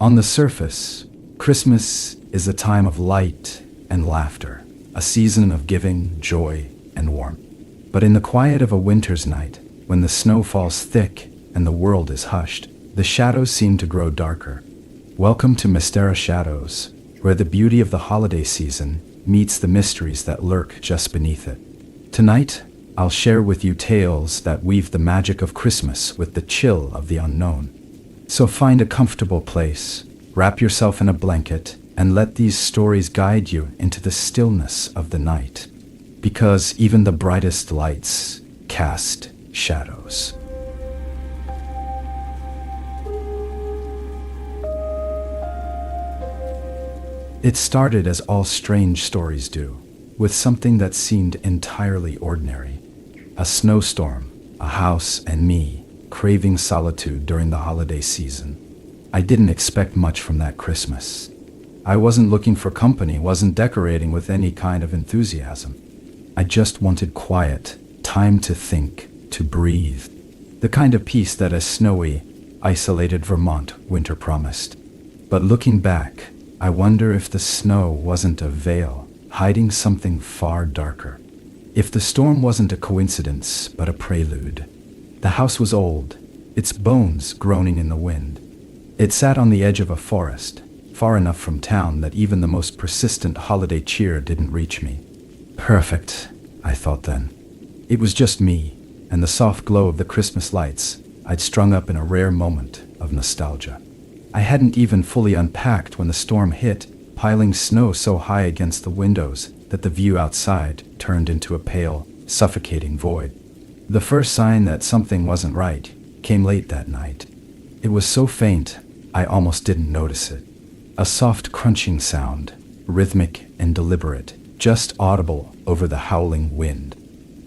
On the surface, Christmas is a time of light and laughter, a season of giving, joy, and warmth. But in the quiet of a winter's night, when the snow falls thick and the world is hushed, the shadows seem to grow darker. Welcome to Mystera Shadows, where the beauty of the holiday season meets the mysteries that lurk just beneath it. Tonight, I'll share with you tales that weave the magic of Christmas with the chill of the unknown. So find a comfortable place, wrap yourself in a blanket, and let these stories guide you into the stillness of the night. Because even the brightest lights cast shadows. It started as all strange stories do, with something that seemed entirely ordinary. A snowstorm, a house, and me, craving solitude during the holiday season. I didn't expect much from that Christmas. I wasn't looking for company, wasn't decorating with any kind of enthusiasm. I just wanted quiet, time to think, to breathe. The kind of peace that a snowy, isolated Vermont winter promised. But looking back, I wonder if the snow wasn't a veil, hiding something far darker. If the storm wasn't a coincidence, but a prelude. The house was old, its bones groaning in the wind. It sat on the edge of a forest, far enough from town that even the most persistent holiday cheer didn't reach me. Perfect, I thought then. It was just me, and the soft glow of the Christmas lights I'd strung up in a rare moment of nostalgia. I hadn't even fully unpacked when the storm hit, piling snow so high against the windows that the view outside turned into a pale, suffocating void. The first sign that something wasn't right came late that night. It was so faint, I almost didn't notice it. A soft crunching sound, rhythmic and deliberate, just audible over the howling wind.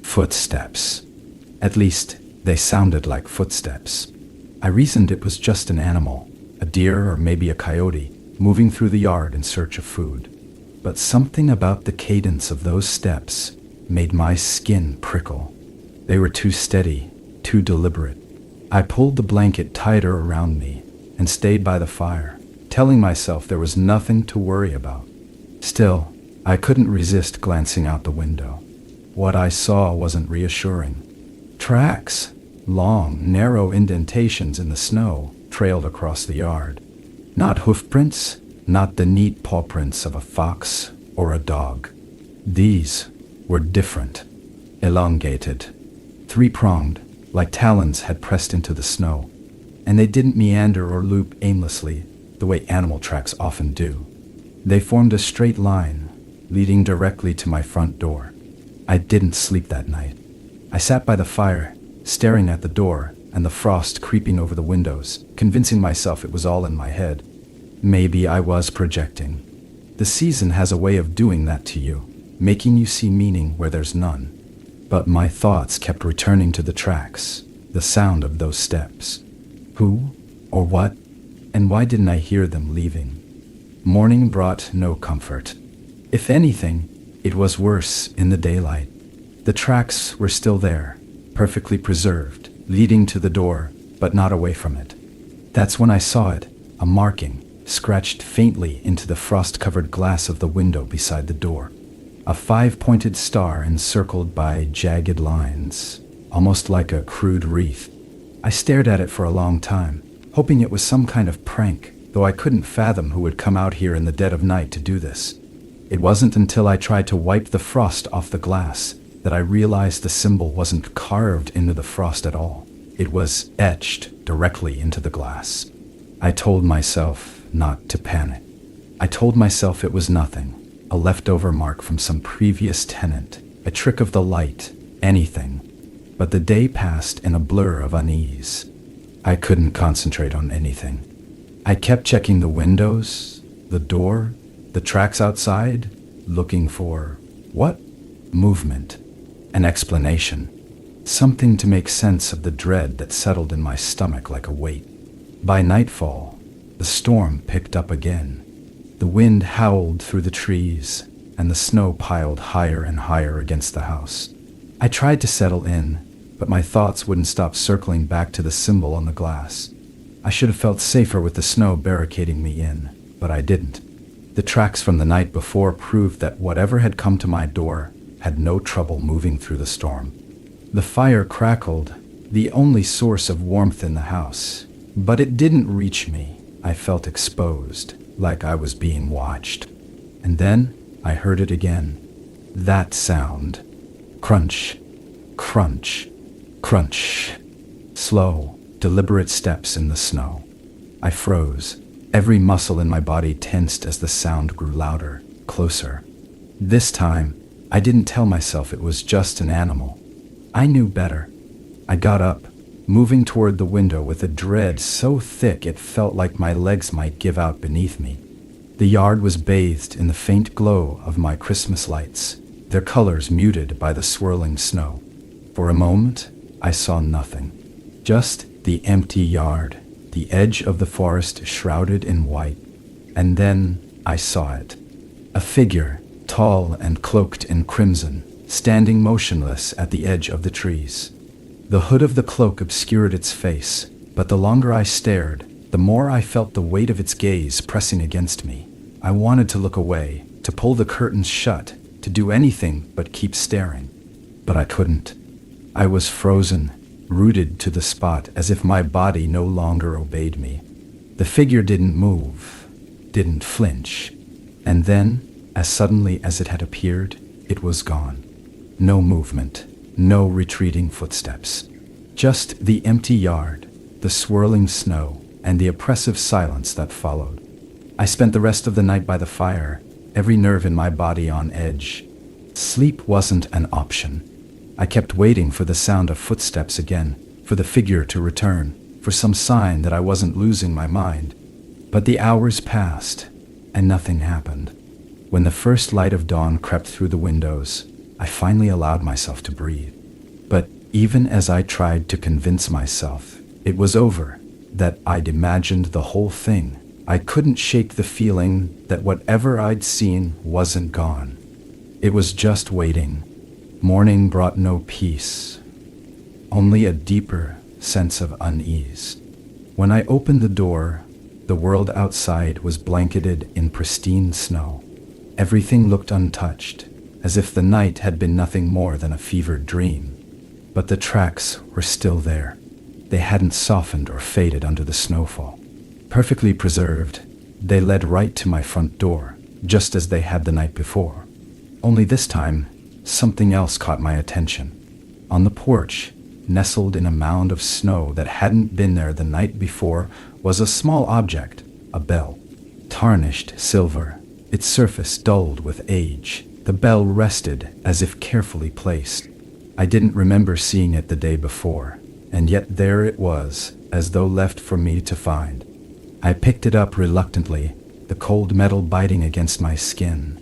Footsteps. At least, they sounded like footsteps. I reasoned it was just an animal, a deer or maybe a coyote, moving through the yard in search of food. But something about the cadence of those steps made my skin prickle. They were too steady, too deliberate. I pulled the blanket tighter around me and stayed by the fire, telling myself there was nothing to worry about. Still, I couldn't resist glancing out the window. What I saw wasn't reassuring. Tracks, long, narrow indentations in the snow, trailed across the yard. Not hoofprints, not the neat paw prints of a fox or a dog. These were different, elongated, three-pronged, like talons had pressed into the snow. And they didn't meander or loop aimlessly, the way animal tracks often do. They formed a straight line, leading directly to my front door. I didn't sleep that night. I sat by the fire, staring at the door and the frost creeping over the windows, convincing myself it was all in my head. Maybe I was projecting. The season has a way of doing that to you, making you see meaning where there's none. But my thoughts kept returning to the tracks, the sound of those steps. Who, or what, and why didn't I hear them leaving? Morning brought no comfort. If anything, it was worse in the daylight. The tracks were still there, perfectly preserved, leading to the door, but not away from it. That's when I saw it, a marking, scratched faintly into the frost-covered glass of the window beside the door. A five-pointed star encircled by jagged lines, almost like a crude wreath. I stared at it for a long time, hoping it was some kind of prank, though I couldn't fathom who would come out here in the dead of night to do this. It wasn't until I tried to wipe the frost off the glass that I realized the symbol wasn't carved into the frost at all. It was etched directly into the glass. I told myself not to panic. I told myself it was nothing, a leftover mark from some previous tenant, a trick of the light, anything. But the day passed in a blur of unease. I couldn't concentrate on anything. I kept checking the windows, the door, the tracks outside, looking for what? Movement, an explanation, something to make sense of the dread that settled in my stomach like a weight. By nightfall, the storm picked up again. The wind howled through the trees, and the snow piled higher and higher against the house. I tried to settle in, but my thoughts wouldn't stop circling back to the symbol on the glass. I should have felt safer with the snow barricading me in, but I didn't. The tracks from the night before proved that whatever had come to my door had no trouble moving through the storm. The fire crackled, the only source of warmth in the house, but it didn't reach me. I felt exposed, like I was being watched. And then I heard it again. That sound. Crunch, crunch, crunch. Slow, deliberate steps in the snow. I froze. Every muscle in my body tensed as the sound grew louder, closer. This time, I didn't tell myself it was just an animal. I knew better. I got up, moving toward the window with a dread so thick it felt like my legs might give out beneath me. The yard was bathed in the faint glow of my Christmas lights, their colors muted by the swirling snow. For a moment, I saw nothing. Just the empty yard, the edge of the forest shrouded in white. And then I saw it. A figure, tall and cloaked in crimson, standing motionless at the edge of the trees. The hood of the cloak obscured its face, but the longer I stared, the more I felt the weight of its gaze pressing against me. I wanted to look away, to pull the curtains shut, to do anything but keep staring. But I couldn't. I was frozen, rooted to the spot as if my body no longer obeyed me. The figure didn't move, didn't flinch. And then, as suddenly as it had appeared, it was gone. No movement, no retreating footsteps. Just the empty yard, the swirling snow, and the oppressive silence that followed. I spent the rest of the night by the fire, every nerve in my body on edge. Sleep wasn't an option. I kept waiting for the sound of footsteps again, for the figure to return, for some sign that I wasn't losing my mind. But the hours passed, and nothing happened. When the first light of dawn crept through the windows, I finally allowed myself to breathe. But even as I tried to convince myself it was over, that I'd imagined the whole thing, I couldn't shake the feeling that whatever I'd seen wasn't gone. It was just waiting. Morning brought no peace, only a deeper sense of unease. When I opened the door, the world outside was blanketed in pristine snow. Everything looked untouched, as if the night had been nothing more than a fevered dream. But the tracks were still there. They hadn't softened or faded under the snowfall. Perfectly preserved, they led right to my front door, just as they had the night before. Only this time, something else caught my attention. On the porch, nestled in a mound of snow that hadn't been there the night before, was a small object, a bell. Tarnished silver, its surface dulled with age. The bell rested as if carefully placed. I didn't remember seeing it the day before, and yet there it was, as though left for me to find. I picked it up reluctantly, the cold metal biting against my skin.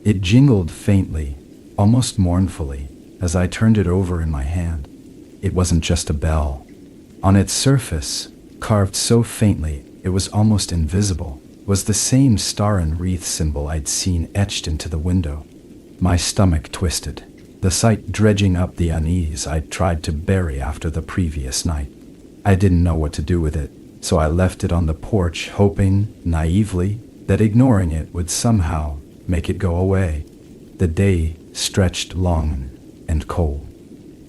It jingled faintly, almost mournfully, as I turned it over in my hand. It wasn't just a bell. On its surface, carved so faintly it was almost invisible, was the same star and wreath symbol I'd seen etched into the window. My stomach twisted, the sight dredging up the unease I'd tried to bury after the previous night. I didn't know what to do with it, so I left it on the porch, hoping, naively, that ignoring it would somehow make it go away. The day stretched long and cold.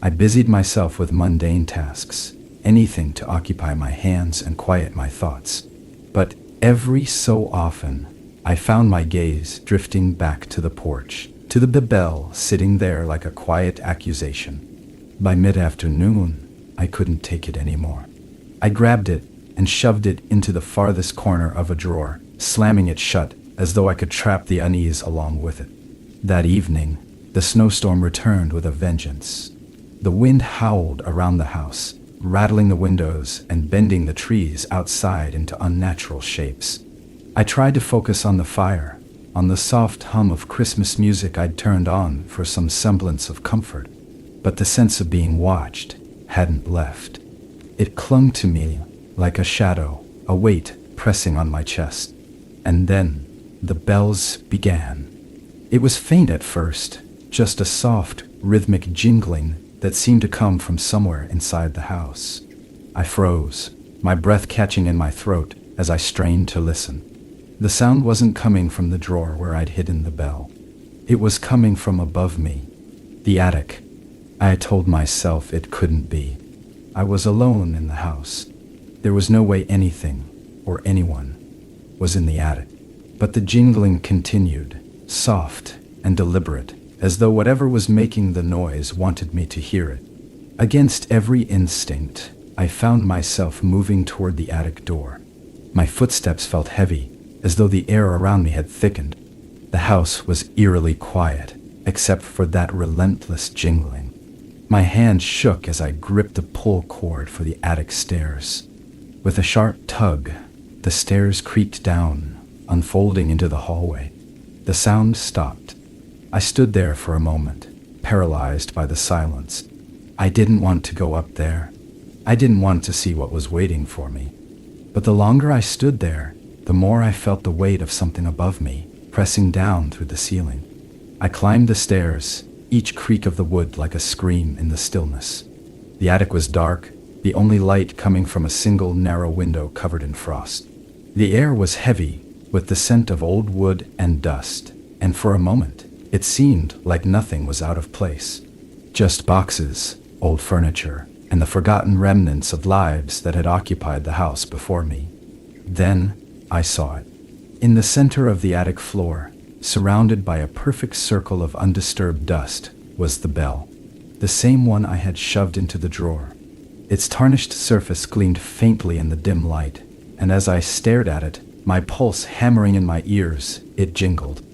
I busied myself with mundane tasks, anything to occupy my hands and quiet my thoughts. But every so often, I found my gaze drifting back to the porch, to the bell sitting there like a quiet accusation. By mid-afternoon, I couldn't take it anymore. I grabbed it and shoved it into the farthest corner of a drawer, slamming it shut as though I could trap the unease along with it. That evening, the snowstorm returned with a vengeance. The wind howled around the house, rattling the windows and bending the trees outside into unnatural shapes. I tried to focus on the fire, on the soft hum of Christmas music I'd turned on for some semblance of comfort, but the sense of being watched hadn't left. It clung to me like a shadow, a weight pressing on my chest. And then the bells began. It was faint at first, just a soft, rhythmic jingling that seemed to come from somewhere inside the house. I froze, my breath catching in my throat as I strained to listen. The sound wasn't coming from the drawer where I'd hidden the bell. It was coming from above me. The attic. I had told myself it couldn't be. I was alone in the house. There was no way anything, or anyone, was in the attic. But the jingling continued, soft and deliberate, as though whatever was making the noise wanted me to hear it. Against every instinct, I found myself moving toward the attic door. My footsteps felt heavy, as though the air around me had thickened. The house was eerily quiet, except for that relentless jingling. My hand shook as I gripped the pull cord for the attic stairs. With a sharp tug, the stairs creaked down, unfolding into the hallway. The sound stopped. I stood there for a moment, paralyzed by the silence. I didn't want to go up there. I didn't want to see what was waiting for me. But the longer I stood there, the more I felt the weight of something above me, pressing down through the ceiling. I climbed the stairs, each creak of the wood like a scream in the stillness. The attic was dark, the only light coming from a single narrow window covered in frost. The air was heavy, with the scent of old wood and dust, and for a moment, it seemed like nothing was out of place. Just boxes, old furniture, and the forgotten remnants of lives that had occupied the house before me. Then, I saw it. In the center of the attic floor, surrounded by a perfect circle of undisturbed dust, was the bell. The same one I had shoved into the drawer. Its tarnished surface gleamed faintly in the dim light, and as I stared at it, my pulse hammering in my ears, it jingled.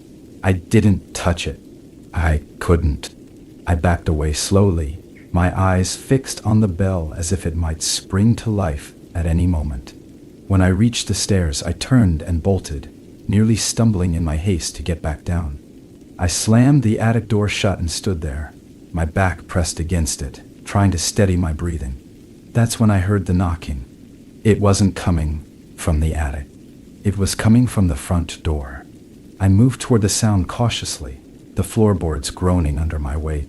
I didn't touch it. I couldn't. I backed away slowly, my eyes fixed on the bell as if it might spring to life at any moment. When I reached the stairs, I turned and bolted, nearly stumbling in my haste to get back down. I slammed the attic door shut and stood there, my back pressed against it, trying to steady my breathing. That's when I heard the knocking. It wasn't coming from the attic. It was coming from the front door. I moved toward the sound cautiously, the floorboards groaning under my weight.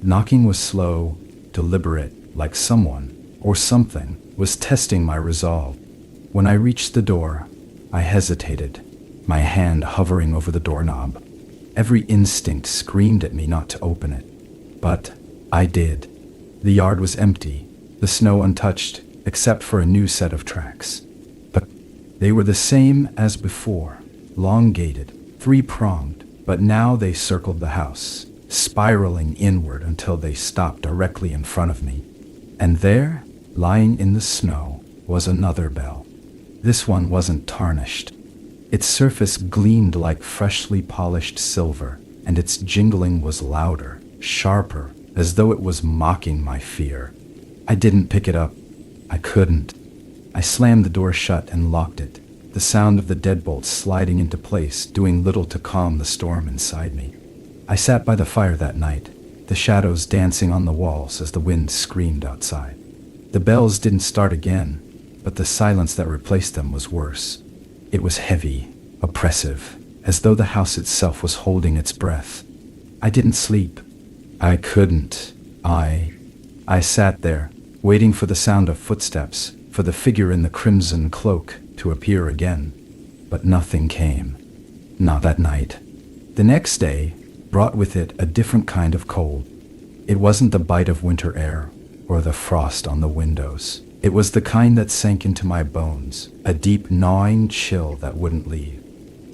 Knocking was slow, deliberate, like someone, or something, was testing my resolve. When I reached the door, I hesitated, my hand hovering over the doorknob. Every instinct screamed at me not to open it. But I did. The yard was empty, the snow untouched, except for a new set of tracks. But they were the same as before, elongated, three-pronged, but now they circled the house, spiraling inward until they stopped directly in front of me. And there, lying in the snow, was another bell. This one wasn't tarnished. Its surface gleamed like freshly polished silver, and its jingling was louder, sharper, as though it was mocking my fear. I didn't pick it up. I couldn't. I slammed the door shut and locked it, the sound of the deadbolts sliding into place doing little to calm the storm inside me. I sat by the fire that night, the shadows dancing on the walls as the wind screamed outside. The bells didn't start again, but the silence that replaced them was worse. It was heavy, oppressive, as though the house itself was holding its breath. I didn't sleep. I couldn't. I sat there, waiting for the sound of footsteps, for the figure in the crimson cloak to appear again. But nothing came. Not that night. The next day brought with it a different kind of cold. It wasn't the bite of winter air, or the frost on the windows. It was the kind that sank into my bones, a deep gnawing chill that wouldn't leave.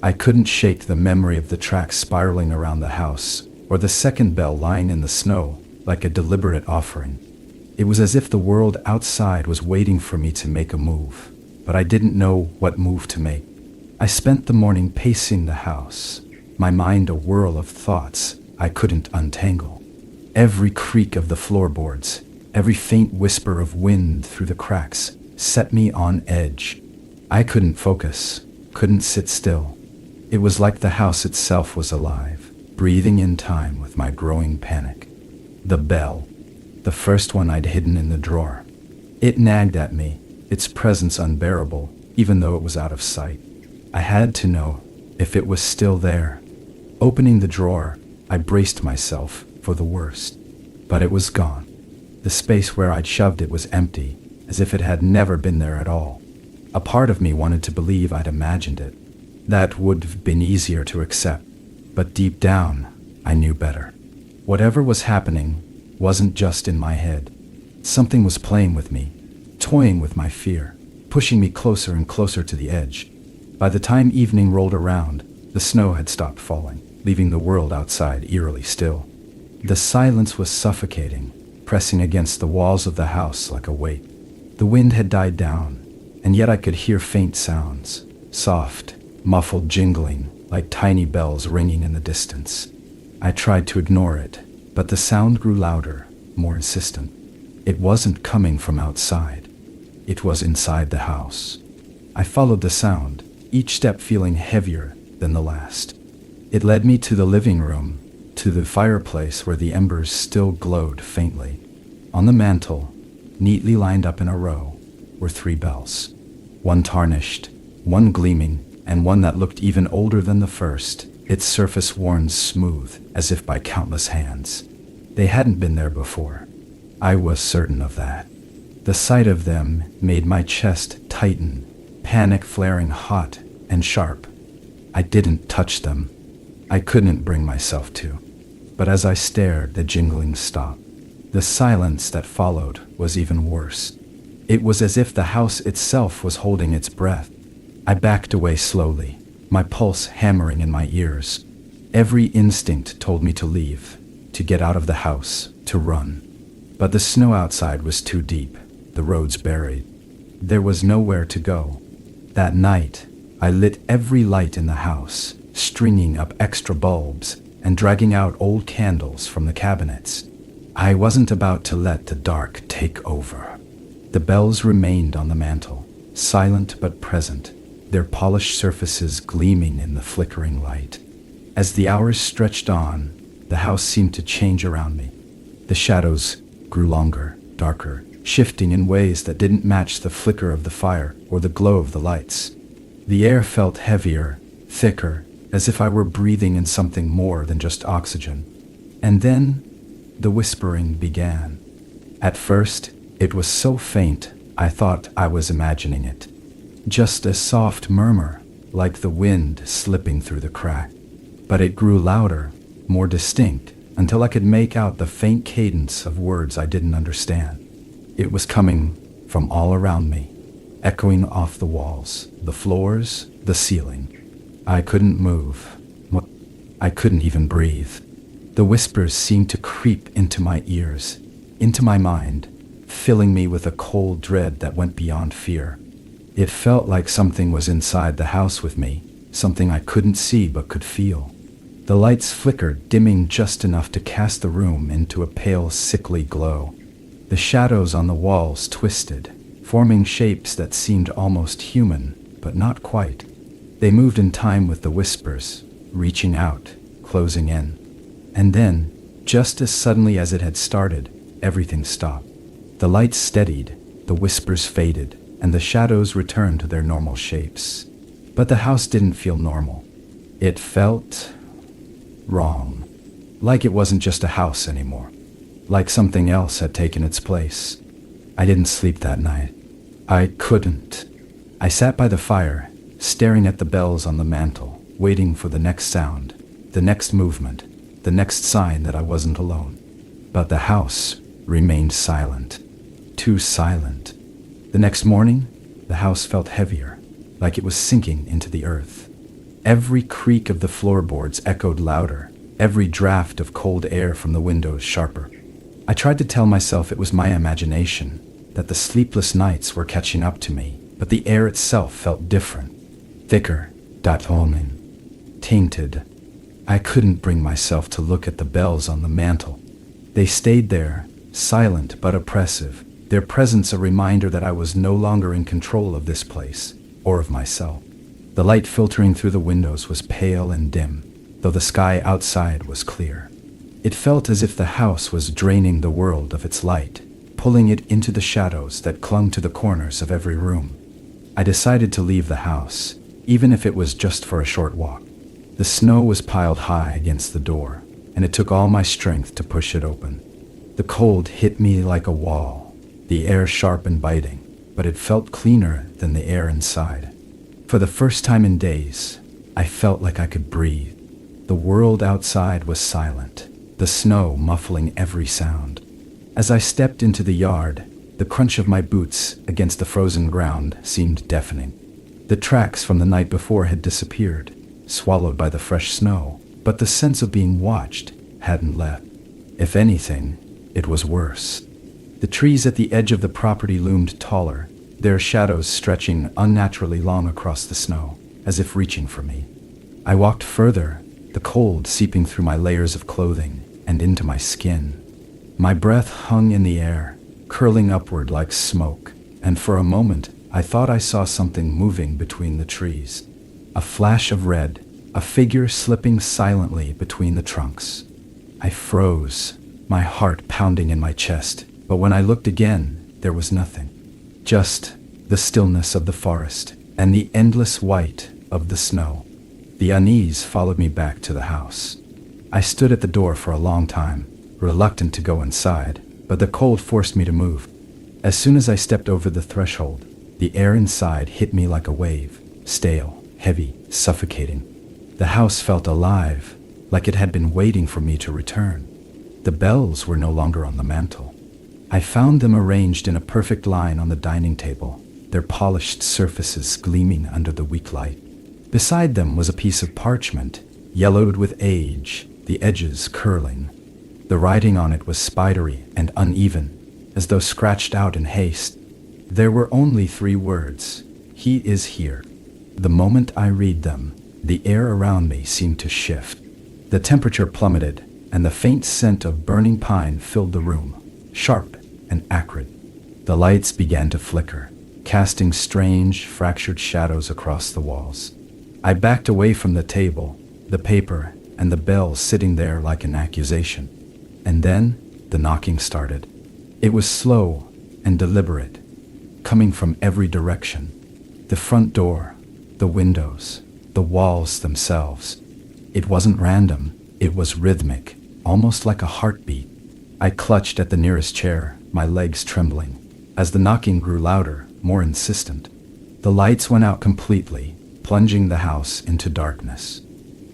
I couldn't shake the memory of the tracks spiraling around the house, or the second bell lying in the snow, like a deliberate offering. It was as if the world outside was waiting for me to make a move, but I didn't know what move to make. I spent the morning pacing the house, my mind a whirl of thoughts I couldn't untangle. Every creak of the floorboards, every faint whisper of wind through the cracks set me on edge. I couldn't focus, couldn't sit still. It was like the house itself was alive, breathing in time with my growing panic. The bell, the first one I'd hidden in the drawer. It nagged at me, its presence unbearable, even though it was out of sight. I had to know if it was still there. Opening the drawer, I braced myself for the worst. But it was gone. The space where I'd shoved it was empty, as if it had never been there at all. A part of me wanted to believe I'd imagined it. That would have been easier to accept. But deep down, I knew better. Whatever was happening wasn't just in my head. Something was playing with me, toying with my fear, pushing me closer and closer to the edge. By the time evening rolled around, the snow had stopped falling, leaving the world outside eerily still. The silence was suffocating, pressing against the walls of the house like a weight. The wind had died down, and yet I could hear faint sounds, soft, muffled jingling, like tiny bells ringing in the distance. I tried to ignore it, but the sound grew louder, more insistent. It wasn't coming from outside. It was inside the house. I followed the sound, each step feeling heavier than the last. It led me to the living room, to the fireplace where the embers still glowed faintly. On the mantel, neatly lined up in a row, were 3 bells. One tarnished, one gleaming, and one that looked even older than the first, its surface worn smooth as if by countless hands. They hadn't been there before. I was certain of that. The sight of them made my chest tighten, panic flaring hot and sharp. I didn't touch them. I couldn't bring myself to. But as I stared, the jingling stopped. The silence that followed was even worse. It was as if the house itself was holding its breath. I backed away slowly, my pulse hammering in my ears. Every instinct told me to leave, to get out of the house, to run. But the snow outside was too deep, the roads buried. There was nowhere to go. That night, I lit every light in the house, stringing up extra bulbs and dragging out old candles from the cabinets. I wasn't about to let the dark take over. The bells remained on the mantel, silent but present, their polished surfaces gleaming in the flickering light. As the hours stretched on, the house seemed to change around me. The shadows grew longer, darker, shifting in ways that didn't match the flicker of the fire or the glow of the lights. The air felt heavier, thicker, as if I were breathing in something more than just oxygen. And then, the whispering began. At first, it was so faint, I thought I was imagining it. Just a soft murmur, like the wind slipping through the crack. But it grew louder, more distinct, until I could make out the faint cadence of words I didn't understand. It was coming from all around me, echoing off the walls, the floors, the ceiling. I couldn't move. I couldn't even breathe. The whispers seemed to creep into my ears, into my mind, filling me with a cold dread that went beyond fear. It felt like something was inside the house with me, something I couldn't see but could feel. The lights flickered, dimming just enough to cast the room into a pale, sickly glow. The shadows on the walls twisted, forming shapes that seemed almost human, but not quite. They moved in time with the whispers, reaching out, closing in. And then, just as suddenly as it had started, everything stopped. The lights steadied, the whispers faded, and the shadows returned to their normal shapes. But the house didn't feel normal. It felt wrong. Like it wasn't just a house anymore. Like something else had taken its place. I didn't sleep that night. I couldn't. I sat by the fire, staring at the bells on the mantel, waiting for the next sound, the next movement, the next sign that I wasn't alone. But the house remained silent. Too silent. The next morning, the house felt heavier, like it was sinking into the earth. Every creak of the floorboards echoed louder, every draft of cold air from the windows sharper. I tried to tell myself it was my imagination, that the sleepless nights were catching up to me, but the air itself felt different. Thicker, tainted. I couldn't bring myself to look at the bells on the mantel. They stayed there, silent but oppressive, their presence a reminder that I was no longer in control of this place, or of myself. The light filtering through the windows was pale and dim, though the sky outside was clear. It felt as if the house was draining the world of its light, pulling it into the shadows that clung to the corners of every room. I decided to leave the house, even if it was just for a short walk. The snow was piled high against the door, and it took all my strength to push it open. The cold hit me like a wall, the air sharp and biting, but it felt cleaner than the air inside. For the first time in days, I felt like I could breathe. The world outside was silent, the snow muffling every sound. As I stepped into the yard, the crunch of my boots against the frozen ground seemed deafening. The tracks from the night before had disappeared, swallowed by the fresh snow, but the sense of being watched hadn't left. If anything, it was worse. The trees at the edge of the property loomed taller, their shadows stretching unnaturally long across the snow, as if reaching for me. I walked further, the cold seeping through my layers of clothing and into my skin. My breath hung in the air, curling upward like smoke, and for a moment I thought I saw something moving between the trees. A flash of red, a figure slipping silently between the trunks. I froze, my heart pounding in my chest, but when I looked again, there was nothing. Just the stillness of the forest and the endless white of the snow. The unease followed me back to the house. I stood at the door for a long time, reluctant to go inside, but the cold forced me to move. As soon as I stepped over the threshold, the air inside hit me like a wave, stale, heavy, suffocating. The house felt alive, like it had been waiting for me to return. The bells were no longer on the mantel. I found them arranged in a perfect line on the dining table, their polished surfaces gleaming under the weak light. Beside them was a piece of parchment, yellowed with age, the edges curling. The writing on it was spidery and uneven, as though scratched out in haste. There were only 3 words: "He is here." The moment I read them, the air around me seemed to shift. The temperature plummeted, and the faint scent of burning pine filled the room, sharp and acrid. The lights began to flicker, casting strange, fractured shadows across the walls. I backed away from the table, the paper and the bell sitting there like an accusation. And then the knocking started. It was slow and deliberate, coming from every direction. The front door, the windows, the walls themselves. It wasn't random, it was rhythmic, almost like a heartbeat. I clutched at the nearest chair, my legs trembling, as the knocking grew louder, more insistent. The lights went out completely, plunging the house into darkness.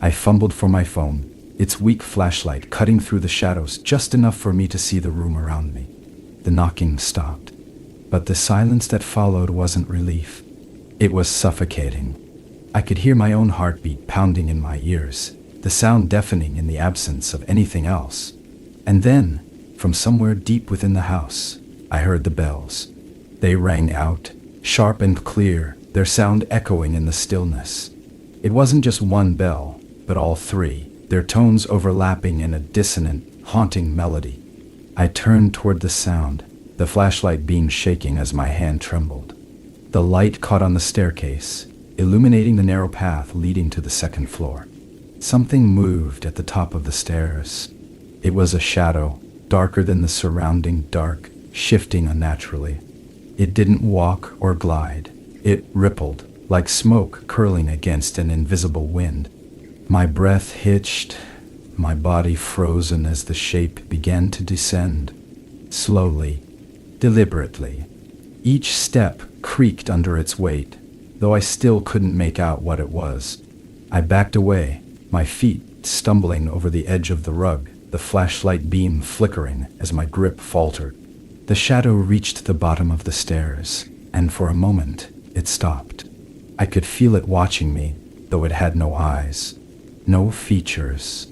I fumbled for my phone, its weak flashlight cutting through the shadows just enough for me to see the room around me. The knocking stopped, but the silence that followed wasn't relief. It was suffocating. I could hear my own heartbeat pounding in my ears, the sound deafening in the absence of anything else. And then, from somewhere deep within the house, I heard the bells. They rang out, sharp and clear, their sound echoing in the stillness. It wasn't just one bell, but all 3, their tones overlapping in a dissonant, haunting melody. I turned toward the sound, the flashlight beam shaking as my hand trembled. The light caught on the staircase, illuminating the narrow path leading to the 2nd floor. Something moved at the top of the stairs. It was a shadow, darker than the surrounding dark, shifting unnaturally. It didn't walk or glide. It rippled, like smoke curling against an invisible wind. My breath hitched, my body frozen as the shape began to descend. Slowly, deliberately. Each step creaked under its weight, though I still couldn't make out what it was. I backed away, my feet stumbling over the edge of the rug, the flashlight beam flickering as my grip faltered. The shadow reached the bottom of the stairs, and for a moment, it stopped. I could feel it watching me, though it had no eyes, no features,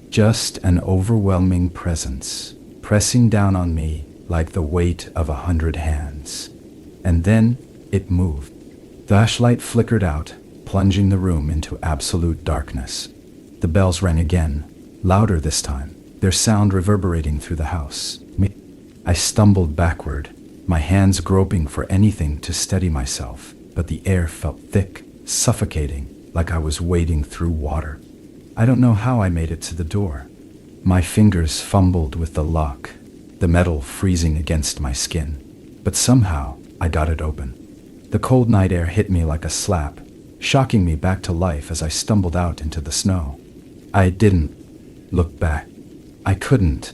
just an overwhelming presence, pressing down on me like the weight of 100 hands. And then it moved. The flashlight flickered out, plunging the room into absolute darkness. The bells rang again, louder this time, their sound reverberating through the house. I stumbled backward, my hands groping for anything to steady myself, but the air felt thick, suffocating, like I was wading through water. I don't know how I made it to the door. My fingers fumbled with the lock, the metal freezing against my skin, but somehow I got it open. The cold night air hit me like a slap, shocking me back to life as I stumbled out into the snow. I didn't look back. I couldn't.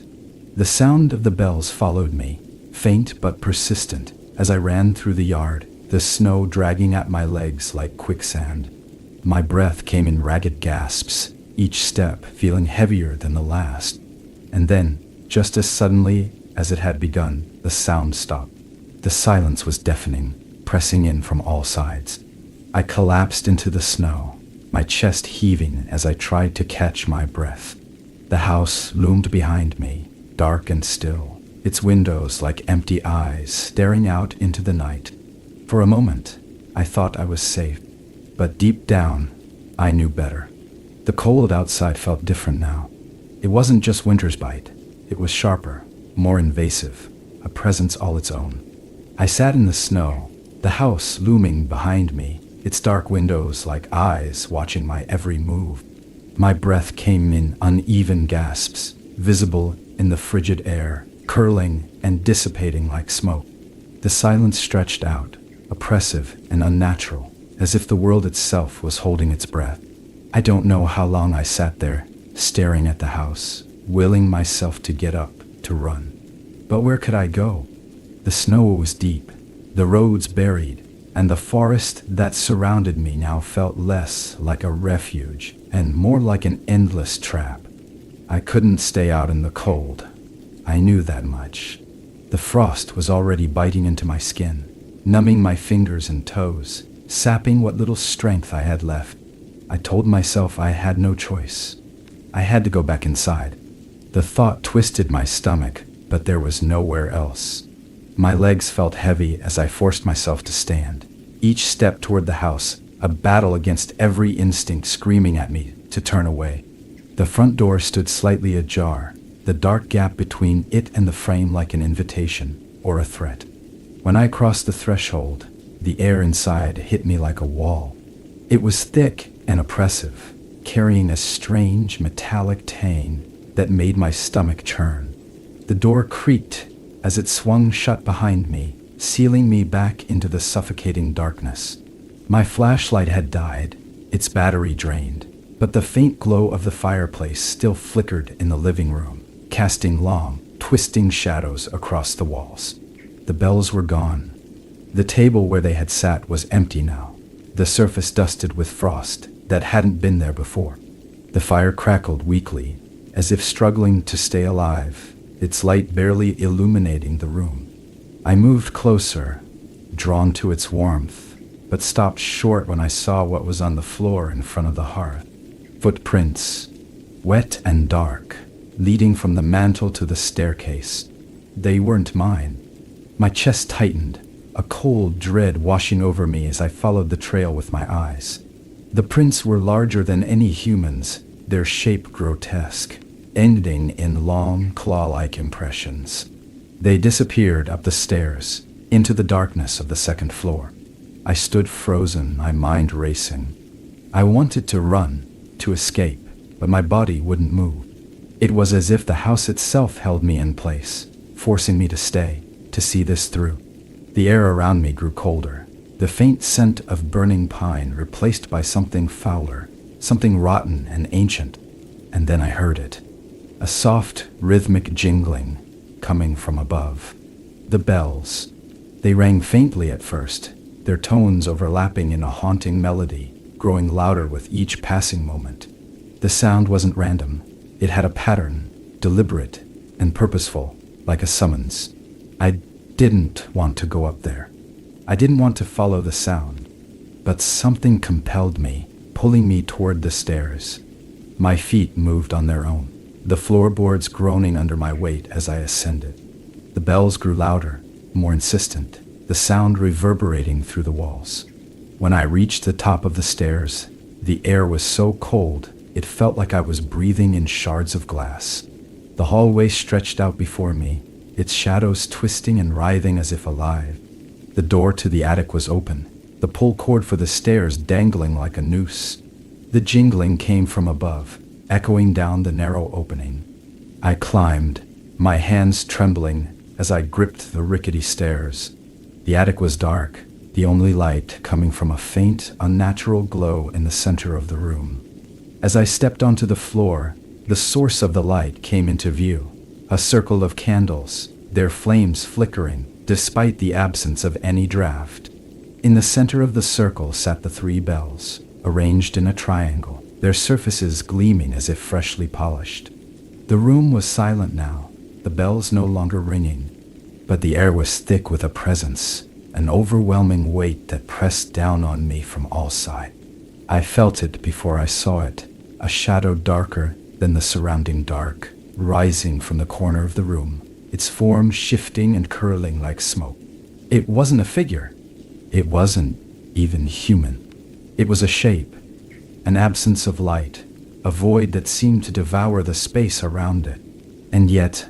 The sound of the bells followed me, faint but persistent. As I ran through the yard, the snow dragging at my legs like quicksand. My breath came in ragged gasps, each step feeling heavier than the last. And then, just as suddenly as it had begun, the sound stopped. The silence was deafening, pressing in from all sides. I collapsed into the snow, my chest heaving as I tried to catch my breath. The house loomed behind me, dark and still, its windows like empty eyes staring out into the night. For a moment, I thought I was safe, but deep down, I knew better. The cold outside felt different now. It wasn't just winter's bite. It was sharper, more invasive, a presence all its own. I sat in the snow, the house looming behind me, its dark windows like eyes watching my every move. My breath came in uneven gasps, visible in the frigid air, curling and dissipating like smoke. The silence stretched out, oppressive and unnatural, as if the world itself was holding its breath. I don't know how long I sat there, staring at the house, willing myself to get up, to run. But where could I go? The snow was deep, the roads buried, and the forest that surrounded me now felt less like a refuge and more like an endless trap. I couldn't stay out in the cold. I knew that much. The frost was already biting into my skin, numbing my fingers and toes, sapping what little strength I had left. I told myself I had no choice. I had to go back inside. The thought twisted my stomach, but there was nowhere else. My legs felt heavy as I forced myself to stand. Each step toward the house, a battle against every instinct screaming at me to turn away. The front door stood slightly ajar, the dark gap between it and the frame like an invitation or a threat. When I crossed the threshold, the air inside hit me like a wall. It was thick and oppressive, carrying a strange metallic tang that made my stomach churn. The door creaked as it swung shut behind me, sealing me back into the suffocating darkness. My flashlight had died, its battery drained, but the faint glow of the fireplace still flickered in the living room, casting long, twisting shadows across the walls. The bells were gone. The table where they had sat was empty now, the surface dusted with frost that hadn't been there before. The fire crackled weakly, as if struggling to stay alive, its light barely illuminating the room. I moved closer, drawn to its warmth, but stopped short when I saw what was on the floor in front of the hearth. Footprints, wet and dark, leading from the mantel to the staircase. They weren't mine. My chest tightened, a cold dread washing over me as I followed the trail with my eyes. The prints were larger than any humans, their shape grotesque, ending in long, claw-like impressions. They disappeared up the stairs, into the darkness of the second floor. I stood frozen, my mind racing. I wanted to run, to escape, but my body wouldn't move. It was as if the house itself held me in place, forcing me to stay, to see this through. The air around me grew colder, the faint scent of burning pine replaced by something fouler, something rotten and ancient. And then I heard it. A soft, rhythmic jingling, coming from above. The bells. They rang faintly at first, their tones overlapping in a haunting melody, growing louder with each passing moment. The sound wasn't random. It had a pattern, deliberate and purposeful, like a summons. I didn't want to go up there. I didn't want to follow the sound, but something compelled me, pulling me toward the stairs. My feet moved on their own, the floorboards groaning under my weight as I ascended. The bells grew louder, more insistent, the sound reverberating through the walls. When I reached the top of the stairs, the air was so cold, it felt like I was breathing in shards of glass. The hallway stretched out before me, its shadows twisting and writhing as if alive. The door to the attic was open, the pull cord for the stairs dangling like a noose. The jingling came from above, echoing down the narrow opening. I climbed, my hands trembling as I gripped the rickety stairs. The attic was dark, the only light coming from a faint, unnatural glow in the center of the room. As I stepped onto the floor, the source of the light came into view, a circle of candles, their flames flickering despite the absence of any draft. In the center of the circle sat the three bells, arranged in a triangle, their surfaces gleaming as if freshly polished. The room was silent now, the bells no longer ringing, but the air was thick with a presence, an overwhelming weight that pressed down on me from all sides. I felt it before I saw it, a shadow darker than the surrounding dark, rising from the corner of the room, its form shifting and curling like smoke. It wasn't a figure. It wasn't even human. It was a shape, an absence of light, a void that seemed to devour the space around it. And yet,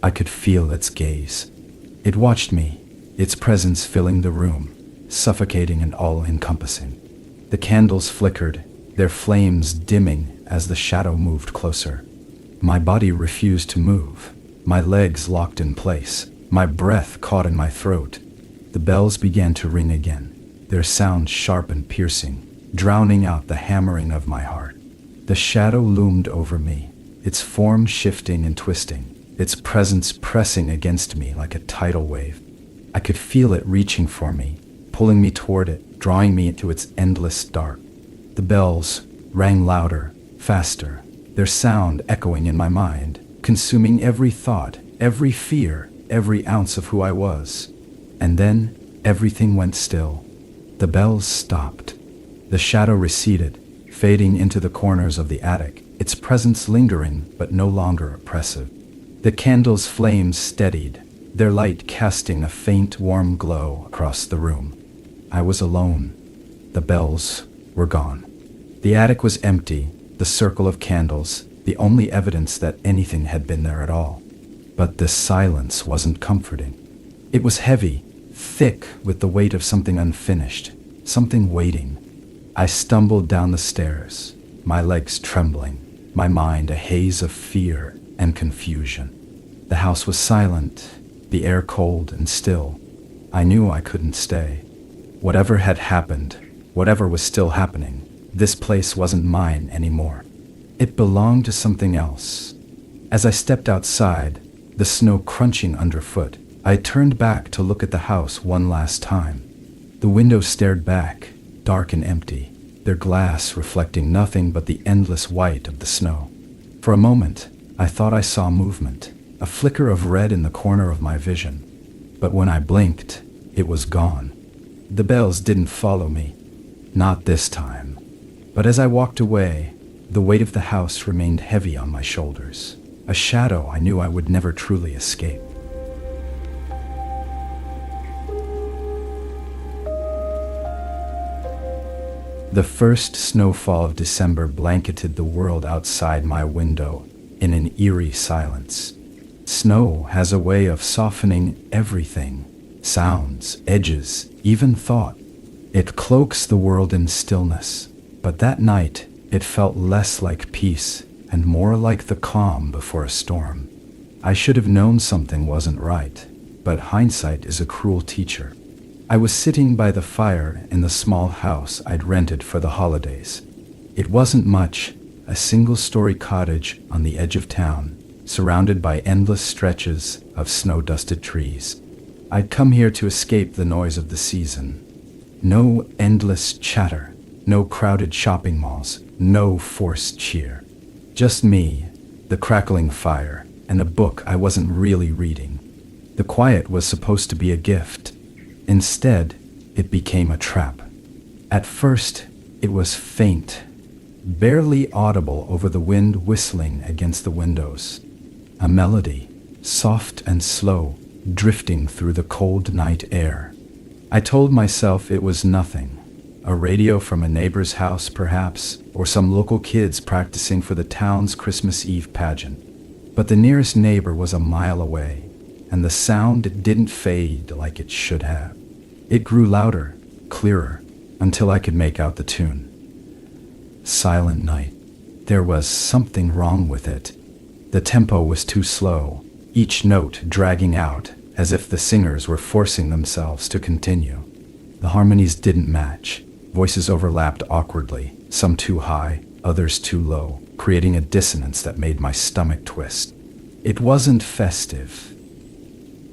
I could feel its gaze. It watched me, its presence filling the room, suffocating and all-encompassing. The candles flickered, their flames dimming as the shadow moved closer. My body refused to move, my legs locked in place, my breath caught in my throat. The bells began to ring again, their sound sharp and piercing, drowning out the hammering of my heart. The shadow loomed over me, its form shifting and twisting, its presence pressing against me like a tidal wave. I could feel it reaching for me, pulling me toward it, drawing me into its endless dark. The bells rang louder, faster, their sound echoing in my mind, consuming every thought, every fear, every ounce of who I was. And then everything went still. The bells stopped. The shadow receded, fading into the corners of the attic, its presence lingering but no longer oppressive. The candles' flames steadied, their light casting a faint, warm glow across the room. I was alone. The bells were gone. The attic was empty, the circle of candles, the only evidence that anything had been there at all. But this silence wasn't comforting. It was heavy, thick with the weight of something unfinished, something waiting. I stumbled down the stairs, my legs trembling, my mind a haze of fear and confusion. The house was silent, the air cold and still. I knew I couldn't stay. Whatever had happened, whatever was still happening, this place wasn't mine anymore. It belonged to something else. As I stepped outside, the snow crunching underfoot, I turned back to look at the house one last time. The windows stared back, dark and empty, their glass reflecting nothing but the endless white of the snow. For a moment, I thought I saw movement, a flicker of red in the corner of my vision. But when I blinked, it was gone. The bells didn't follow me. Not this time. But as I walked away, the weight of the house remained heavy on my shoulders, a shadow I knew I would never truly escape. The first snowfall of December blanketed the world outside my window in an eerie silence. Snow has a way of softening everything, sounds, edges, even thought. It cloaks the world in stillness, but that night it felt less like peace and more like the calm before a storm. I should have known something wasn't right, but hindsight is a cruel teacher. I was sitting by the fire in the small house I'd rented for the holidays. It wasn't much, a single-story cottage on the edge of town, surrounded by endless stretches of snow-dusted trees. I'd come here to escape the noise of the season. No endless chatter, no crowded shopping malls, no forced cheer. Just me, the crackling fire, and a book I wasn't really reading. The quiet was supposed to be a gift. Instead, it became a trap. At first, it was faint, barely audible over the wind whistling against the windows. A melody, soft and slow, drifting through the cold night air. I told myself it was nothing. A radio from a neighbor's house, perhaps, or some local kids practicing for the town's Christmas Eve pageant. But the nearest neighbor was a mile away, and the sound didn't fade like it should have. It grew louder, clearer, until I could make out the tune. Silent Night. There was something wrong with it. The tempo was too slow, each note dragging out, as if the singers were forcing themselves to continue. The harmonies didn't match. Voices overlapped awkwardly, some too high, others too low, creating a dissonance that made my stomach twist. It wasn't festive.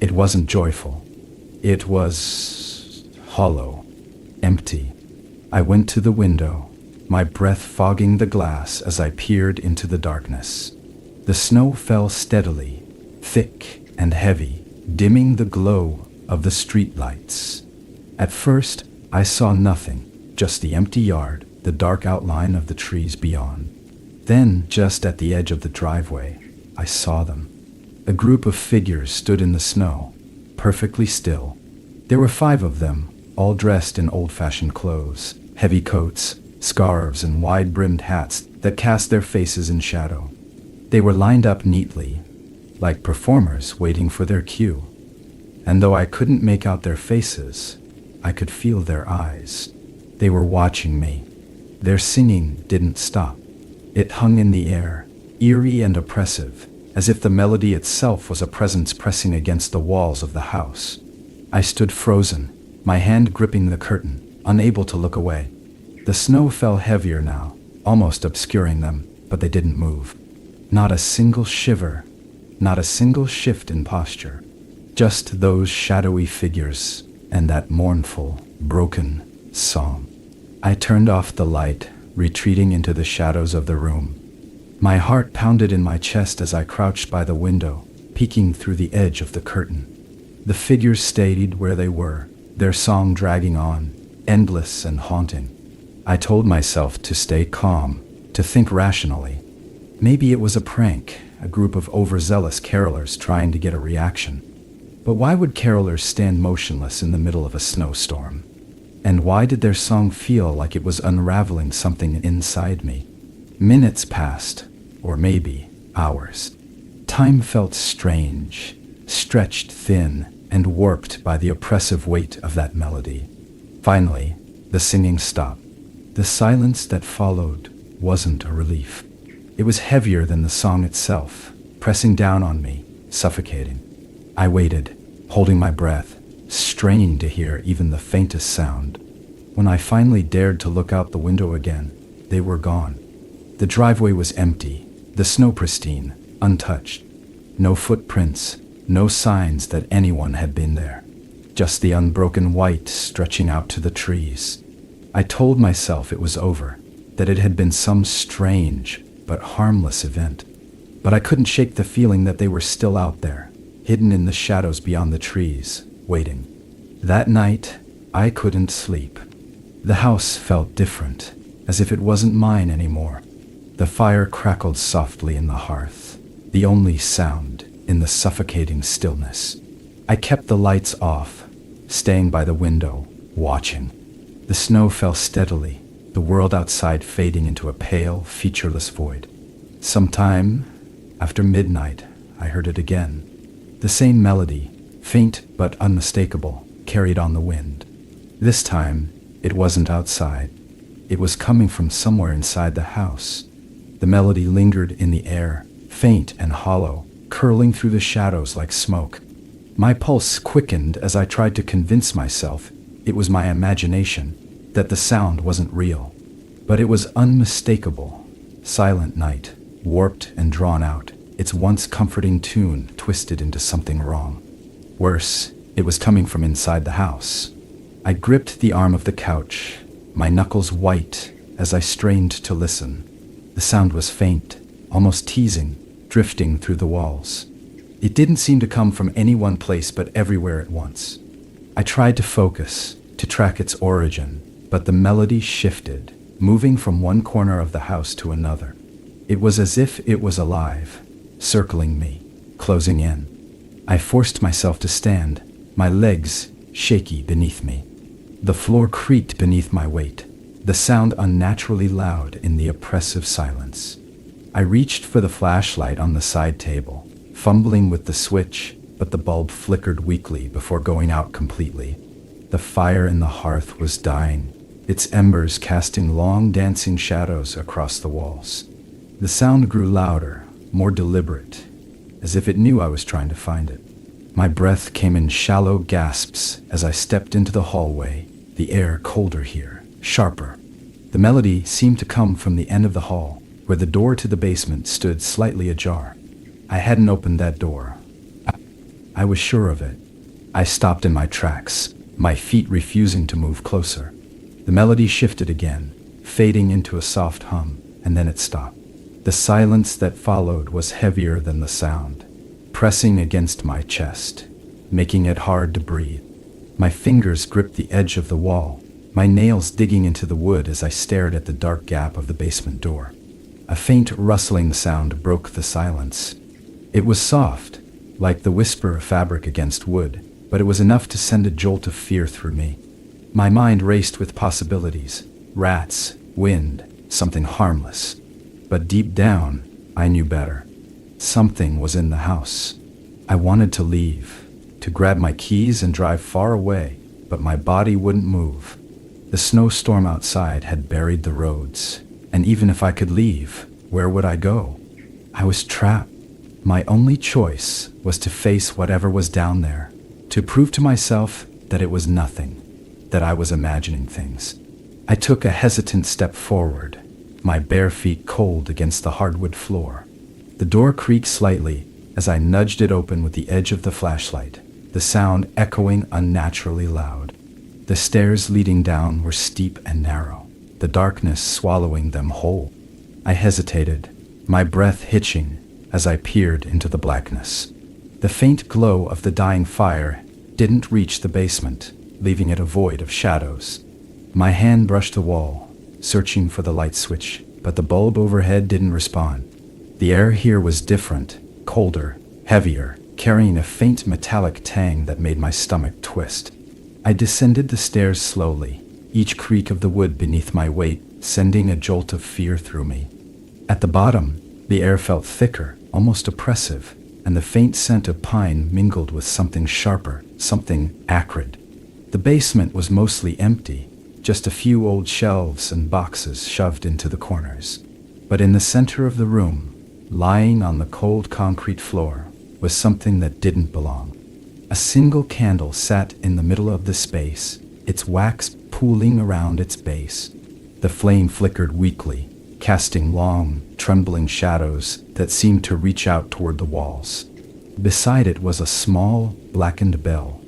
It wasn't joyful. It was hollow, empty. I went to the window, my breath fogging the glass as I peered into the darkness. The snow fell steadily, thick and heavy, dimming the glow of the street lights. At first, I saw nothing, just the empty yard, the dark outline of the trees beyond. Then, just at the edge of the driveway, I saw them. A group of figures stood in the snow, perfectly still. There were 5 of them, all dressed in old-fashioned clothes, heavy coats, scarves, and wide-brimmed hats that cast their faces in shadow. They were lined up neatly, like performers waiting for their cue. And though I couldn't make out their faces, I could feel their eyes. They were watching me. Their singing didn't stop. It hung in the air, eerie and oppressive, as if the melody itself was a presence pressing against the walls of the house. I stood frozen, my hand gripping the curtain, unable to look away. The snow fell heavier now, almost obscuring them, but they didn't move. Not a single shiver, not a single shift in posture. Just those shadowy figures and that mournful, broken song. I turned off the light, retreating into the shadows of the room. My heart pounded in my chest as I crouched by the window, peeking through the edge of the curtain. The figures stayed where they were, their song dragging on, endless and haunting. I told myself to stay calm, to think rationally. Maybe it was a prank, a group of overzealous carolers trying to get a reaction. But why would carolers stand motionless in the middle of a snowstorm? And why did their song feel like it was unraveling something inside me? Minutes passed, or maybe hours. Time felt strange, stretched thin, and warped by the oppressive weight of that melody. Finally, the singing stopped. The silence that followed wasn't a relief. It was heavier than the song itself, pressing down on me, suffocating. I waited, holding my breath, straining to hear even the faintest sound. When I finally dared to look out the window again, they were gone. The driveway was empty, the snow pristine, untouched. No footprints, no signs that anyone had been there. Just the unbroken white stretching out to the trees. I told myself it was over, that it had been some strange but harmless event. But I couldn't shake the feeling that they were still out there, hidden in the shadows beyond the trees, waiting. That night, I couldn't sleep. The house felt different, as if it wasn't mine anymore. The fire crackled softly in the hearth, the only sound in the suffocating stillness. I kept the lights off, staying by the window, watching. The snow fell steadily, the world outside fading into a pale, featureless void. Sometime after midnight, I heard it again. The same melody, faint but unmistakable, carried on the wind. This time, it wasn't outside. It was coming from somewhere inside the house. The melody lingered in the air, faint and hollow, curling through the shadows like smoke. My pulse quickened as I tried to convince myself it was my imagination, that the sound wasn't real. But it was unmistakable. Silent Night, warped and drawn out, its once comforting tune twisted into something wrong. Worse, it was coming from inside the house. I gripped the arm of the couch, my knuckles white as I strained to listen. The sound was faint, almost teasing, drifting through the walls. It didn't seem to come from any one place but everywhere at once. I tried to focus, to track its origin, but the melody shifted, moving from one corner of the house to another. It was as if it was alive, circling me, closing in. I forced myself to stand, my legs shaky beneath me. The floor creaked beneath my weight, the sound unnaturally loud in the oppressive silence. I reached for the flashlight on the side table, fumbling with the switch, but the bulb flickered weakly before going out completely. The fire in the hearth was dying, its embers casting long dancing shadows across the walls. The sound grew louder, more deliberate, as if it knew I was trying to find it. My breath came in shallow gasps as I stepped into the hallway, the air colder here, sharper. The melody seemed to come from the end of the hall, where the door to the basement stood slightly ajar. I hadn't opened that door. I was sure of it. I stopped in my tracks, my feet refusing to move closer. The melody shifted again, fading into a soft hum, and then it stopped. The silence that followed was heavier than the sound, pressing against my chest, making it hard to breathe. My fingers gripped the edge of the wall, my nails digging into the wood as I stared at the dark gap of the basement door. A faint rustling sound broke the silence. It was soft, like the whisper of fabric against wood, but it was enough to send a jolt of fear through me. My mind raced with possibilities: rats, wind, something harmless. But deep down, I knew better. Something was in the house. I wanted to leave, to grab my keys and drive far away, but my body wouldn't move. The snowstorm outside had buried the roads, and even if I could leave, where would I go? I was trapped. My only choice was to face whatever was down there, to prove to myself that it was nothing, that I was imagining things. I took a hesitant step forward, my bare feet cold against the hardwood floor. The door creaked slightly as I nudged it open with the edge of the flashlight, the sound echoing unnaturally loud. The stairs leading down were steep and narrow, the darkness swallowing them whole. I hesitated, my breath hitching as I peered into the blackness. The faint glow of the dying fire didn't reach the basement, leaving it a void of shadows. My hand brushed the wall, searching for the light switch, but the bulb overhead didn't respond. The air here was different, colder, heavier, carrying a faint metallic tang that made my stomach twist. I descended the stairs slowly, each creak of the wood beneath my weight sending a jolt of fear through me. At the bottom, the air felt thicker, almost oppressive, and the faint scent of pine mingled with something sharper, something acrid. The basement was mostly empty, just a few old shelves and boxes shoved into the corners. But in the center of the room, lying on the cold concrete floor, was something that didn't belong. A single candle sat in the middle of the space, its wax pooling around its base. The flame flickered weakly, casting long, trembling shadows that seemed to reach out toward the walls. Beside it was a small, blackened bell,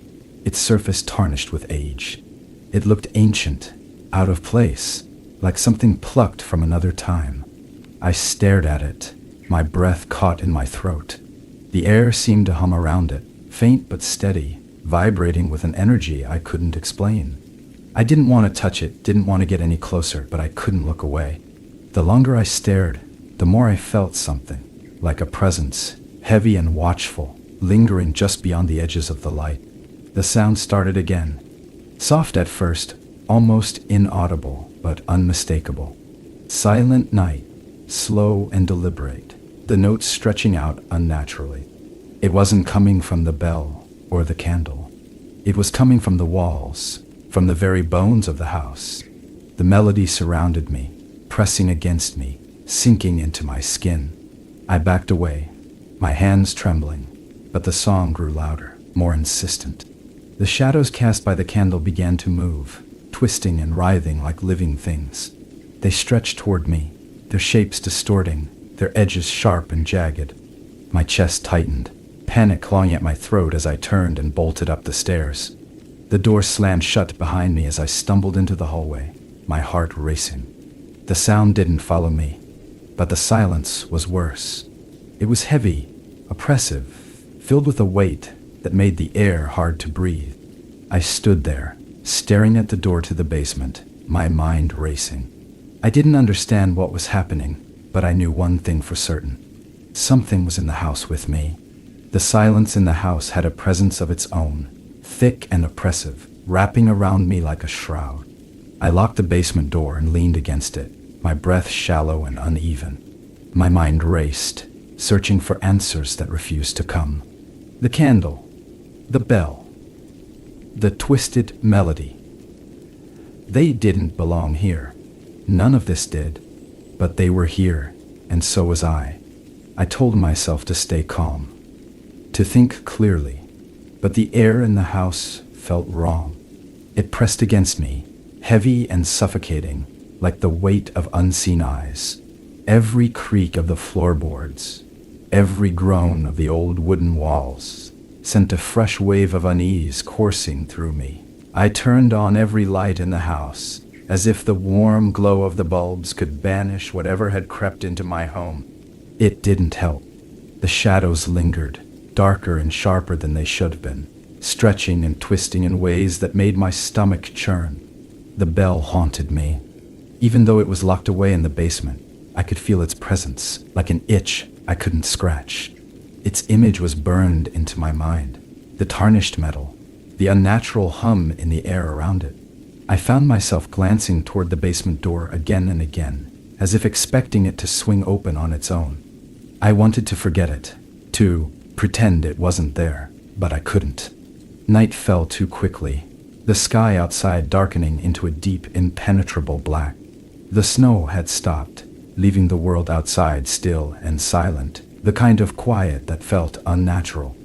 its surface tarnished with age. It looked ancient, out of place, like something plucked from another time. I stared at it, my breath caught in my throat. The air seemed to hum around it, faint but steady, vibrating with an energy I couldn't explain. I didn't want to touch it, didn't want to get any closer, but I couldn't look away. The longer I stared, the more I felt something, like a presence, heavy and watchful, lingering just beyond the edges of the light. The sound started again. Soft at first, almost inaudible, but unmistakable. Silent night, slow and deliberate, the notes stretching out unnaturally. It wasn't coming from the bell or the candle. It was coming from the walls, from the very bones of the house. The melody surrounded me, pressing against me, sinking into my skin. I backed away, my hands trembling, but the song grew louder, more insistent. The shadows cast by the candle began to move, twisting and writhing like living things. They stretched toward me, their shapes distorting, their edges sharp and jagged. My chest tightened, panic clawing at my throat as I turned and bolted up the stairs. The door slammed shut behind me as I stumbled into the hallway, my heart racing. The sound didn't follow me, but the silence was worse. It was heavy, oppressive, filled with a weight that made the air hard to breathe. I stood there, staring at the door to the basement, my mind racing. I didn't understand what was happening, but I knew one thing for certain. Something was in the house with me. The silence in the house had a presence of its own, thick and oppressive, wrapping around me like a shroud. I locked the basement door and leaned against it, my breath shallow and uneven. My mind raced, searching for answers that refused to come. The candle, the bell, the twisted melody. They didn't belong here. None of this did, but they were here, and so was I. I told myself to stay calm, to think clearly, but the air in the house felt wrong. It pressed against me, heavy and suffocating, like the weight of unseen eyes. Every creak of the floorboards, every groan of the old wooden walls, sent a fresh wave of unease coursing through me. I turned on every light in the house, as if the warm glow of the bulbs could banish whatever had crept into my home. It didn't help. The shadows lingered, darker and sharper than they should have been, stretching and twisting in ways that made my stomach churn. The bell haunted me. Even though it was locked away in the basement, I could feel its presence, like an itch I couldn't scratch. Its image was burned into my mind. The tarnished metal, the unnatural hum in the air around it. I found myself glancing toward the basement door again and again, as if expecting it to swing open on its own. I wanted to forget it, to pretend it wasn't there, but I couldn't. Night fell too quickly, the sky outside darkening into a deep, impenetrable black. The snow had stopped, leaving the world outside still and silent, the kind of quiet that felt unnatural.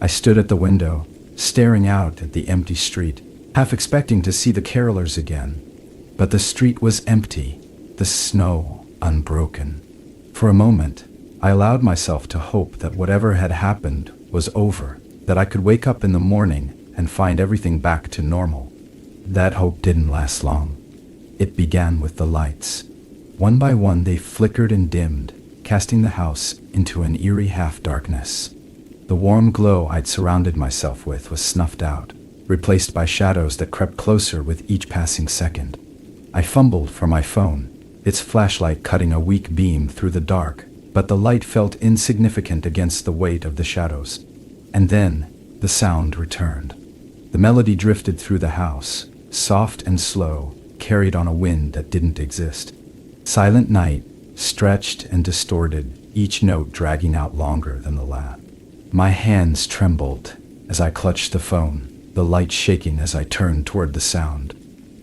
I stood at the window, staring out at the empty street, half expecting to see the carolers again. But the street was empty, the snow unbroken. For a moment, I allowed myself to hope that whatever had happened was over, that I could wake up in the morning and find everything back to normal. That hope didn't last long. It began with the lights. One by one they flickered and dimmed, casting the house into an eerie half-darkness. The warm glow I'd surrounded myself with was snuffed out, replaced by shadows that crept closer with each passing second. I fumbled for my phone, its flashlight cutting a weak beam through the dark, but the light felt insignificant against the weight of the shadows. And then, the sound returned. The melody drifted through the house, soft and slow, carried on a wind that didn't exist. Silent night, stretched and distorted, each note dragging out longer than the last. My hands trembled as I clutched the phone, the light shaking as I turned toward the sound.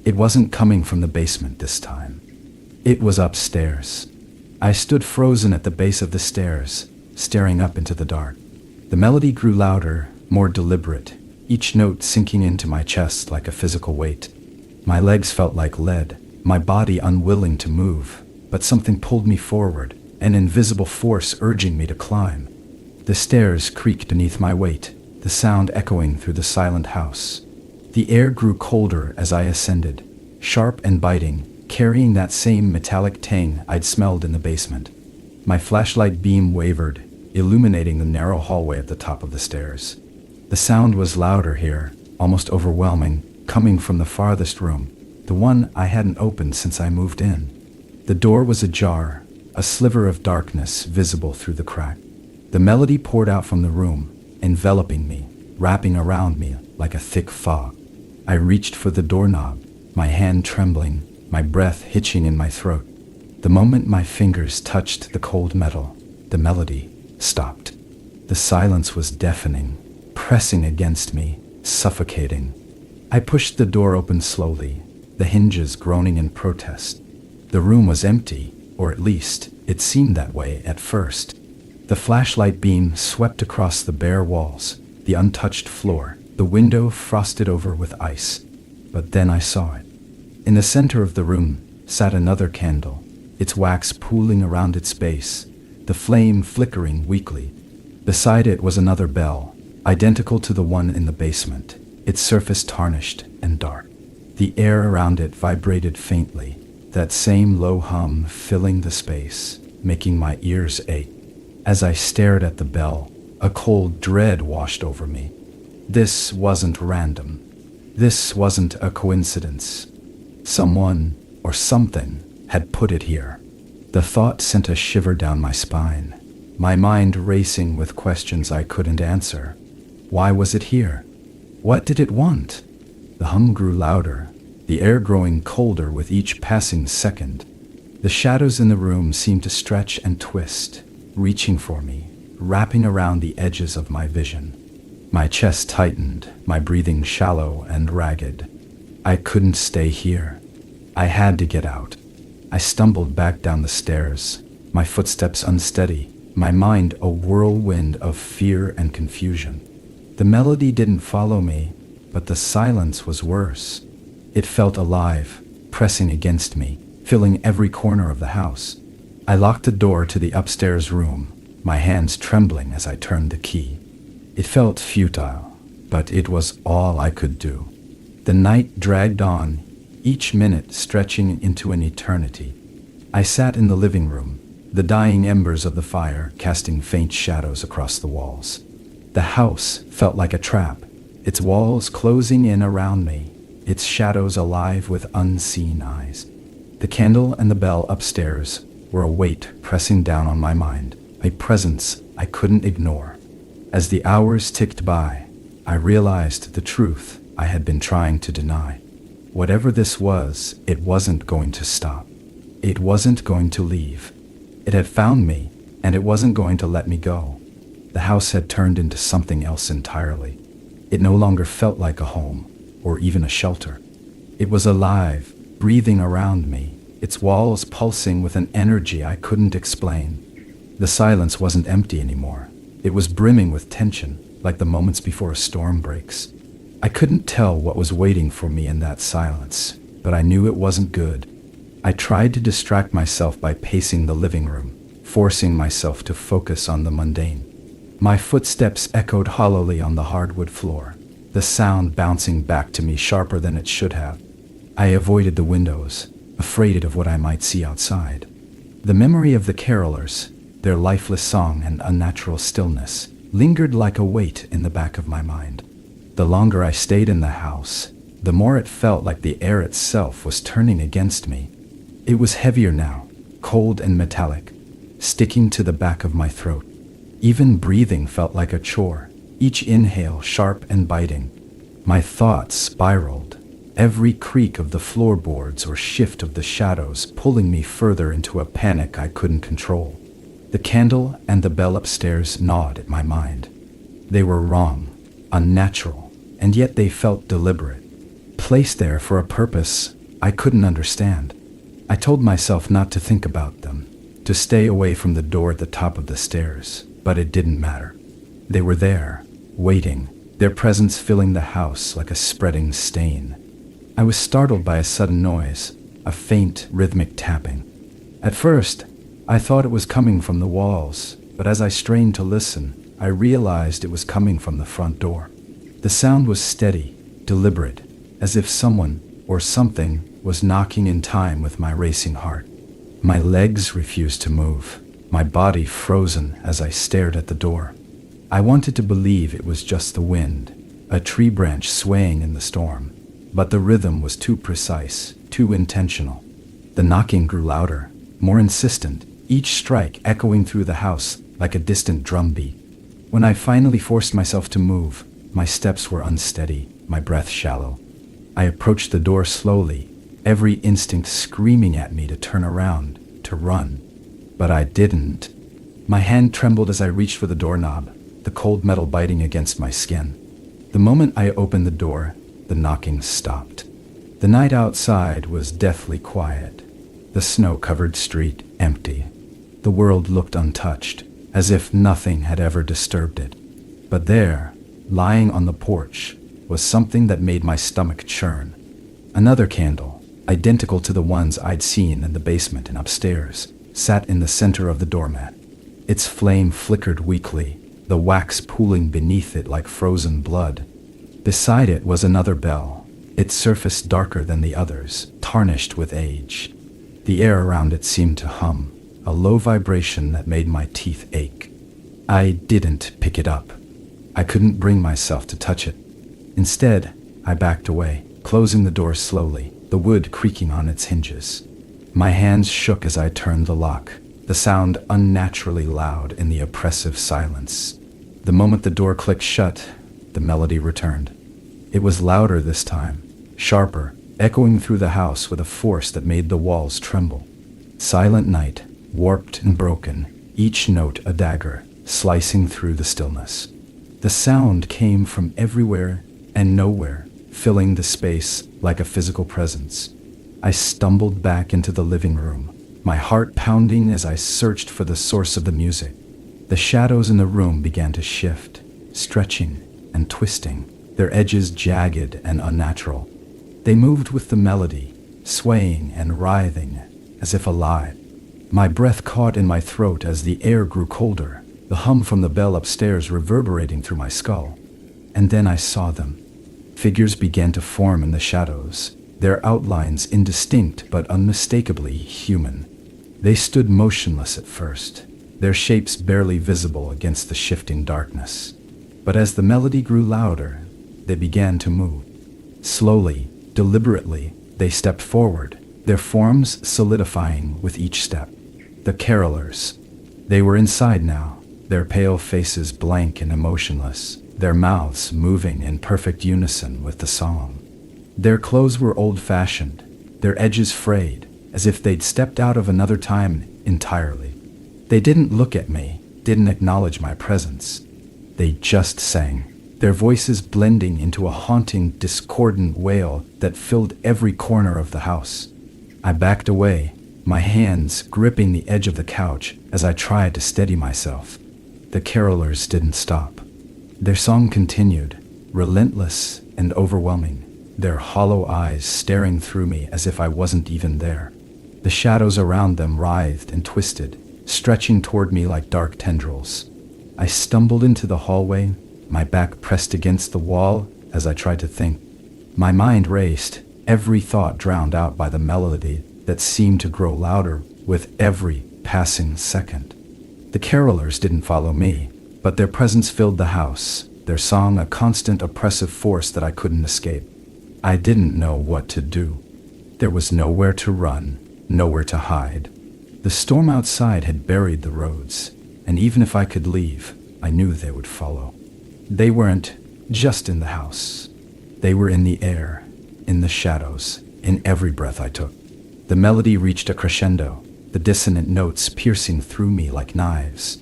It wasn't coming from the basement this time. It was upstairs. I stood frozen at the base of the stairs, staring up into the dark. The melody grew louder, more deliberate, each note sinking into my chest like a physical weight. My legs felt like lead, my body unwilling to move, but something pulled me forward, an invisible force urging me to climb. The stairs creaked beneath my weight, the sound echoing through the silent house. The air grew colder as I ascended, sharp and biting, carrying that same metallic tang I'd smelled in the basement. My flashlight beam wavered, illuminating the narrow hallway at the top of the stairs. The sound was louder here, almost overwhelming, coming from the farthest room, the one I hadn't opened since I moved in. The door was ajar, a sliver of darkness visible through the crack. The melody poured out from the room, enveloping me, wrapping around me like a thick fog. I reached for the doorknob, my hand trembling, my breath hitching in my throat. The moment my fingers touched the cold metal, the melody stopped. The silence was deafening, pressing against me, suffocating. I pushed the door open slowly, the hinges groaning in protest. The room was empty, or at least it seemed that way at first. The flashlight beam swept across the bare walls, the untouched floor, the window frosted over with ice. But then I saw it. In the center of the room sat another candle, its wax pooling around its base, the flame flickering weakly. Beside it was another bell, identical to the one in the basement, its surface tarnished and dark. The air around it vibrated faintly, that same low hum filling the space, making my ears ache. As I stared at the bell, a cold dread washed over me. This wasn't random. This wasn't a coincidence. Someone, or something, had put it here. The thought sent a shiver down my spine, my mind racing with questions I couldn't answer. Why was it here? What did it want? The hum grew louder, the air growing colder with each passing second. The shadows in the room seemed to stretch and twist, reaching for me, wrapping around the edges of my vision. My chest tightened, my breathing shallow and ragged. I couldn't stay here. I had to get out. I stumbled back down the stairs, my footsteps unsteady, my mind a whirlwind of fear and confusion. The melody didn't follow me, but the silence was worse. It felt alive, pressing against me, filling every corner of the house. I locked the door to the upstairs room, my hands trembling as I turned the key. It felt futile, but it was all I could do. The night dragged on, each minute stretching into an eternity. I sat in the living room, the dying embers of the fire casting faint shadows across the walls. The house felt like a trap, its walls closing in around me, its shadows alive with unseen eyes. The candle and the bell upstairs were a weight pressing down on my mind, a presence I couldn't ignore. As the hours ticked by, I realized the truth I had been trying to deny. Whatever this was, it wasn't going to stop. It wasn't going to leave. It had found me, and it wasn't going to let me go. The house had turned into something else entirely. It no longer felt like a home, or even a shelter. It was alive, breathing around me, its walls pulsing with an energy I couldn't explain. The silence wasn't empty anymore. It was brimming with tension, like the moments before a storm breaks. I couldn't tell what was waiting for me in that silence, but I knew it wasn't good. I tried to distract myself by pacing the living room, forcing myself to focus on the mundane. My footsteps echoed hollowly on the hardwood floor, the sound bouncing back to me sharper than it should have. I avoided the windows, afraid of what I might see outside. The memory of the carolers, their lifeless song and unnatural stillness, lingered like a weight in the back of my mind. The longer I stayed in the house, the more it felt like the air itself was turning against me. It was heavier now, cold and metallic, sticking to the back of my throat. Even breathing felt like a chore, each inhale sharp and biting. My thoughts spiraled, every creak of the floorboards or shift of the shadows pulling me further into a panic I couldn't control. The candle and the bell upstairs gnawed at my mind. They were wrong, unnatural, and yet they felt deliberate, placed there for a purpose I couldn't understand. I told myself not to think about them, to stay away from the door at the top of the stairs, but it didn't matter. They were there, waiting, their presence filling the house like a spreading stain. I was startled by a sudden noise, a faint, rhythmic tapping. At first, I thought it was coming from the walls, but as I strained to listen, I realized it was coming from the front door. The sound was steady, deliberate, as if someone or something was knocking in time with my racing heart. My legs refused to move, my body frozen as I stared at the door. I wanted to believe it was just the wind, a tree branch swaying in the storm, but the rhythm was too precise, too intentional. The knocking grew louder, more insistent, each strike echoing through the house like a distant drumbeat. When I finally forced myself to move, my steps were unsteady, my breath shallow. I approached the door slowly, every instinct screaming at me to turn around, to run. But I didn't. My hand trembled as I reached for the doorknob, the cold metal biting against my skin. The moment I opened the door, the knocking stopped. The night outside was deathly quiet, the snow-covered street empty. The world looked untouched, as if nothing had ever disturbed it. But there, lying on the porch, was something that made my stomach churn. Another candle, identical to the ones I'd seen in the basement and upstairs, sat in the center of the doormat. Its flame flickered weakly, the wax pooling beneath it like frozen blood. Beside it was another bell, its surface darker than the others, tarnished with age. The air around it seemed to hum, a low vibration that made my teeth ache. I didn't pick it up. I couldn't bring myself to touch it. Instead, I backed away, closing the door slowly, the wood creaking on its hinges. My hands shook as I turned the lock, the sound unnaturally loud in the oppressive silence. The moment the door clicked shut, the melody returned. It was louder this time, sharper, echoing through the house with a force that made the walls tremble. Silent night, warped and broken, each note a dagger, slicing through the stillness. The sound came from everywhere and nowhere, filling the space like a physical presence. I stumbled back into the living room, my heart pounding as I searched for the source of the music. The shadows in the room began to shift, stretching and twisting, their edges jagged and unnatural. They moved with the melody, swaying and writhing, as if alive. My breath caught in my throat as the air grew colder, the hum from the bell upstairs reverberating through my skull. And then I saw them. Figures began to form in the shadows, their outlines indistinct but unmistakably human. They stood motionless at first, their shapes barely visible against the shifting darkness. But as the melody grew louder, they began to move. Slowly, deliberately, they stepped forward, their forms solidifying with each step. The carolers. They were inside now, their pale faces blank and emotionless, their mouths moving in perfect unison with the song. Their clothes were old-fashioned, their edges frayed, as if they'd stepped out of another time entirely. They didn't look at me, didn't acknowledge my presence. They just sang, their voices blending into a haunting, discordant wail that filled every corner of the house. I backed away, my hands gripping the edge of the couch as I tried to steady myself. The carolers didn't stop. Their song continued, relentless and overwhelming, their hollow eyes staring through me as if I wasn't even there. The shadows around them writhed and twisted, stretching toward me like dark tendrils. I stumbled into the hallway, my back pressed against the wall as I tried to think. My mind raced, every thought drowned out by the melody that seemed to grow louder with every passing second. The carolers didn't follow me, but their presence filled the house, their song a constant oppressive force that I couldn't escape. I didn't know what to do. There was nowhere to run, nowhere to hide. The storm outside had buried the roads, and even if I could leave, I knew they would follow. They weren't just in the house. They were in the air, in the shadows, in every breath I took. The melody reached a crescendo, the dissonant notes piercing through me like knives.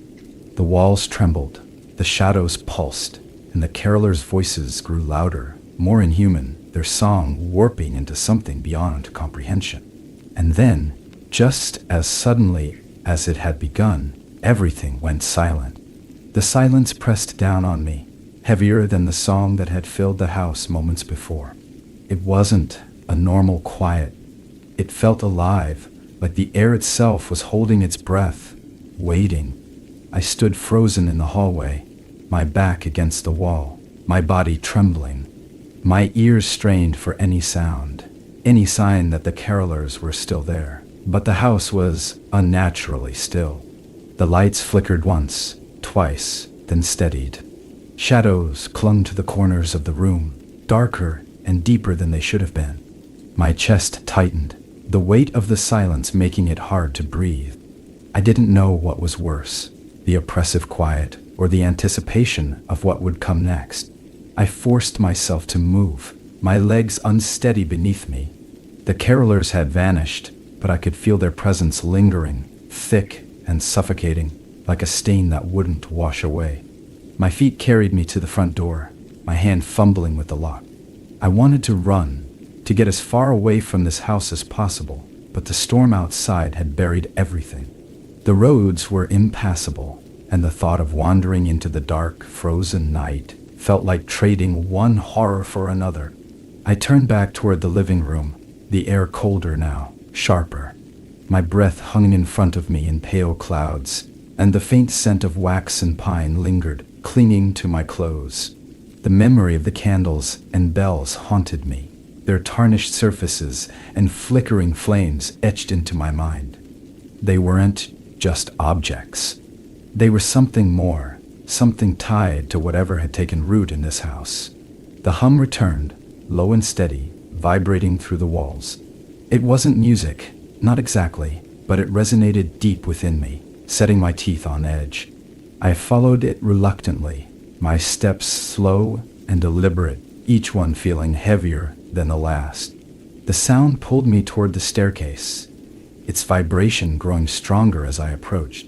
The walls trembled, the shadows pulsed, and the carolers' voices grew louder, more inhuman, their song warping into something beyond comprehension. And then, just as suddenly as it had begun, everything went silent. The silence pressed down on me, heavier than the song that had filled the house moments before. It wasn't a normal quiet. It felt alive, like the air itself was holding its breath, waiting. I stood frozen in the hallway, my back against the wall, my body trembling, my ears strained for any sound, any sign that the carolers were still there. But the house was unnaturally still. The lights flickered once, twice, then steadied. Shadows clung to the corners of the room, darker and deeper than they should have been. My chest tightened, the weight of the silence making it hard to breathe. I didn't know what was worse, the oppressive quiet or the anticipation of what would come next. I forced myself to move, my legs unsteady beneath me. The carolers had vanished, but I could feel their presence lingering, thick and suffocating, like a stain that wouldn't wash away. My feet carried me to the front door, my hand fumbling with the lock. I wanted to run, to get as far away from this house as possible, but the storm outside had buried everything. The roads were impassable, and the thought of wandering into the dark, frozen night felt like trading one horror for another. I turned back toward the living room, the air colder now, sharper. My breath hung in front of me in pale clouds, and the faint scent of wax and pine lingered, clinging to my clothes. The memory of the candles and bells haunted me, their tarnished surfaces and flickering flames etched into my mind. They weren't just objects. They were something more, something tied to whatever had taken root in this house. The hum returned, low and steady, vibrating through the walls. It wasn't music, not exactly, but it resonated deep within me, setting my teeth on edge. I followed it reluctantly, my steps slow and deliberate, each one feeling heavier than the last. The sound pulled me toward the staircase, its vibration growing stronger as I approached.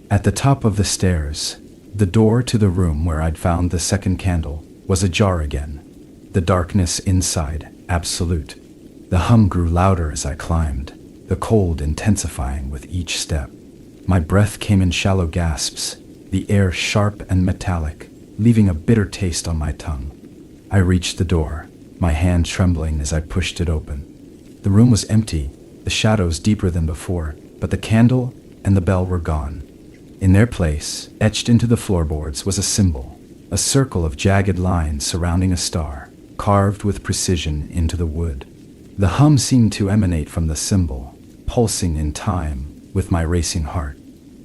At the top of the stairs, the door to the room where I'd found the second candle was ajar again, the darkness inside absolute. The hum grew louder as I climbed, the cold intensifying with each step. My breath came in shallow gasps, the air sharp and metallic, leaving a bitter taste on my tongue. I reached the door, my hand trembling as I pushed it open. The room was empty, the shadows deeper than before, but the candle and the bell were gone. In their place, etched into the floorboards, was a symbol, a circle of jagged lines surrounding a star, carved with precision into the wood. The hum seemed to emanate from the symbol, pulsing in time with my racing heart.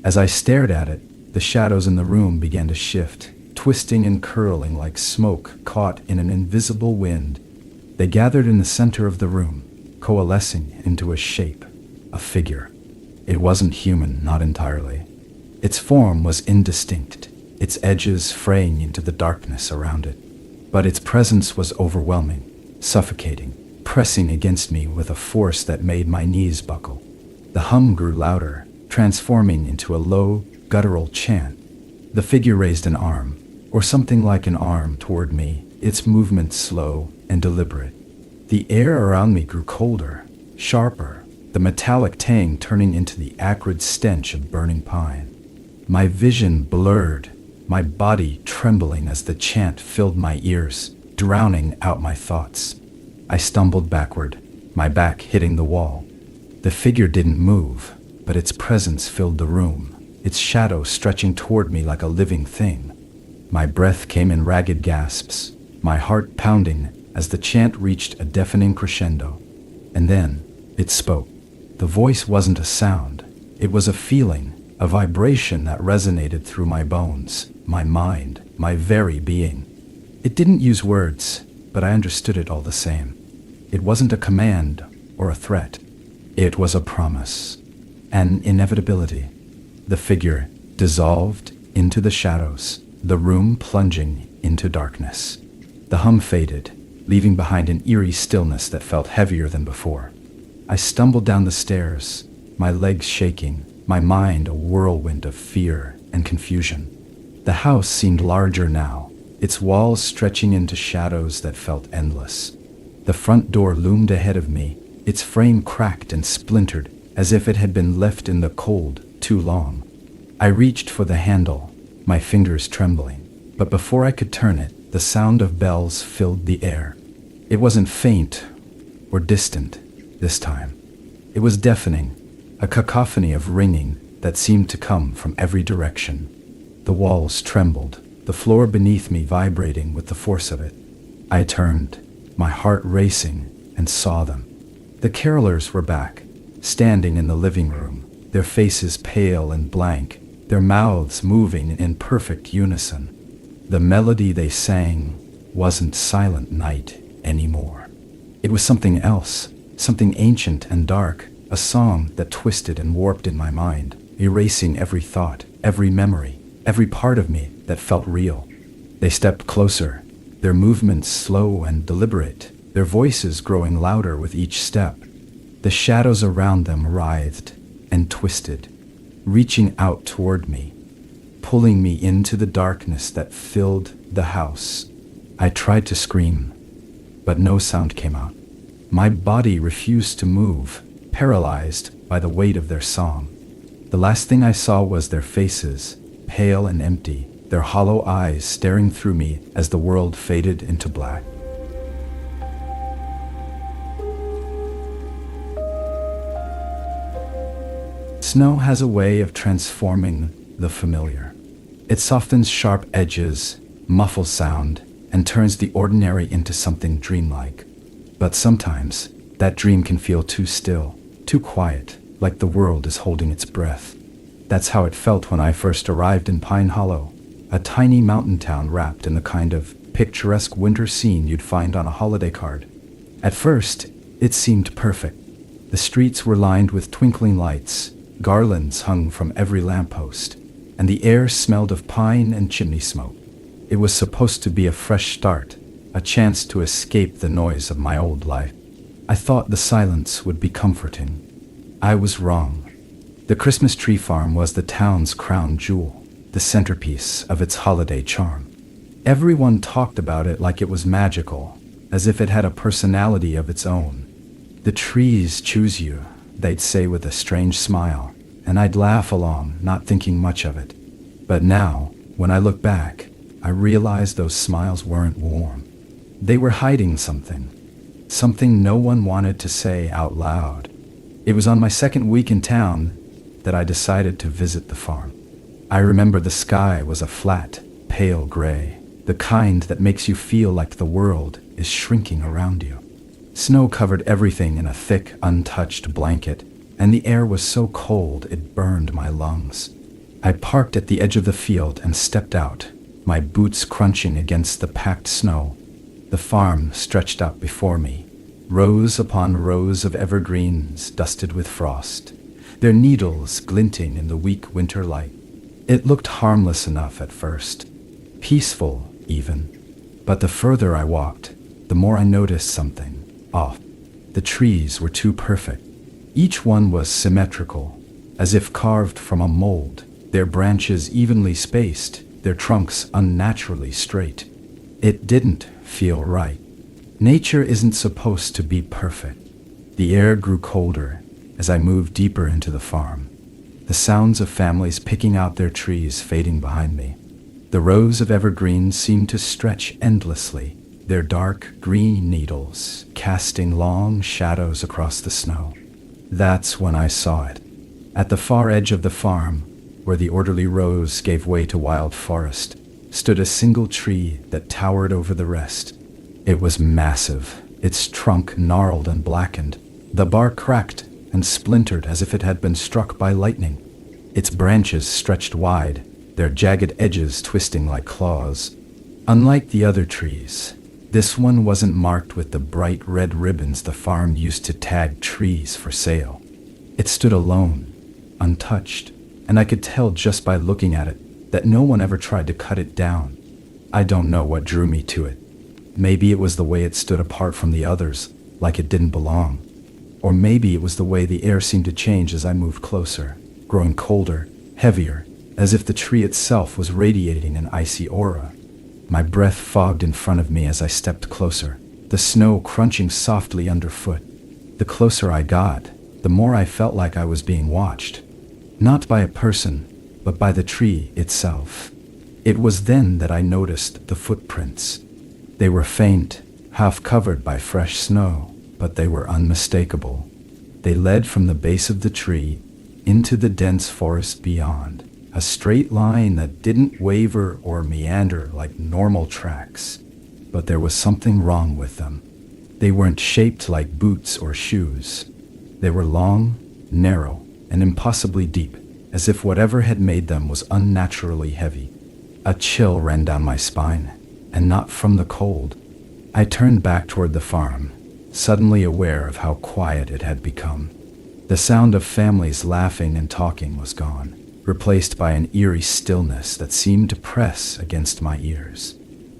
As I stared at it, the shadows in the room began to shift, twisting and curling like smoke caught in an invisible wind. They gathered in the center of the room, coalescing into a shape, a figure. It wasn't human, not entirely. Its form was indistinct, its edges fraying into the darkness around it. But its presence was overwhelming, suffocating, pressing against me with a force that made my knees buckle. The hum grew louder, transforming into a low, guttural chant. The figure raised an arm, or something like an arm, toward me, its movement slow and deliberate. The air around me grew colder, sharper, the metallic tang turning into the acrid stench of burning pine. My vision blurred, my body trembling as the chant filled my ears, drowning out my thoughts. I stumbled backward, my back hitting the wall. The figure didn't move, but its presence filled the room, its shadow stretching toward me like a living thing. My breath came in ragged gasps, my heart pounding as the chant reached a deafening crescendo. And then, it spoke. The voice wasn't a sound, it was a feeling, a vibration that resonated through my bones, my mind, my very being. It didn't use words, but I understood it all the same. It wasn't a command or a threat. It was a promise, an inevitability. The figure dissolved into the shadows, the room plunging into darkness. The hum faded, leaving behind an eerie stillness that felt heavier than before. I stumbled down the stairs, my legs shaking, my mind a whirlwind of fear and confusion. The house seemed larger now, its walls stretching into shadows that felt endless. The front door loomed ahead of me, its frame cracked and splintered as if it had been left in the cold too long. I reached for the handle, my fingers trembling, but before I could turn it, the sound of bells filled the air. It wasn't faint or distant this time. It was deafening, a cacophony of ringing that seemed to come from every direction. The walls trembled, the floor beneath me vibrating with the force of it. I turned, my heart racing, and saw them. The carolers were back, standing in the living room, their faces pale and blank, their mouths moving in perfect unison. The melody they sang wasn't Silent Night anymore. It was something else, something ancient and dark, a song that twisted and warped in my mind, erasing every thought, every memory, every part of me that felt real. They stepped closer, their movements slow and deliberate, their voices growing louder with each step. The shadows around them writhed and twisted, reaching out toward me, pulling me into the darkness that filled the house. I tried to scream, but no sound came out. My body refused to move, paralyzed by the weight of their song. The last thing I saw was their faces, pale and empty, their hollow eyes staring through me as the world faded into black. Snow has a way of transforming the familiar. It softens sharp edges, muffles sound, and turns the ordinary into something dreamlike. But sometimes, that dream can feel too still, too quiet, like the world is holding its breath. That's how it felt when I first arrived in Pine Hollow, a tiny mountain town wrapped in the kind of picturesque winter scene you'd find on a holiday card. At first, it seemed perfect. The streets were lined with twinkling lights, garlands hung from every lamppost, and the air smelled of pine and chimney smoke. It was supposed to be a fresh start, a chance to escape the noise of my old life. I thought the silence would be comforting. I was wrong. The Christmas tree farm was the town's crown jewel, the centerpiece of its holiday charm. Everyone talked about it like it was magical, as if it had a personality of its own. "The trees choose you," they'd say with a strange smile, and I'd laugh along, not thinking much of it. But now, when I look back, I realize those smiles weren't warm. They were hiding something no one wanted to say out loud. It was on my second week in town that I decided to visit the farm. I remember the sky was a flat, pale gray, the kind that makes you feel like the world is shrinking around you. Snow covered everything in a thick, untouched blanket, and the air was so cold it burned my lungs. I parked at the edge of the field and stepped out, my boots crunching against the packed snow. The farm stretched out before me, rows upon rows of evergreens dusted with frost, their needles glinting in the weak winter light. It looked harmless enough at first, peaceful even, but the further I walked, the more I noticed something off. The trees were too perfect. Each one was symmetrical, as if carved from a mold, their branches evenly spaced, their trunks unnaturally straight. It didn't feel right. Nature isn't supposed to be perfect. The air grew colder as I moved deeper into the farm, the sounds of families picking out their trees fading behind me. The rows of evergreens seemed to stretch endlessly, their dark green needles casting long shadows across the snow. That's when I saw it. At the far edge of the farm, where the orderly rows gave way to wild forest, stood a single tree that towered over the rest. It was massive, its trunk gnarled and blackened, the bark cracked and splintered as if it had been struck by lightning. Its branches stretched wide, their jagged edges twisting like claws. Unlike the other trees, this one wasn't marked with the bright red ribbons the farm used to tag trees for sale. It stood alone, untouched, and I could tell just by looking at it that no one ever tried to cut it down. I don't know what drew me to it. Maybe it was the way it stood apart from the others, like it didn't belong. Or maybe it was the way the air seemed to change as I moved closer, growing colder, heavier, as if the tree itself was radiating an icy aura. My breath fogged in front of me as I stepped closer, the snow crunching softly underfoot. The closer I got, the more I felt like I was being watched. Not by a person, but by the tree itself. It was then that I noticed the footprints. They were faint, half covered by fresh snow, but they were unmistakable. They led from the base of the tree into the dense forest beyond, a straight line that didn't waver or meander like normal tracks. But there was something wrong with them. They weren't shaped like boots or shoes. They were long, narrow, and impossibly deep, as if whatever had made them was unnaturally heavy. A chill ran down my spine, and not from the cold. I turned back toward the farm, suddenly aware of how quiet it had become. The sound of families laughing and talking was gone, replaced by an eerie stillness that seemed to press against my ears.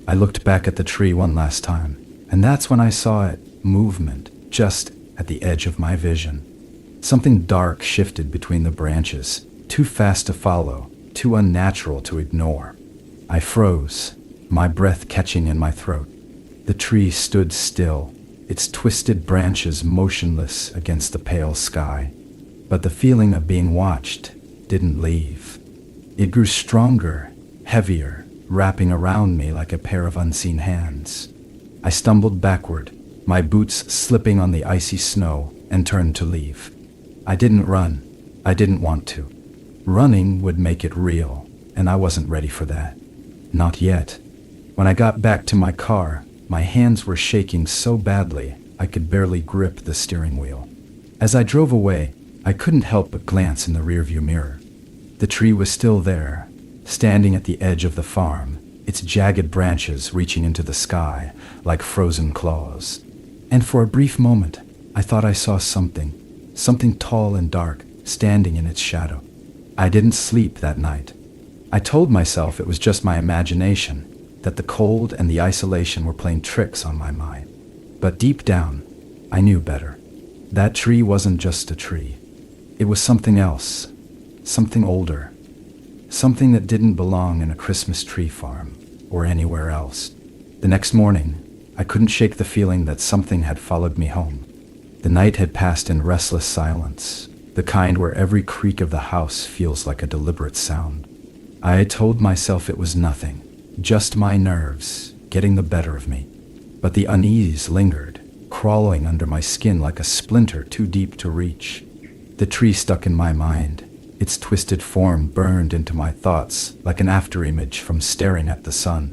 I looked back at the tree one last time, and that's when I saw it, movement, just at the edge of my vision. Something dark shifted between the branches, too fast to follow, too unnatural to ignore. I froze, my breath catching in my throat. The tree stood still, its twisted branches motionless against the pale sky. But the feeling of being watched didn't leave. It grew stronger, heavier, wrapping around me like a pair of unseen hands. I stumbled backward, my boots slipping on the icy snow, and turned to leave. I didn't run. I didn't want to. Running would make it real, and I wasn't ready for that. Not yet. When I got back to my car, my hands were shaking so badly I could barely grip the steering wheel. As I drove away, I couldn't help but glance in the rearview mirror. The tree was still there, standing at the edge of the farm, its jagged branches reaching into the sky like frozen claws. And for a brief moment, I thought I saw something tall and dark, standing in its shadow. I didn't sleep that night. I told myself it was just my imagination, that the cold and the isolation were playing tricks on my mind. But deep down, I knew better. That tree wasn't just a tree. It was something else, something older, something that didn't belong in a Christmas tree farm or anywhere else. The next morning, I couldn't shake the feeling that something had followed me home. The night had passed in restless silence, the kind where every creak of the house feels like a deliberate sound. I had told myself it was nothing, just my nerves getting the better of me. But the unease lingered, crawling under my skin like a splinter too deep to reach. The tree stuck in my mind, Its twisted form burned into my thoughts like an afterimage from staring at the sun.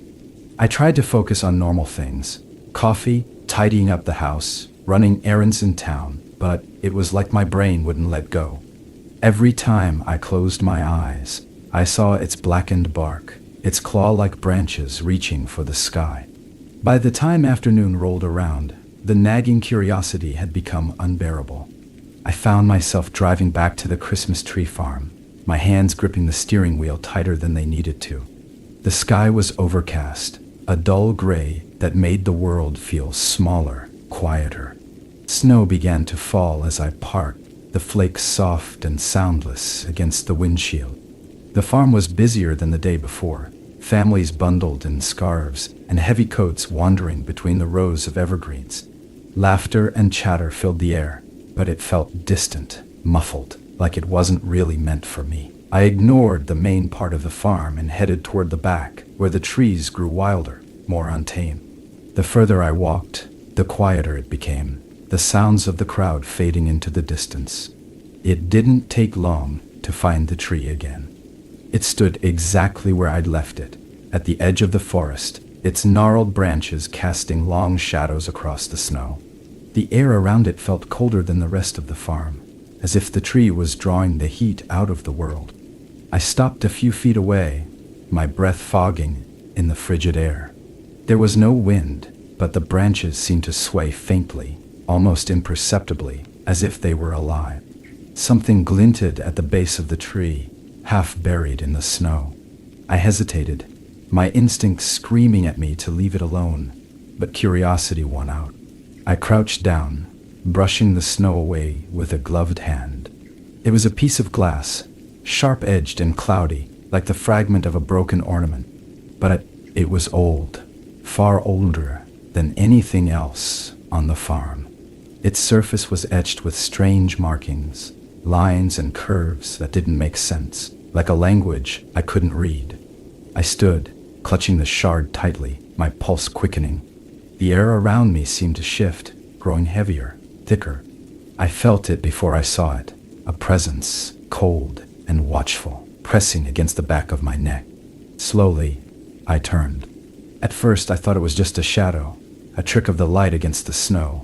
I tried to focus on normal things: coffee, tidying up the house, running errands in town, but it was like my brain wouldn't let go. Every time I closed my eyes, I saw its blackened bark, its claw-like branches reaching for the sky. By the time afternoon rolled around, the nagging curiosity had become unbearable. I found myself driving back to the Christmas tree farm, my hands gripping the steering wheel tighter than they needed to. The sky was overcast, a dull gray that made the world feel smaller, quieter. Snow began to fall as I parked, the flakes soft and soundless against the windshield. The farm was busier than the day before, families bundled in scarves and heavy coats wandering between the rows of evergreens. Laughter and chatter filled the air, but it felt distant, muffled, like it wasn't really meant for me. I ignored the main part of the farm and headed toward the back, where the trees grew wilder, more untamed. The further I walked, the quieter it became, the sounds of the crowd fading into the distance. It didn't take long to find the tree again. It stood exactly where I'd left it, at the edge of the forest, its gnarled branches casting long shadows across the snow. The air around it felt colder than the rest of the farm, as if the tree was drawing the heat out of the world. I stopped a few feet away, my breath fogging in the frigid air. There was no wind, but the branches seemed to sway faintly, almost imperceptibly, as if they were alive. Something glinted at the base of the tree, half buried in the snow. I hesitated, my instincts screaming at me to leave it alone, but curiosity won out. I crouched down, brushing the snow away with a gloved hand. It was a piece of glass, sharp-edged and cloudy, like the fragment of a broken ornament. But it was old, far older than anything else on the farm. Its surface was etched with strange markings, lines and curves that didn't make sense, like a language I couldn't read. I stood, clutching the shard tightly, my pulse quickening. The air around me seemed to shift, growing heavier, thicker. I felt it before I saw it, a presence, cold and watchful, pressing against the back of my neck. Slowly, I turned. At first I thought it was just a shadow, a trick of the light against the snow.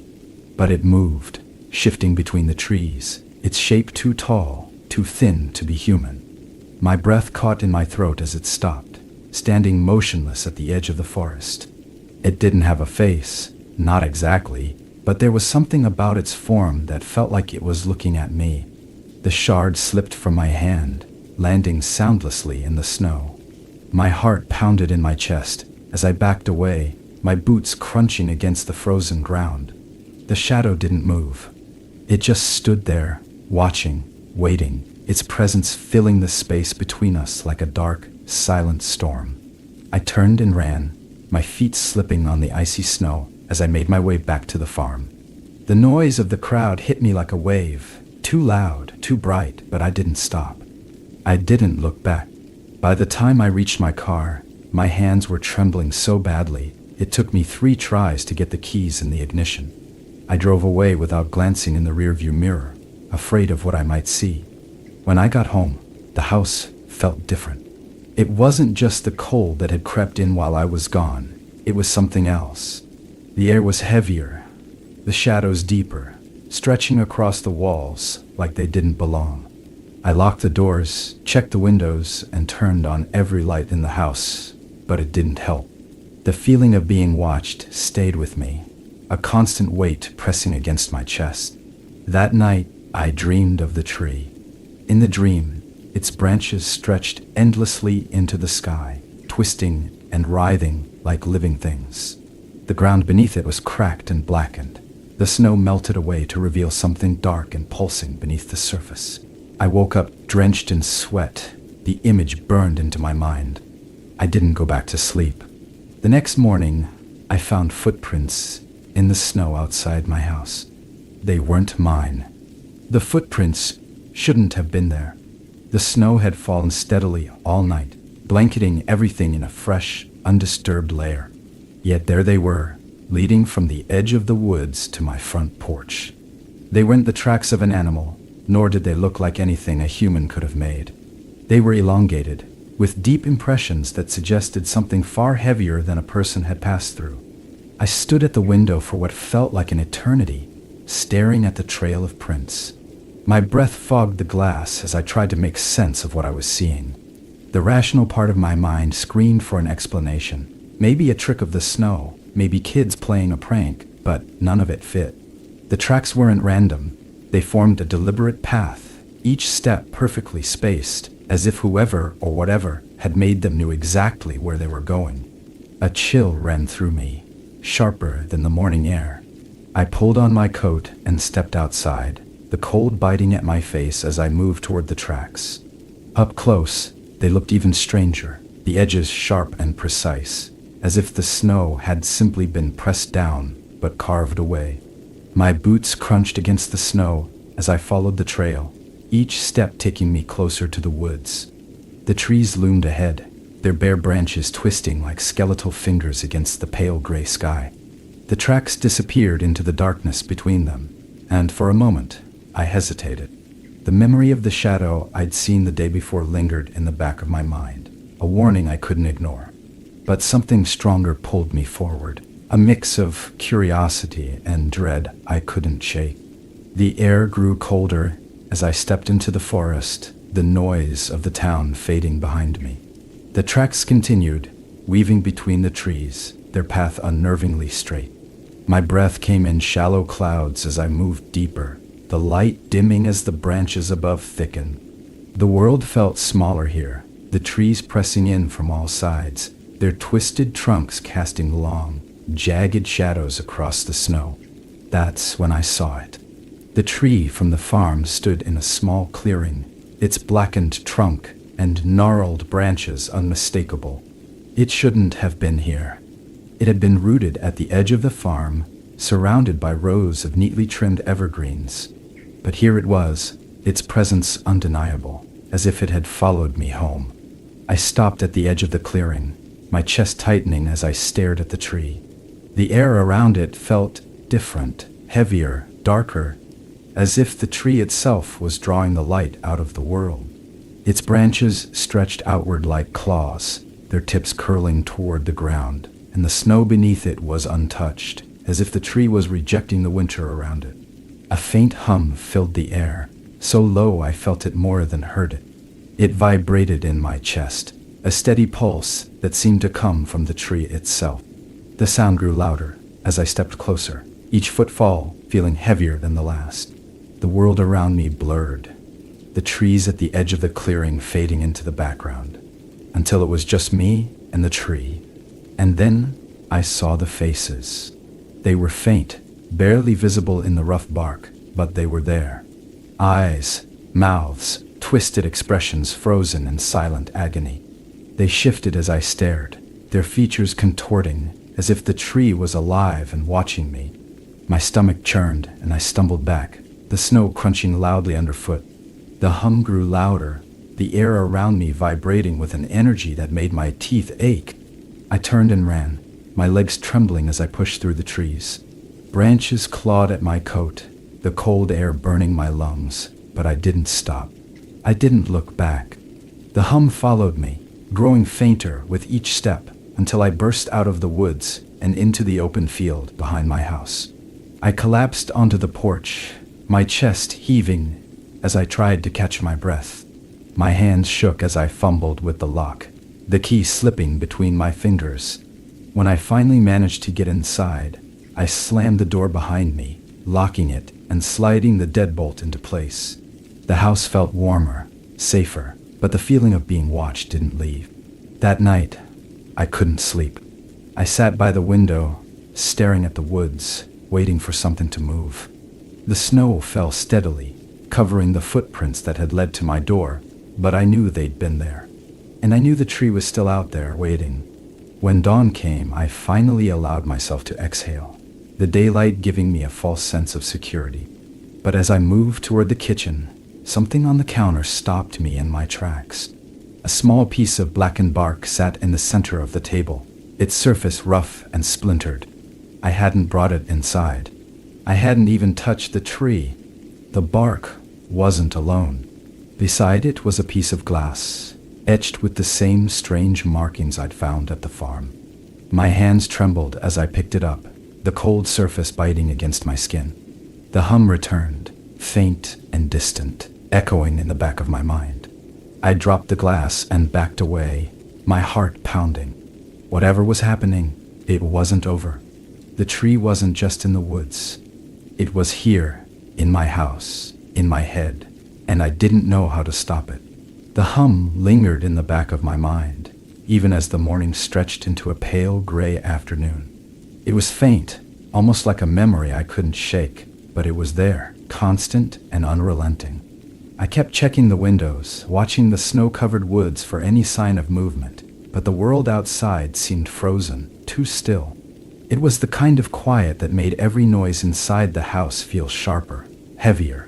But it moved, shifting between the trees, its shape too tall, too thin to be human. My breath caught in my throat as it stopped, standing motionless at the edge of the forest. It didn't have a face, not exactly, but there was something about its form that felt like it was looking at me. The shard slipped from my hand, landing soundlessly in the snow. My heart pounded in my chest as I backed away, my boots crunching against the frozen ground. The shadow didn't move. It just stood there, watching, waiting, its presence filling the space between us like a dark, silent storm. I turned and ran, my feet slipping on the icy snow as I made my way back to the farm. The noise of the crowd hit me like a wave, too loud, too bright, but I didn't stop. I didn't look back. By the time I reached my car, my hands were trembling so badly, it took me 3 tries to get the keys in the ignition. I drove away without glancing in the rearview mirror, afraid of what I might see. When I got home, the house felt different. It wasn't just the cold that had crept in while I was gone, it was something else. The air was heavier, the shadows deeper, stretching across the walls like they didn't belong. I locked the doors, checked the windows, and turned on every light in the house, but it didn't help. The feeling of being watched stayed with me, a constant weight pressing against my chest. That night, I dreamed of the tree. In the dream, its branches stretched endlessly into the sky, twisting and writhing like living things. The ground beneath it was cracked and blackened. The snow melted away to reveal something dark and pulsing beneath the surface. I woke up drenched in sweat. The image burned into my mind. I didn't go back to sleep. The next morning, I found footprints in the snow outside my house. They weren't mine. The footprints shouldn't have been there. The snow had fallen steadily all night, blanketing everything in a fresh, undisturbed layer. Yet there they were, leading from the edge of the woods to my front porch. They weren't the tracks of an animal, nor did they look like anything a human could have made. They were elongated, with deep impressions that suggested something far heavier than a person had passed through. I stood at the window for what felt like an eternity, staring at the trail of prints. My breath fogged the glass as I tried to make sense of what I was seeing. The rational part of my mind screamed for an explanation. Maybe a trick of the snow, maybe kids playing a prank, but none of it fit. The tracks weren't random. They formed a deliberate path, each step perfectly spaced, as if whoever or whatever had made them knew exactly where they were going. A chill ran through me, sharper than the morning air. I pulled on my coat and stepped outside, the cold biting at my face as I moved toward the tracks. Up close, they looked even stranger, the edges sharp and precise, as if the snow had simply been pressed down but carved away. My boots crunched against the snow as I followed the trail, each step taking me closer to the woods. The trees loomed ahead, their bare branches twisting like skeletal fingers against the pale gray sky. The tracks disappeared into the darkness between them, and for a moment, I hesitated. The memory of the shadow I'd seen the day before lingered in the back of my mind, a warning I couldn't ignore. But something stronger pulled me forward, a mix of curiosity and dread I couldn't shake. The air grew colder as I stepped into the forest, the noise of the town fading behind me. The tracks continued, weaving between the trees, their path unnervingly straight. My breath came in shallow clouds as I moved deeper, the light dimming as the branches above thickened. The world felt smaller here, the trees pressing in from all sides, their twisted trunks casting long, jagged shadows across the snow. That's when I saw it. The tree from the farm stood in a small clearing, its blackened trunk and gnarled branches unmistakable. It shouldn't have been here. It had been rooted at the edge of the farm, surrounded by rows of neatly trimmed evergreens. But here it was, its presence undeniable, as if it had followed me home. I stopped at the edge of the clearing, my chest tightening as I stared at the tree. The air around it felt different, heavier, darker, as if the tree itself was drawing the light out of the world. Its branches stretched outward like claws, their tips curling toward the ground, and the snow beneath it was untouched, as if the tree was rejecting the winter around it. A faint hum filled the air, so low I felt it more than heard it. It vibrated in my chest, a steady pulse that seemed to come from the tree itself. The sound grew louder as I stepped closer, each footfall feeling heavier than the last. The world around me blurred, the trees at the edge of the clearing fading into the background, until it was just me and the tree. And then I saw the faces. They were faint, barely visible in the rough bark, but they were there. Eyes, mouths, twisted expressions frozen in silent agony. They shifted as I stared, their features contorting, as if the tree was alive and watching me. My stomach churned, and I stumbled back, the snow crunching loudly underfoot. The hum grew louder, the air around me vibrating with an energy that made my teeth ache. I turned and ran, my legs trembling as I pushed through the trees. Branches clawed at my coat, the cold air burning my lungs, but I didn't stop. I didn't look back. The hum followed me, growing fainter with each step, until I burst out of the woods and into the open field behind my house. I collapsed onto the porch, my chest heaving as I tried to catch my breath. My hands shook as I fumbled with the lock, the key slipping between my fingers. When I finally managed to get inside, I slammed the door behind me, locking it and sliding the deadbolt into place. The house felt warmer, safer, but the feeling of being watched didn't leave. That night, I couldn't sleep. I sat by the window, staring at the woods, waiting for something to move. The snow fell steadily, covering the footprints that had led to my door, but I knew they'd been there. And I knew the tree was still out there, waiting. When dawn came, I finally allowed myself to exhale, the daylight giving me a false sense of security. But as I moved toward the kitchen, something on the counter stopped me in my tracks. A small piece of blackened bark sat in the center of the table, its surface rough and splintered. I hadn't brought it inside. I hadn't even touched the tree. The bark wasn't alone. Beside it was a piece of glass, etched with the same strange markings I'd found at the farm. My hands trembled as I picked it up, the cold surface biting against my skin. The hum returned, faint and distant, echoing in the back of my mind. I dropped the glass and backed away, my heart pounding. Whatever was happening, it wasn't over. The tree wasn't just in the woods. It was here, in my house, in my head, and I didn't know how to stop it. The hum lingered in the back of my mind, even as the morning stretched into a pale gray afternoon. It was faint, almost like a memory I couldn't shake, but it was there, constant and unrelenting. I kept checking the windows, watching the snow-covered woods for any sign of movement, but the world outside seemed frozen, too still. It was the kind of quiet that made every noise inside the house feel sharper, heavier.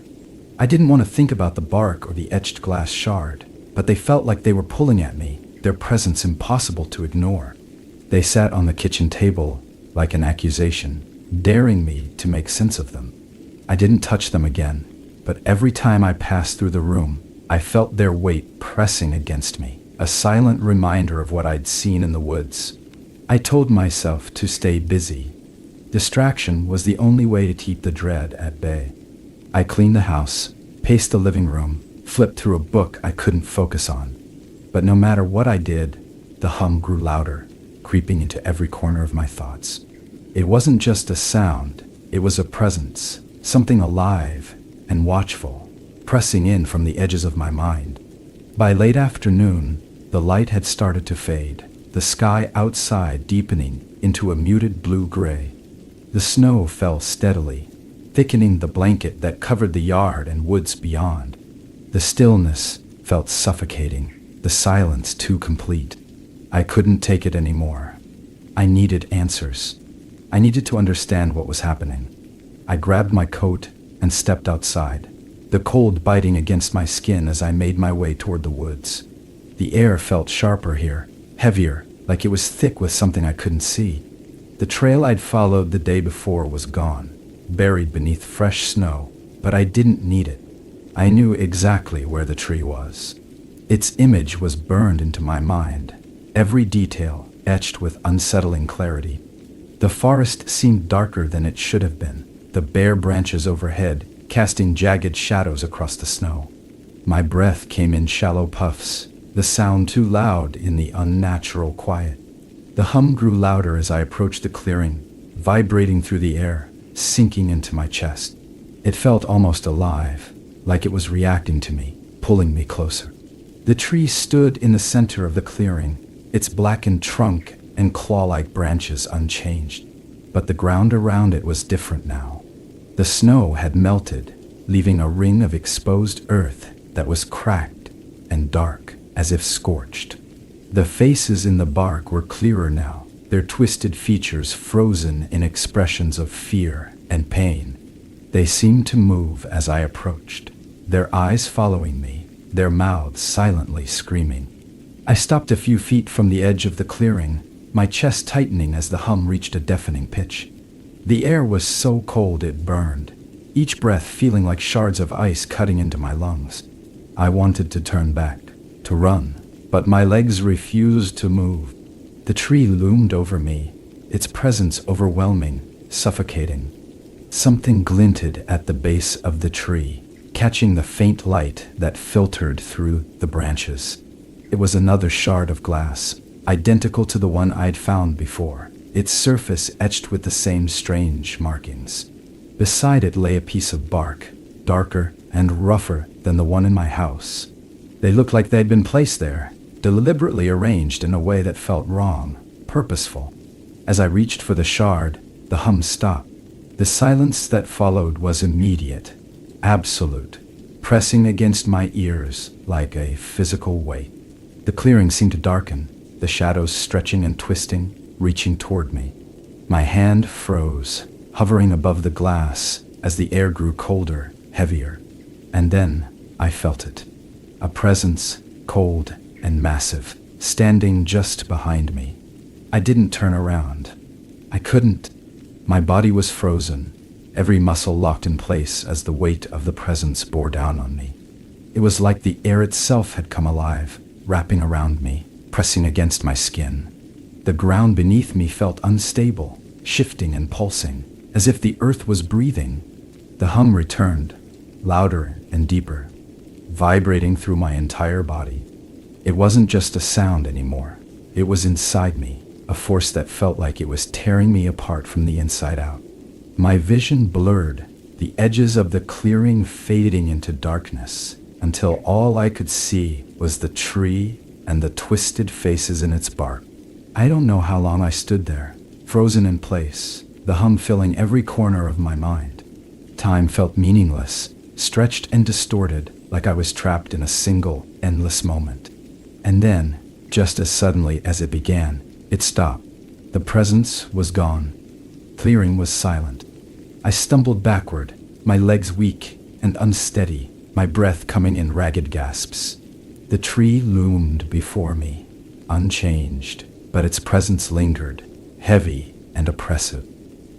I didn't want to think about the bark or the etched glass shard, but they felt like they were pulling at me, their presence impossible to ignore. They sat on the kitchen table like an accusation, daring me to make sense of them. I didn't touch them again, but every time I passed through the room, I felt their weight pressing against me, a silent reminder of what I'd seen in the woods. I told myself to stay busy. Distraction was the only way to keep the dread at bay. I cleaned the house, paced the living room, flipped through a book I couldn't focus on. But no matter what I did, the hum grew louder, creeping into every corner of my thoughts. It wasn't just a sound, it was a presence, something alive and watchful, pressing in from the edges of my mind. By late afternoon, the light had started to fade, the sky outside deepening into a muted blue-gray. The snow fell steadily, thickening the blanket that covered the yard and woods beyond. The stillness felt suffocating, the silence too complete. I couldn't take it anymore. I needed answers. I needed to understand what was happening. I grabbed my coat and stepped outside, the cold biting against my skin as I made my way toward the woods. The air felt sharper here, heavier, like it was thick with something I couldn't see. The trail I'd followed the day before was gone, buried beneath fresh snow, but I didn't need it. I knew exactly where the tree was. Its image was burned into my mind, every detail etched with unsettling clarity. The forest seemed darker than it should have been, the bare branches overhead casting jagged shadows across the snow. My breath came in shallow puffs, the sound too loud in the unnatural quiet. The hum grew louder as I approached the clearing, vibrating through the air, sinking into my chest. It felt almost alive, like it was reacting to me, pulling me closer. The tree stood in the center of the clearing, its blackened trunk and claw-like branches unchanged. But the ground around it was different now. The snow had melted, leaving a ring of exposed earth that was cracked and dark, as if scorched. The faces in the bark were clearer now, their twisted features frozen in expressions of fear and pain. They seemed to move as I approached, their eyes following me, their mouths silently screaming. I stopped a few feet from the edge of the clearing, my chest tightening as the hum reached a deafening pitch. The air was so cold it burned, each breath feeling like shards of ice cutting into my lungs. I wanted to turn back, to run, but my legs refused to move. The tree loomed over me, its presence overwhelming, suffocating. Something glinted at the base of the tree, catching the faint light that filtered through the branches. It was another shard of glass, identical to the one I'd found before, its surface etched with the same strange markings. Beside it lay a piece of bark, darker and rougher than the one in my house. They looked like they'd been placed there, deliberately arranged in a way that felt wrong, purposeful. As I reached for the shard, the hum stopped. The silence that followed was immediate, absolute, pressing against my ears like a physical weight. The clearing seemed to darken, the shadows stretching and twisting, reaching toward me. My hand froze, hovering above the glass as the air grew colder, heavier. And then I felt it. A presence, cold and massive, standing just behind me. I didn't turn around. I couldn't. My body was frozen, every muscle locked in place as the weight of the presence bore down on me. It was like the air itself had come alive, wrapping around me, pressing against my skin. The ground beneath me felt unstable, shifting and pulsing, as if the earth was breathing. The hum returned, louder and deeper, vibrating through my entire body. It wasn't just a sound anymore. It was inside me, a force that felt like it was tearing me apart from the inside out. My vision blurred, the edges of the clearing fading into darkness, until all I could see was the tree and the twisted faces in its bark. I don't know how long I stood there, frozen in place, the hum filling every corner of my mind. Time felt meaningless, stretched and distorted, like I was trapped in a single, endless moment. And then, just as suddenly as it began, it stopped. The presence was gone. Clearing was silent. I stumbled backward, my legs weak and unsteady, my breath coming in ragged gasps. The tree loomed before me, unchanged, but its presence lingered, heavy and oppressive.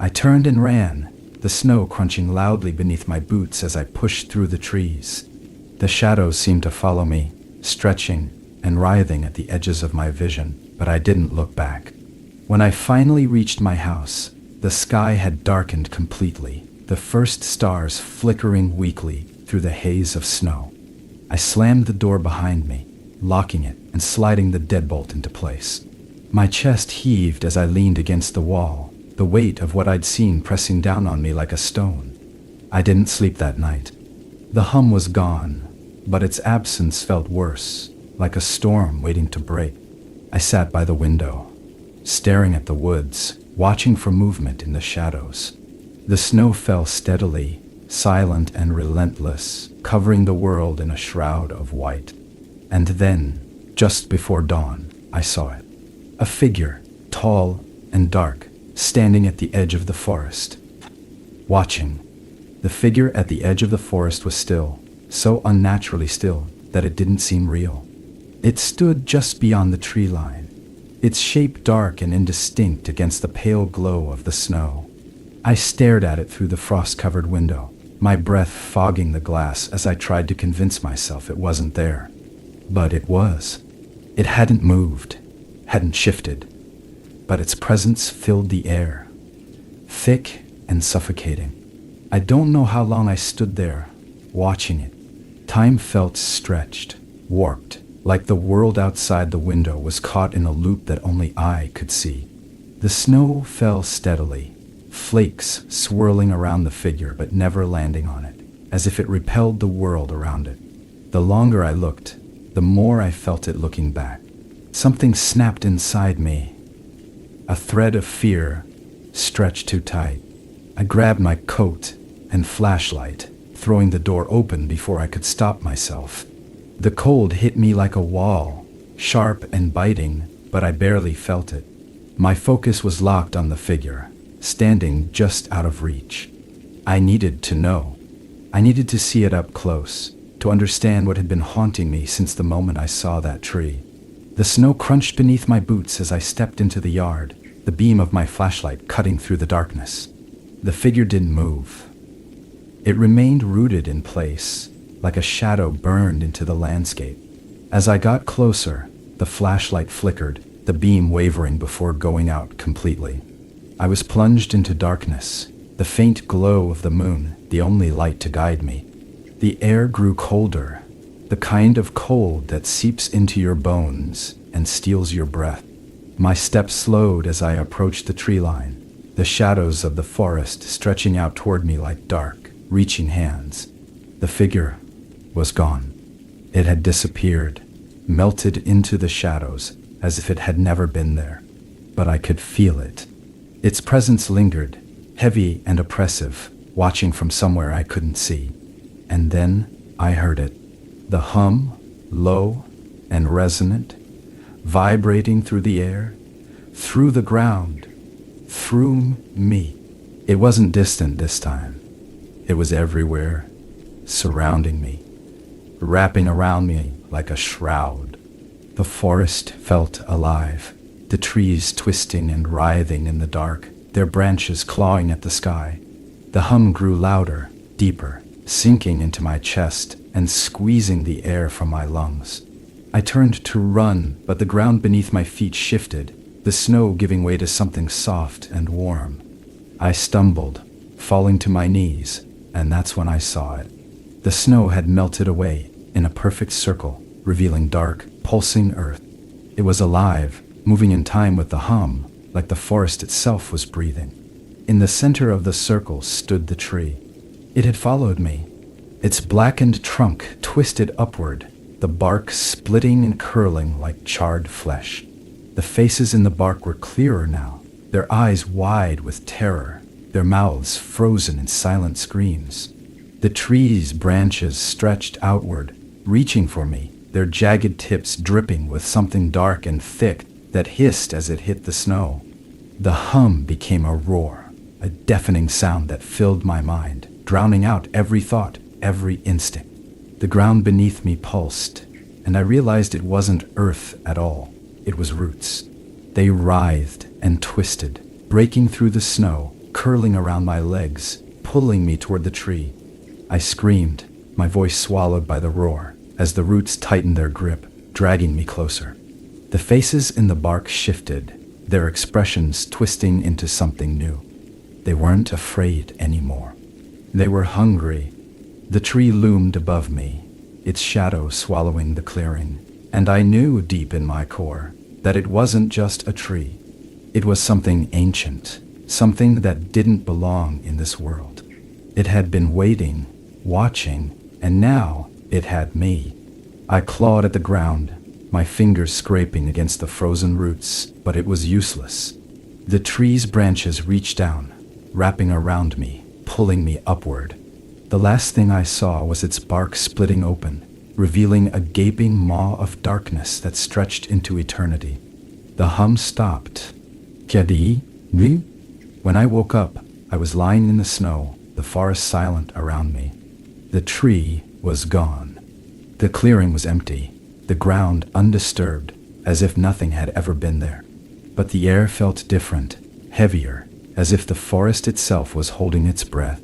I turned and ran, the snow crunching loudly beneath my boots as I pushed through the trees. The shadows seemed to follow me, stretching and writhing at the edges of my vision, but I didn't look back. When I finally reached my house, the sky had darkened completely, the first stars flickering weakly through the haze of snow. I slammed the door behind me, locking it and sliding the deadbolt into place. My chest heaved as I leaned against the wall, the weight of what I'd seen pressing down on me like a stone. I didn't sleep that night. The hum was gone, but its absence felt worse, like a storm waiting to break. I sat by the window, staring at the woods, watching for movement in the shadows. The snow fell steadily, silent and relentless, covering the world in a shroud of white. And then, just before dawn, I saw it. A figure, tall and dark, standing at the edge of the forest, watching. The figure at the edge of the forest was still, so unnaturally still that it didn't seem real. It stood just beyond the tree line, its shape dark and indistinct against the pale glow of the snow. I stared at it through the frost-covered window, my breath fogging the glass as I tried to convince myself it wasn't there. But it was. It hadn't moved, hadn't shifted, but its presence filled the air, thick and suffocating. I don't know how long I stood there, watching it. Time felt stretched, warped, like the world outside the window was caught in a loop that only I could see. The snow fell steadily, flakes swirling around the figure but never landing on it, as if it repelled the world around it. The longer I looked, the more I felt it looking back. Something snapped inside me. A thread of fear stretched too tight. I grabbed my coat and flashlight, throwing the door open before I could stop myself. The cold hit me like a wall, sharp and biting, but I barely felt it. My focus was locked on the figure, standing just out of reach. I needed to know. I needed to see it up close, to understand what had been haunting me since the moment I saw that tree. The snow crunched beneath my boots as I stepped into the yard, the beam of my flashlight cutting through the darkness. The figure didn't move. It remained rooted in place, like a shadow burned into the landscape. As I got closer, the flashlight flickered, the beam wavering before going out completely. I was plunged into darkness, the faint glow of the moon, the only light to guide me. The air grew colder, the kind of cold that seeps into your bones and steals your breath. My steps slowed as I approached the tree line, the shadows of the forest stretching out toward me like dark, reaching hands. The figure was gone. It had disappeared, melted into the shadows as if it had never been there. But I could feel it. Its presence lingered, heavy and oppressive, watching from somewhere I couldn't see. And then I heard it. The hum, low and resonant, vibrating through the air, through the ground, through me. It wasn't distant this time. It was everywhere, surrounding me, wrapping around me like a shroud. The forest felt alive, the trees twisting and writhing in the dark, their branches clawing at the sky. The hum grew louder, deeper, sinking into my chest and squeezing the air from my lungs. I turned to run, but the ground beneath my feet shifted, the snow giving way to something soft and warm. I stumbled, falling to my knees, and that's when I saw it. The snow had melted away in a perfect circle, revealing dark, pulsing earth. It was alive, moving in time with the hum, like the forest itself was breathing. In the center of the circle stood the tree. It had followed me, its blackened trunk twisted upward, the bark splitting and curling like charred flesh. The faces in the bark were clearer now, their eyes wide with terror, their mouths frozen in silent screams. The tree's branches stretched outward, reaching for me, their jagged tips dripping with something dark and thick that hissed as it hit the snow. The hum became a roar, a deafening sound that filled my mind, drowning out every thought, every instinct. The ground beneath me pulsed, and I realized it wasn't earth at all. It was roots. They writhed and twisted, breaking through the snow, curling around my legs, pulling me toward the tree. I screamed, my voice swallowed by the roar, as the roots tightened their grip, dragging me closer. The faces in the bark shifted, their expressions twisting into something new. They weren't afraid anymore. They were hungry. The tree loomed above me, its shadow swallowing the clearing, and I knew deep in my core that it wasn't just a tree. It was something ancient, something that didn't belong in this world. It had been waiting, watching, and now it had me. I clawed at the ground, my fingers scraping against the frozen roots, but it was useless. The tree's branches reached down, wrapping around me, pulling me upward. The last thing I saw was its bark splitting open, revealing a gaping maw of darkness that stretched into eternity. The hum stopped. Kedi? Me? When I woke up, I was lying in the snow, the forest silent around me. The tree was gone. The clearing was empty, the ground undisturbed, as if nothing had ever been there. But the air felt different, heavier, as if the forest itself was holding its breath.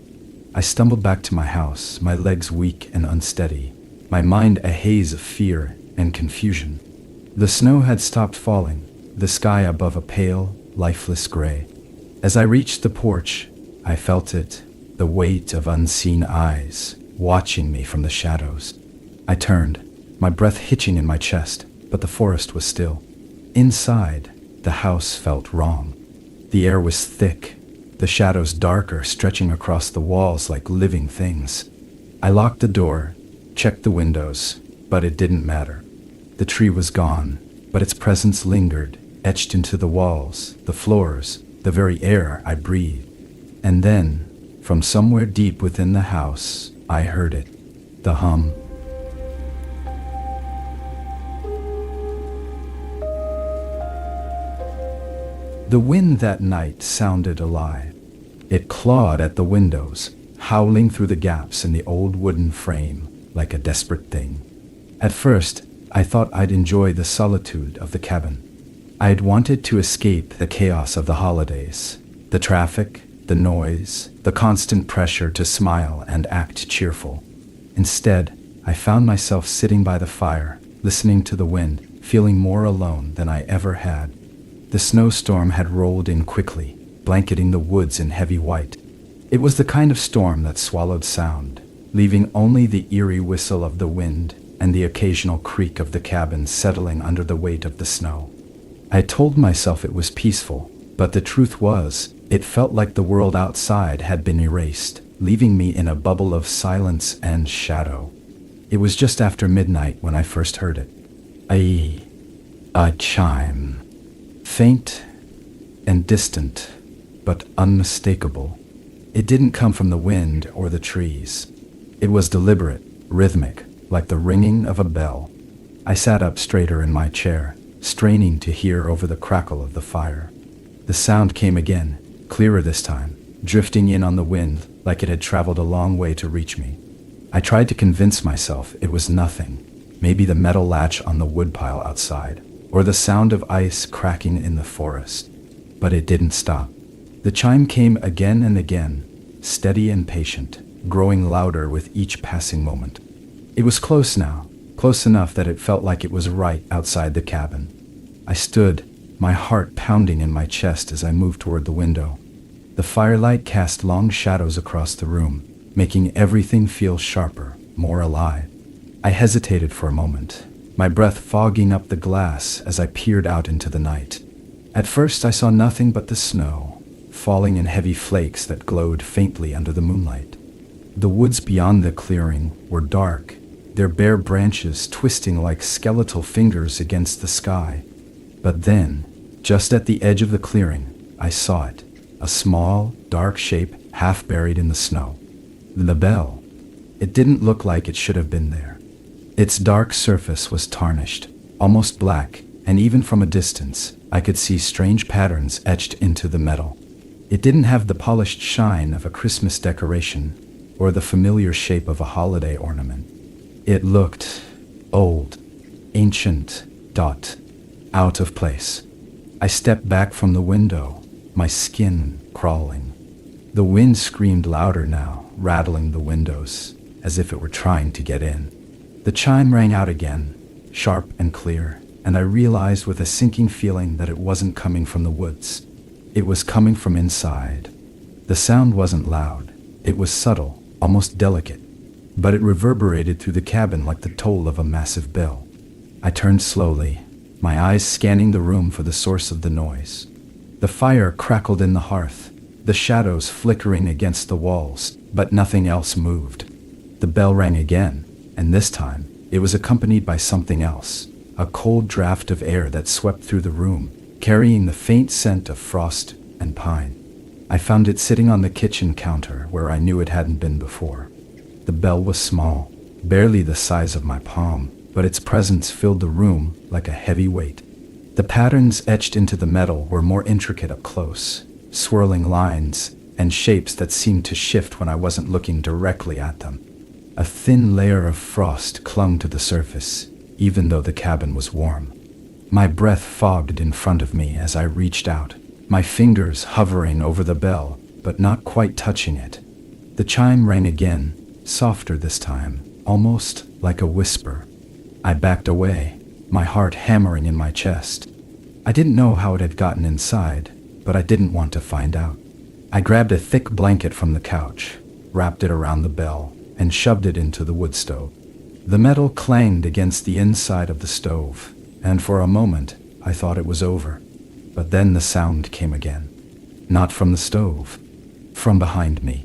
I stumbled back to my house, my legs weak and unsteady, my mind a haze of fear and confusion. The snow had stopped falling, the sky above a pale, lifeless gray. As I reached the porch, I felt it, the weight of unseen eyes, watching me from the shadows. I turned, my breath hitching in my chest, but the forest was still. Inside, the house felt wrong. The air was thick, the shadows darker, stretching across the walls like living things. I locked the door, checked the windows, but it didn't matter. The tree was gone, but its presence lingered, etched into the walls, the floors, the very air I breathed. And then, from somewhere deep within the house, I heard it, the hum. The wind that night sounded alive. It clawed at the windows, howling through the gaps in the old wooden frame like a desperate thing. At first, I thought I'd enjoy the solitude of the cabin. I had wanted to escape the chaos of the holidays, the traffic, the noise, the constant pressure to smile and act cheerful. Instead, I found myself sitting by the fire, listening to the wind, feeling more alone than I ever had. The snowstorm had rolled in quickly, blanketing the woods in heavy white. It was the kind of storm that swallowed sound, leaving only the eerie whistle of the wind and the occasional creak of the cabin settling under the weight of the snow. I told myself it was peaceful, but the truth was, it felt like the world outside had been erased, leaving me in a bubble of silence and shadow. It was just after midnight when I first heard it. A chime. Faint and distant, but unmistakable. It didn't come from the wind or the trees. It was deliberate, rhythmic, like the ringing of a bell. I sat up straighter in my chair, straining to hear over the crackle of the fire. The sound came again, clearer this time, drifting in on the wind like it had traveled a long way to reach me. I tried to convince myself it was nothing, maybe the metal latch on the woodpile outside, or the sound of ice cracking in the forest. But it didn't stop. The chime came again and again, steady and patient, growing louder with each passing moment. It was close now, close enough that it felt like it was right outside the cabin. I stood, my heart pounding in my chest as I moved toward the window. The firelight cast long shadows across the room, making everything feel sharper, more alive. I hesitated for a moment, my breath fogging up the glass as I peered out into the night. At first I saw nothing but the snow, falling in heavy flakes that glowed faintly under the moonlight. The woods beyond the clearing were dark, their bare branches twisting like skeletal fingers against the sky. But then, just at the edge of the clearing, I saw it, a small, dark shape half buried in the snow. The bell. It didn't look like it should have been there. Its dark surface was tarnished, almost black, and even from a distance, I could see strange patterns etched into the metal. It didn't have the polished shine of a Christmas decoration, or the familiar shape of a holiday ornament. It looked old, ancient, out of place. I stepped back from the window, my skin crawling. The wind screamed louder now, rattling the windows, as if it were trying to get in. The chime rang out again, sharp and clear, and I realized with a sinking feeling that it wasn't coming from the woods. It was coming from inside. The sound wasn't loud. It was subtle, almost delicate, but it reverberated through the cabin like the toll of a massive bell. I turned slowly, my eyes scanning the room for the source of the noise. The fire crackled in the hearth, the shadows flickering against the walls, but nothing else moved. The bell rang again, and this time, it was accompanied by something else, a cold draft of air that swept through the room, carrying the faint scent of frost and pine. I found it sitting on the kitchen counter where I knew it hadn't been before. The bell was small, barely the size of my palm, but its presence filled the room like a heavy weight. The patterns etched into the metal were more intricate up close, swirling lines and shapes that seemed to shift when I wasn't looking directly at them. A thin layer of frost clung to the surface, even though the cabin was warm. My breath fogged in front of me as I reached out, my fingers hovering over the bell, but not quite touching it. The chime rang again, softer this time, almost like a whisper. I backed away, my heart hammering in my chest. I didn't know how it had gotten inside, but I didn't want to find out. I grabbed a thick blanket from the couch, wrapped it around the bell, and shoved it into the wood stove. The metal clanged against the inside of the stove, and for a moment I thought it was over. But then the sound came again. Not from the stove, from behind me.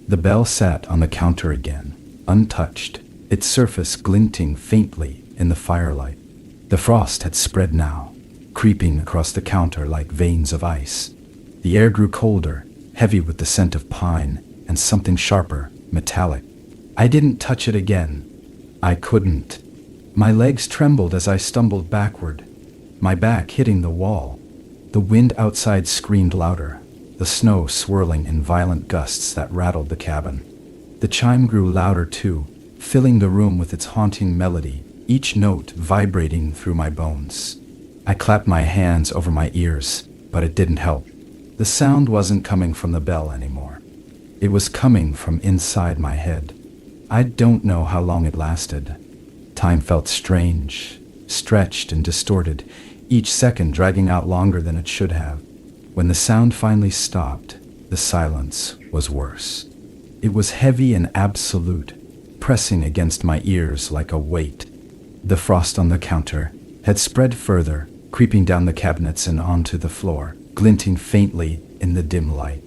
The bell sat on the counter again, untouched, its surface glinting faintly in the firelight. The frost had spread now, creeping across the counter like veins of ice. The air grew colder, heavy with the scent of pine, and something sharper, metallic. I didn't touch it again. I couldn't. My legs trembled as I stumbled backward, my back hitting the wall. The wind outside screamed louder, the snow swirling in violent gusts that rattled the cabin. The chime grew louder too, filling the room with its haunting melody, each note vibrating through my bones. I clapped my hands over my ears, but it didn't help. The sound wasn't coming from the bell anymore. It was coming from inside my head. I don't know how long it lasted. Time felt strange, stretched and distorted, each second dragging out longer than it should have. When the sound finally stopped, the silence was worse. It was heavy and absolute, pressing against my ears like a weight. The frost on the counter had spread further, creeping down the cabinets and onto the floor, glinting faintly in the dim light.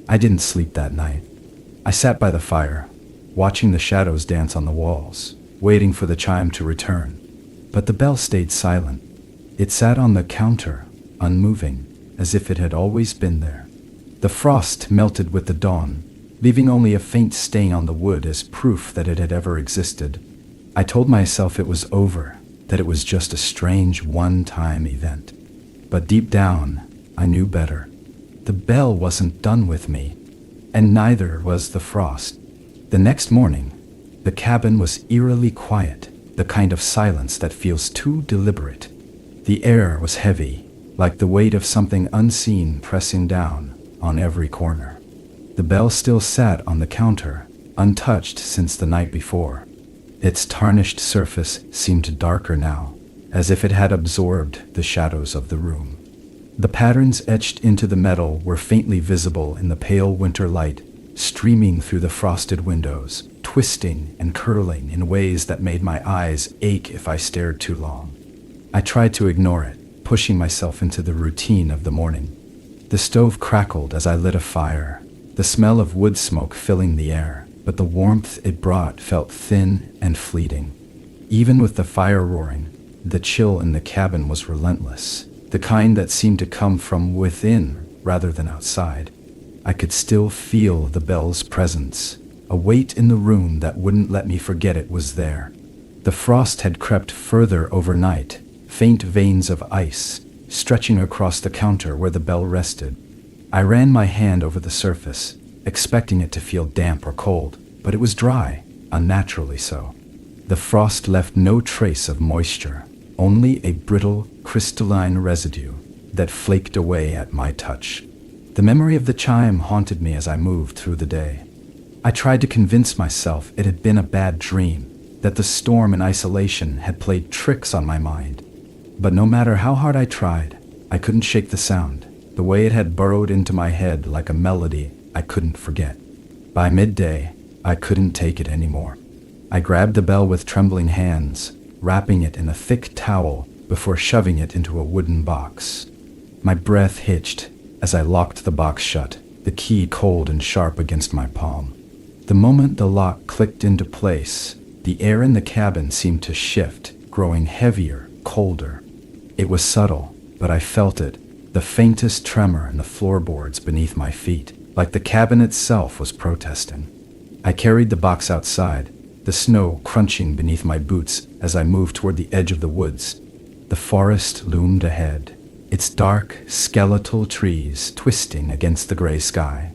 I didn't sleep that night. I sat by the fire, watching the shadows dance on the walls, waiting for the chime to return. But the bell stayed silent. It sat on the counter, unmoving, as if it had always been there. The frost melted with the dawn, leaving only a faint stain on the wood as proof that it had ever existed. I told myself it was over, that it was just a strange one-time event. But deep down, I knew better. The bell wasn't done with me, and neither was the frost. The next morning, the cabin was eerily quiet, the kind of silence that feels too deliberate. The air was heavy, like the weight of something unseen pressing down on every corner. The bell still sat on the counter, untouched since the night before. Its tarnished surface seemed darker now, as if it had absorbed the shadows of the room. The patterns etched into the metal were faintly visible in the pale winter light, streaming through the frosted windows, twisting and curling in ways that made my eyes ache if I stared too long. I tried to ignore it, pushing myself into the routine of the morning. The stove crackled as I lit a fire, the smell of wood smoke filling the air, but the warmth it brought felt thin and fleeting. Even with the fire roaring, the chill in the cabin was relentless, the kind that seemed to come from within rather than outside. I could still feel the bell's presence, a weight in the room that wouldn't let me forget it was there. The frost had crept further overnight, faint veins of ice stretching across the counter where the bell rested. I ran my hand over the surface, expecting it to feel damp or cold, but it was dry, unnaturally so. The frost left no trace of moisture, only a brittle, crystalline residue that flaked away at my touch. The memory of the chime haunted me as I moved through the day. I tried to convince myself it had been a bad dream, that the storm and isolation had played tricks on my mind. But no matter how hard I tried, I couldn't shake the sound, the way it had burrowed into my head like a melody I couldn't forget. By midday, I couldn't take it anymore. I grabbed the bell with trembling hands, wrapping it in a thick towel before shoving it into a wooden box. My breath hitched as I locked the box shut, the key cold and sharp against my palm. The moment the lock clicked into place, the air in the cabin seemed to shift, growing heavier, colder. It was subtle, but I felt it, the faintest tremor in the floorboards beneath my feet, like the cabin itself was protesting. I carried the box outside, the snow crunching beneath my boots as I moved toward the edge of the woods. The forest loomed ahead, its dark, skeletal trees twisting against the gray sky.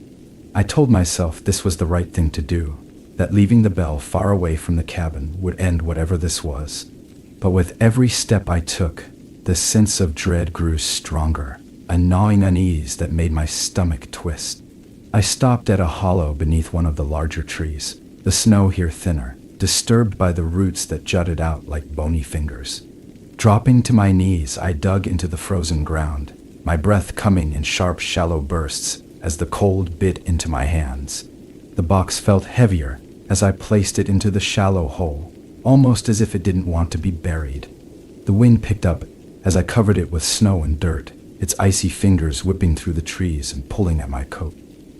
I told myself this was the right thing to do, that leaving the bell far away from the cabin would end whatever this was. But with every step I took, the sense of dread grew stronger, a gnawing unease that made my stomach twist. I stopped at a hollow beneath one of the larger trees, the snow here thinner, disturbed by the roots that jutted out like bony fingers. Dropping to my knees, I dug into the frozen ground, my breath coming in sharp, shallow bursts as the cold bit into my hands. The box felt heavier as I placed it into the shallow hole, almost as if it didn't want to be buried. The wind picked up as I covered it with snow and dirt, its icy fingers whipping through the trees and pulling at my coat.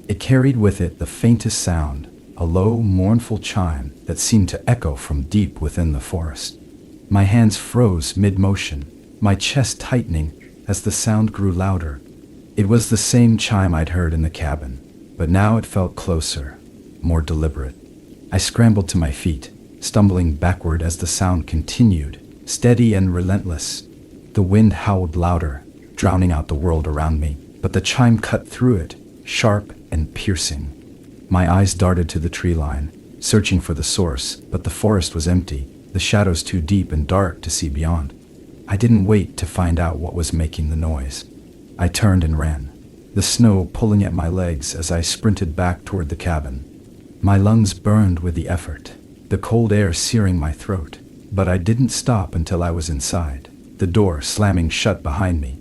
It carried with it the faintest sound, a low, mournful chime that seemed to echo from deep within the forest. My hands froze mid-motion, my chest tightening as the sound grew louder. It was the same chime I'd heard in the cabin, but now it felt closer, more deliberate. I scrambled to my feet, stumbling backward as the sound continued, steady and relentless. The wind howled louder, drowning out the world around me, but the chime cut through it, sharp and piercing. My eyes darted to the tree line, searching for the source, but the forest was empty, the shadows too deep and dark to see beyond. I didn't wait to find out what was making the noise. I turned and ran, the snow pulling at my legs as I sprinted back toward the cabin. My lungs burned with the effort, the cold air searing my throat, but I didn't stop until I was inside, the door slamming shut behind me.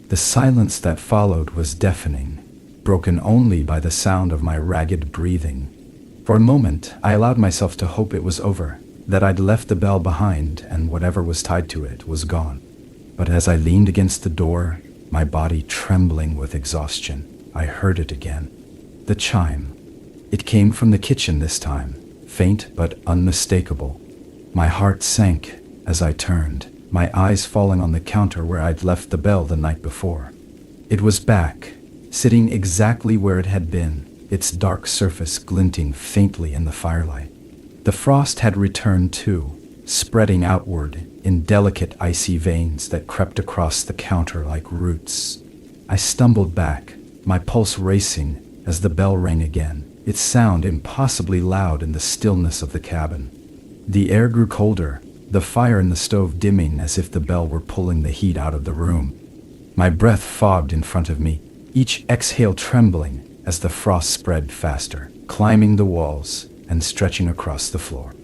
The silence that followed was deafening, broken only by the sound of my ragged breathing. For a moment, I allowed myself to hope it was over, that I'd left the bell behind and whatever was tied to it was gone. But as I leaned against the door, my body trembling with exhaustion, I heard it again. The chime. It came from the kitchen this time, faint but unmistakable. My heart sank as I turned, my eyes falling on the counter where I'd left the bell the night before. It was back, sitting exactly where it had been, its dark surface glinting faintly in the firelight. The frost had returned too, spreading outward in delicate icy veins that crept across the counter like roots. I stumbled back, my pulse racing as the bell rang again, its sound impossibly loud in the stillness of the cabin. The air grew colder, the fire in the stove dimming as if the bell were pulling the heat out of the room. My breath fogged in front of me, each exhale trembling as the frost spread faster, climbing the walls and stretching across the floor.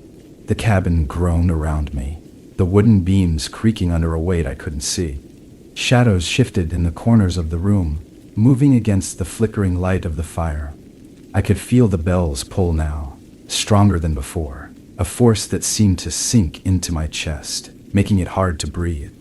The cabin groaned around me, the wooden beams creaking under a weight I couldn't see. Shadows shifted in the corners of the room, moving against the flickering light of the fire. I could feel the bells pull now, stronger than before, a force that seemed to sink into my chest, making it hard to breathe.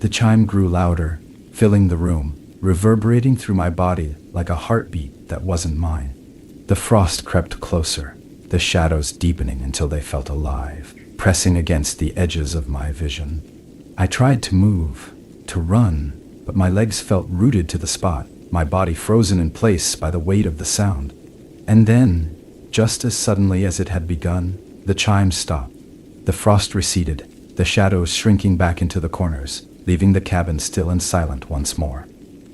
The chime grew louder, filling the room, reverberating through my body like a heartbeat that wasn't mine. The frost crept closer, the shadows deepening until they felt alive, pressing against the edges of my vision. I tried to move, to run, but my legs felt rooted to the spot, my body frozen in place by the weight of the sound. And then, just as suddenly as it had begun, the chime stopped. The frost receded, the shadows shrinking back into the corners, leaving the cabin still and silent once more.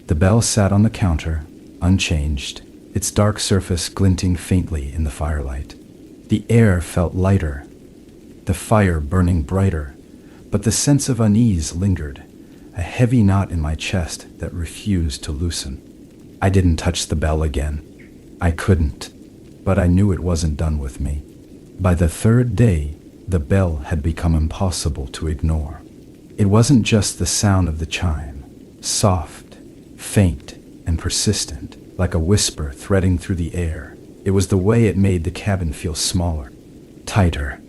The bell sat on the counter, unchanged, its dark surface glinting faintly in the firelight. The air felt lighter, the fire burning brighter, but the sense of unease lingered, a heavy knot in my chest that refused to loosen. I didn't touch the bell again. I couldn't, but I knew it wasn't done with me. By the third day, the bell had become impossible to ignore. It wasn't just the sound of the chime, soft, faint, and persistent, like a whisper threading through the air. It was the way it made the cabin feel smaller, tighter.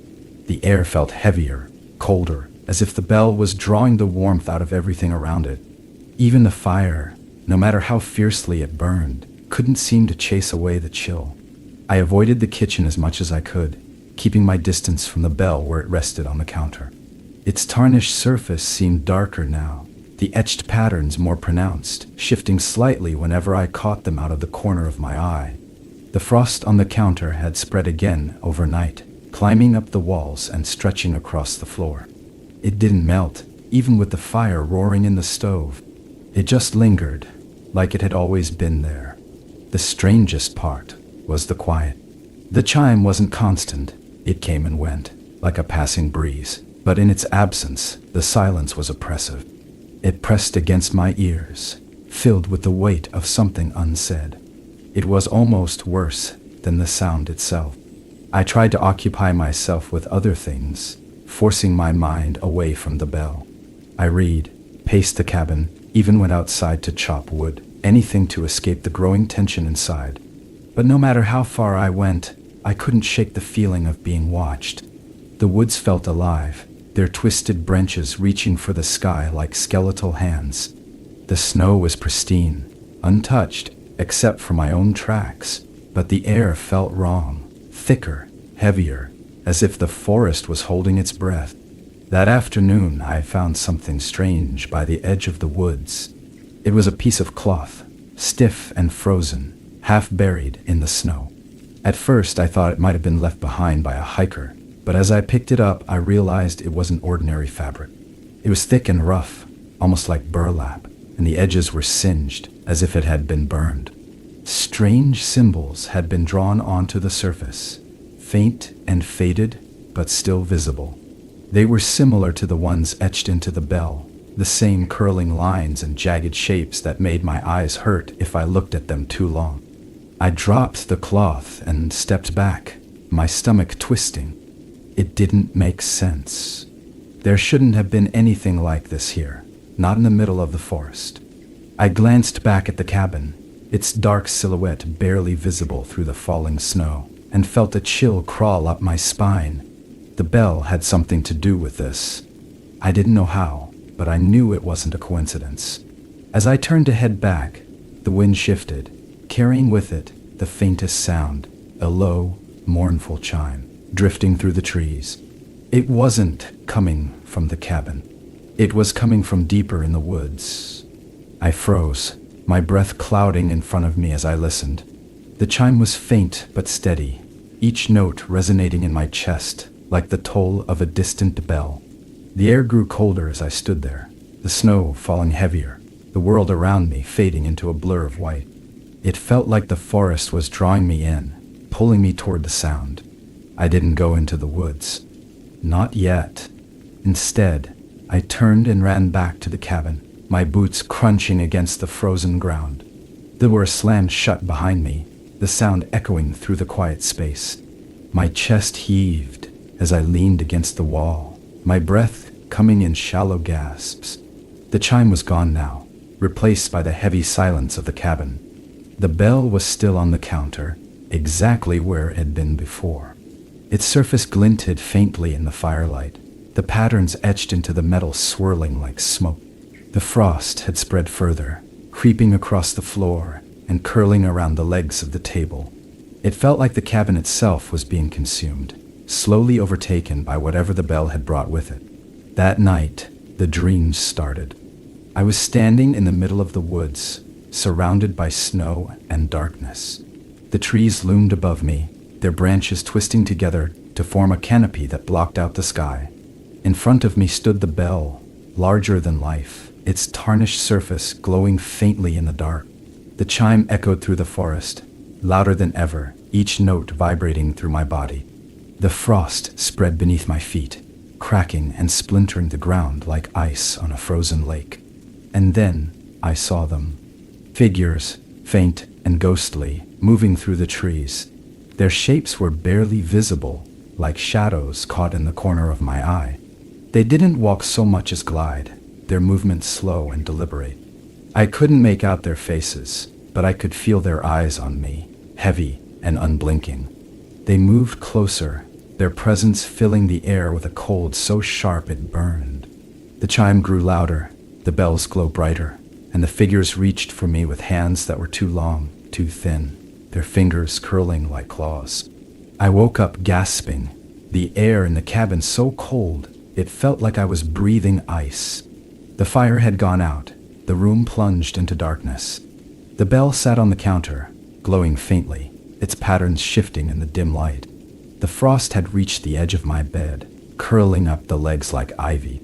The air felt heavier, colder, as if the bell was drawing the warmth out of everything around it. Even the fire, no matter how fiercely it burned, couldn't seem to chase away the chill. I avoided the kitchen as much as I could, keeping my distance from the bell where it rested on the counter. Its tarnished surface seemed darker now, the etched patterns more pronounced, shifting slightly whenever I caught them out of the corner of my eye. The frost on the counter had spread again overnight, climbing up the walls and stretching across the floor. It didn't melt, even with the fire roaring in the stove. It just lingered, like it had always been there. The strangest part was the quiet. The chime wasn't constant. It came and went, like a passing breeze, but in its absence, the silence was oppressive. It pressed against my ears, filled with the weight of something unsaid. It was almost worse than the sound itself. I tried to occupy myself with other things, forcing my mind away from the bell. I read, paced the cabin, even went outside to chop wood, anything to escape the growing tension inside. But no matter how far I went, I couldn't shake the feeling of being watched. The woods felt alive, their twisted branches reaching for the sky like skeletal hands. The snow was pristine, untouched, except for my own tracks, but the air felt wrong, thicker, heavier, as if the forest was holding its breath. That afternoon, I found something strange by the edge of the woods. It was a piece of cloth, stiff and frozen, half buried in the snow. At first, I thought it might have been left behind by a hiker, but as I picked it up, I realized it wasn't ordinary fabric. It was thick and rough, almost like burlap, and the edges were singed, as if it had been burned. Strange symbols had been drawn onto the surface, faint and faded, but still visible. They were similar to the ones etched into the bell, the same curling lines and jagged shapes that made my eyes hurt if I looked at them too long. I dropped the cloth and stepped back, my stomach twisting. It didn't make sense. There shouldn't have been anything like this here, not in the middle of the forest. I glanced back at the cabin, its dark silhouette barely visible through the falling snow, and felt a chill crawl up my spine. The bell had something to do with this. I didn't know how, but I knew it wasn't a coincidence. As I turned to head back, the wind shifted, carrying with it the faintest sound, a low, mournful chime, drifting through the trees. It wasn't coming from the cabin. It was coming from deeper in the woods. I froze, my breath clouding in front of me as I listened. The chime was faint but steady, each note resonating in my chest like the toll of a distant bell. The air grew colder as I stood there, the snow falling heavier, the world around me fading into a blur of white. It felt like the forest was drawing me in, pulling me toward the sound. I didn't go into the woods. Not yet. Instead, I turned and ran back to the cabin, my boots crunching against the frozen ground. The door slammed shut behind me, the sound echoing through the quiet space. My chest heaved as I leaned against the wall, my breath coming in shallow gasps. The chime was gone now, replaced by the heavy silence of the cabin. The bell was still on the counter, exactly where it had been before. Its surface glinted faintly in the firelight, the patterns etched into the metal swirling like smoke. The frost had spread further, creeping across the floor and curling around the legs of the table. It felt like the cabin itself was being consumed, slowly overtaken by whatever the bell had brought with it. That night, the dreams started. I was standing in the middle of the woods, surrounded by snow and darkness. The trees loomed above me, their branches twisting together to form a canopy that blocked out the sky. In front of me stood the bell, larger than life, its tarnished surface glowing faintly in the dark. The chime echoed through the forest, louder than ever, each note vibrating through my body. The frost spread beneath my feet, cracking and splintering the ground like ice on a frozen lake. And then I saw them. Figures, faint and ghostly, moving through the trees. Their shapes were barely visible, like shadows caught in the corner of my eye. They didn't walk so much as glide, their movements slow and deliberate. I couldn't make out their faces, but I could feel their eyes on me, heavy and unblinking. They moved closer, their presence filling the air with a cold so sharp it burned. The chime grew louder, the bells glowed brighter, and the figures reached for me with hands that were too long, too thin, their fingers curling like claws. I woke up gasping, the air in the cabin so cold it felt like I was breathing ice. The fire had gone out, the room plunged into darkness. The bell sat on the counter, glowing faintly, its patterns shifting in the dim light. The frost had reached the edge of my bed, curling up the legs like ivy.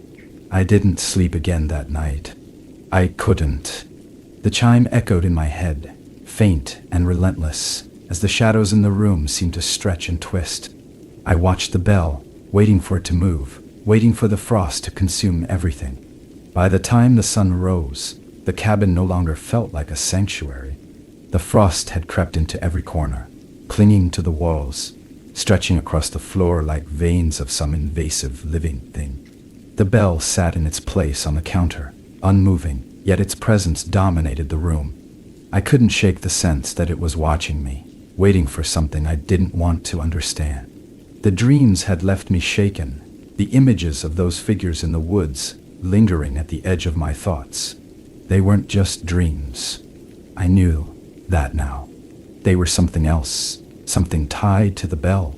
I didn't sleep again that night. I couldn't. The chime echoed in my head, faint and relentless, as the shadows in the room seemed to stretch and twist. I watched the bell, waiting for it to move, waiting for the frost to consume everything. By the time the sun rose, the cabin no longer felt like a sanctuary. The frost had crept into every corner, clinging to the walls, stretching across the floor like veins of some invasive living thing. The bell sat in its place on the counter, unmoving, yet its presence dominated the room. I couldn't shake the sense that it was watching me, waiting for something I didn't want to understand. The dreams had left me shaken, the images of those figures in the woods lingering at the edge of my thoughts. They weren't just dreams. I knew that now. They were something else, something tied to the bell.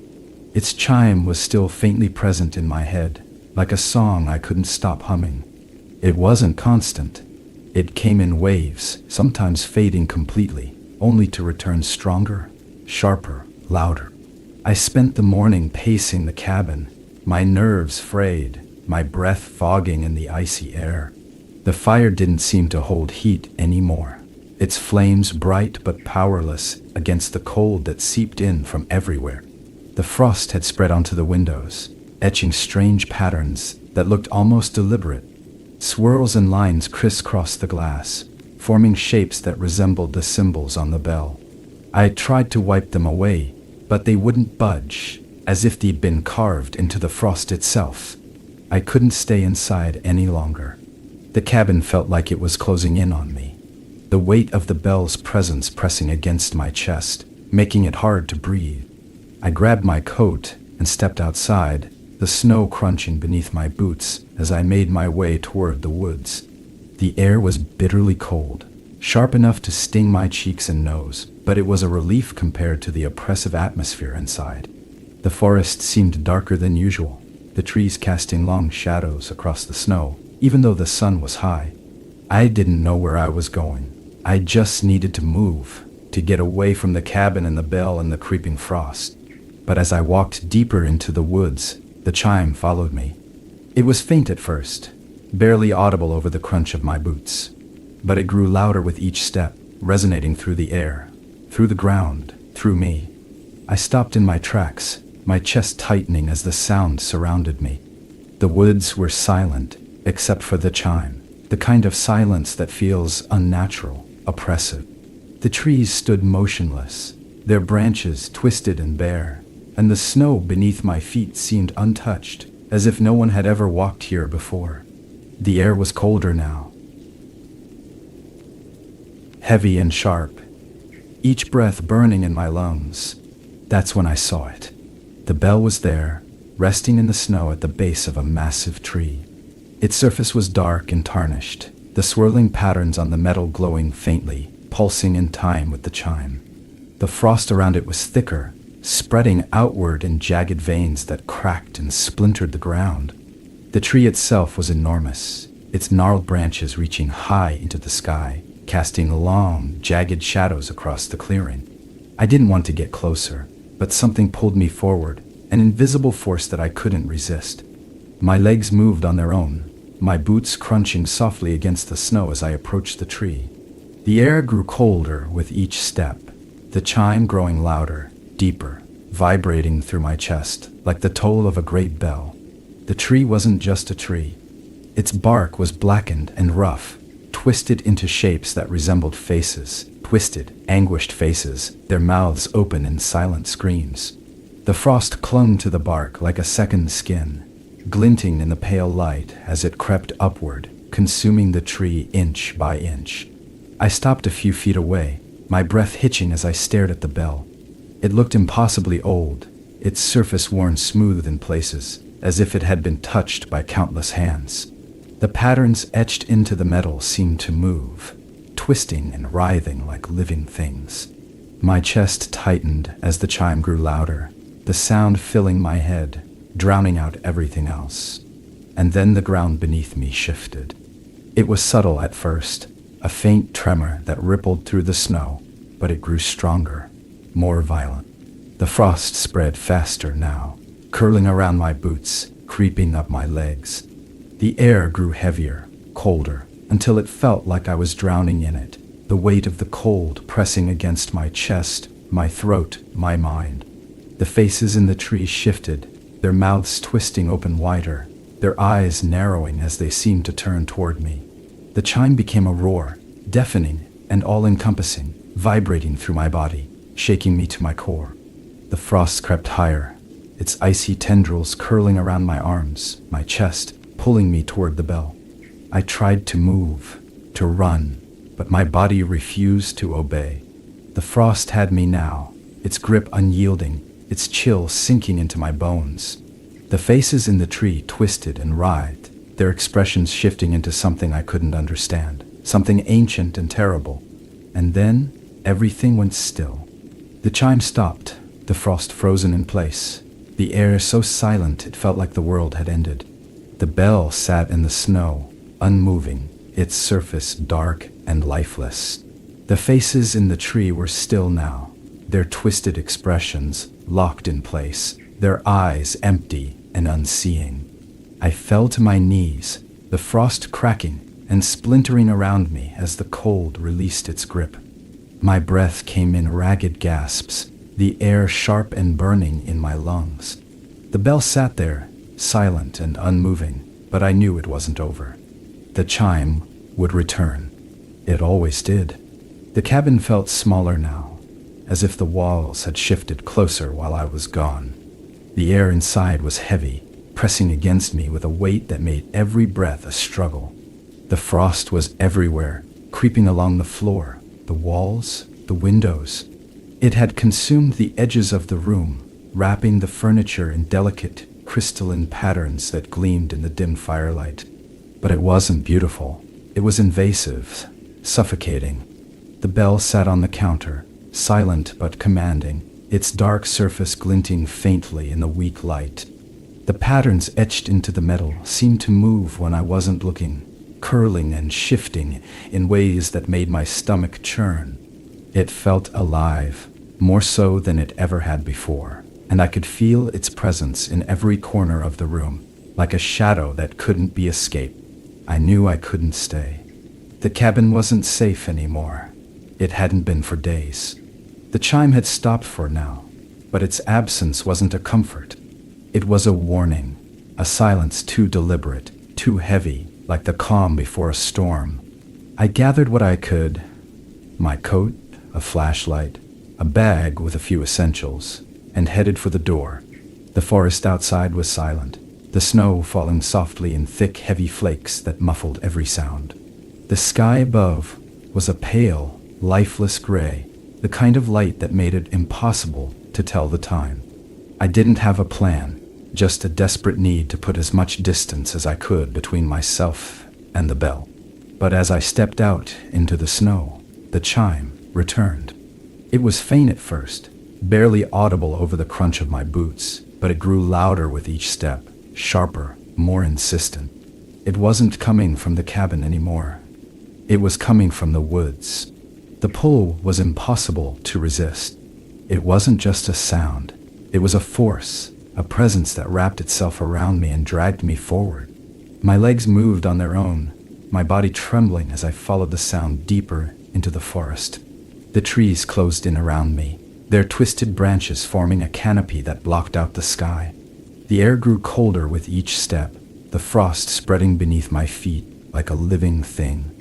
Its chime was still faintly present in my head, like a song I couldn't stop humming. It wasn't constant. It came in waves, sometimes fading completely, only to return stronger, sharper, louder. I spent the morning pacing the cabin, my nerves frayed, my breath fogging in the icy air. The fire didn't seem to hold heat anymore, its flames bright but powerless against the cold that seeped in from everywhere. The frost had spread onto the windows, etching strange patterns that looked almost deliberate. Swirls and lines crisscrossed the glass, forming shapes that resembled the symbols on the bell. I tried to wipe them away, but they wouldn't budge, as if they'd been carved into the frost itself. I couldn't stay inside any longer. The cabin felt like it was closing in on me, the weight of the bell's presence pressing against my chest, making it hard to breathe. I grabbed my coat and stepped outside, the snow crunching beneath my boots as I made my way toward the woods. The air was bitterly cold, sharp enough to sting my cheeks and nose, but it was a relief compared to the oppressive atmosphere inside. The forest seemed darker than usual, the trees casting long shadows across the snow, even though the sun was high. I didn't know where I was going. I just needed to move, to get away from the cabin and the bell and the creeping frost. But as I walked deeper into the woods, the chime followed me. It was faint at first, barely audible over the crunch of my boots. But it grew louder with each step, resonating through the air, through the ground, through me. I stopped in my tracks, my chest tightening as the sound surrounded me. The woods were silent, except for the chime, the kind of silence that feels unnatural, oppressive. The trees stood motionless, their branches twisted and bare, and the snow beneath my feet seemed untouched, as if no one had ever walked here before. The air was colder now, heavy and sharp, each breath burning in my lungs. That's when I saw it. The bell was there, resting in the snow at the base of a massive tree. Its surface was dark and tarnished, the swirling patterns on the metal glowing faintly, pulsing in time with the chime. The frost around it was thicker, spreading outward in jagged veins that cracked and splintered the ground. The tree itself was enormous, its gnarled branches reaching high into the sky, casting long, jagged shadows across the clearing. I didn't want to get closer, but something pulled me forward, an invisible force that I couldn't resist. My legs moved on their own, my boots crunching softly against the snow as I approached the tree. The air grew colder with each step, the chime growing louder, deeper, vibrating through my chest like the toll of a great bell. The tree wasn't just a tree. Its bark was blackened and rough, twisted into shapes that resembled faces, twisted, anguished faces, their mouths open in silent screams. The frost clung to the bark like a second skin, glinting in the pale light as it crept upward, consuming the tree inch by inch. I stopped a few feet away, my breath hitching as I stared at the bell. It looked impossibly old, its surface worn smooth in places, as if it had been touched by countless hands. The patterns etched into the metal seemed to move, twisting and writhing like living things. My chest tightened as the chime grew louder, the sound filling my head, drowning out everything else. And then the ground beneath me shifted. It was subtle at first, a faint tremor that rippled through the snow, but it grew stronger, more violent. The frost spread faster now, curling around my boots, creeping up my legs. The air grew heavier, colder, until it felt like I was drowning in it, the weight of the cold pressing against my chest, my throat, my mind. The faces in the tree shifted, their mouths twisting open wider, their eyes narrowing as they seemed to turn toward me. The chime became a roar, deafening and all-encompassing, vibrating through my body, shaking me to my core. The frost crept higher, its icy tendrils curling around my arms, my chest, pulling me toward the bell. I tried to move, to run, but my body refused to obey. The frost had me now, its grip unyielding, its chill sinking into my bones. The faces in the tree twisted and writhed, their expressions shifting into something I couldn't understand, something ancient and terrible. And then, everything went still. The chime stopped, the frost frozen in place, the air so silent it felt like the world had ended. The bell sat in the snow, unmoving, its surface dark and lifeless. The faces in the tree were still now, their twisted expressions locked in place, their eyes empty and unseeing. I fell to my knees, the frost cracking and splintering around me as the cold released its grip. My breath came in ragged gasps, the air sharp and burning in my lungs. The bell sat there, silent and unmoving, but I knew it wasn't over. The chime would return. It always did. The cabin felt smaller now, as if the walls had shifted closer while I was gone. The air inside was heavy, pressing against me with a weight that made every breath a struggle. The frost was everywhere, creeping along the floor, the walls, the windows. It had consumed the edges of the room, wrapping the furniture in delicate, crystalline patterns that gleamed in the dim firelight. But it wasn't beautiful. It was invasive, suffocating. The bell sat on the counter, silent but commanding, its dark surface glinting faintly in the weak light. The patterns etched into the metal seemed to move when I wasn't looking, curling and shifting in ways that made my stomach churn. It felt alive, more so than it ever had before, and I could feel its presence in every corner of the room, like a shadow that couldn't be escaped. I knew I couldn't stay. The cabin wasn't safe anymore. It hadn't been for days. The chime had stopped for now, but its absence wasn't a comfort. It was a warning, a silence too deliberate, too heavy, like the calm before a storm. I gathered what I could: my coat, a flashlight, a bag with a few essentials, and headed for the door. The forest outside was silent, the snow falling softly in thick, heavy flakes that muffled every sound. The sky above was a pale, lifeless gray, the kind of light that made it impossible to tell the time. I didn't have a plan, just a desperate need to put as much distance as I could between myself and the bell. But as I stepped out into the snow, the chime returned. It was faint at first, barely audible over the crunch of my boots, but it grew louder with each step, sharper, more insistent. It wasn't coming from the cabin anymore. It was coming from the woods. The pull was impossible to resist. It wasn't just a sound. It was a force, a presence that wrapped itself around me and dragged me forward. My legs moved on their own, my body trembling as I followed the sound deeper into the forest. The trees closed in around me, their twisted branches forming a canopy that blocked out the sky. The air grew colder with each step, the frost spreading beneath my feet like a living thing.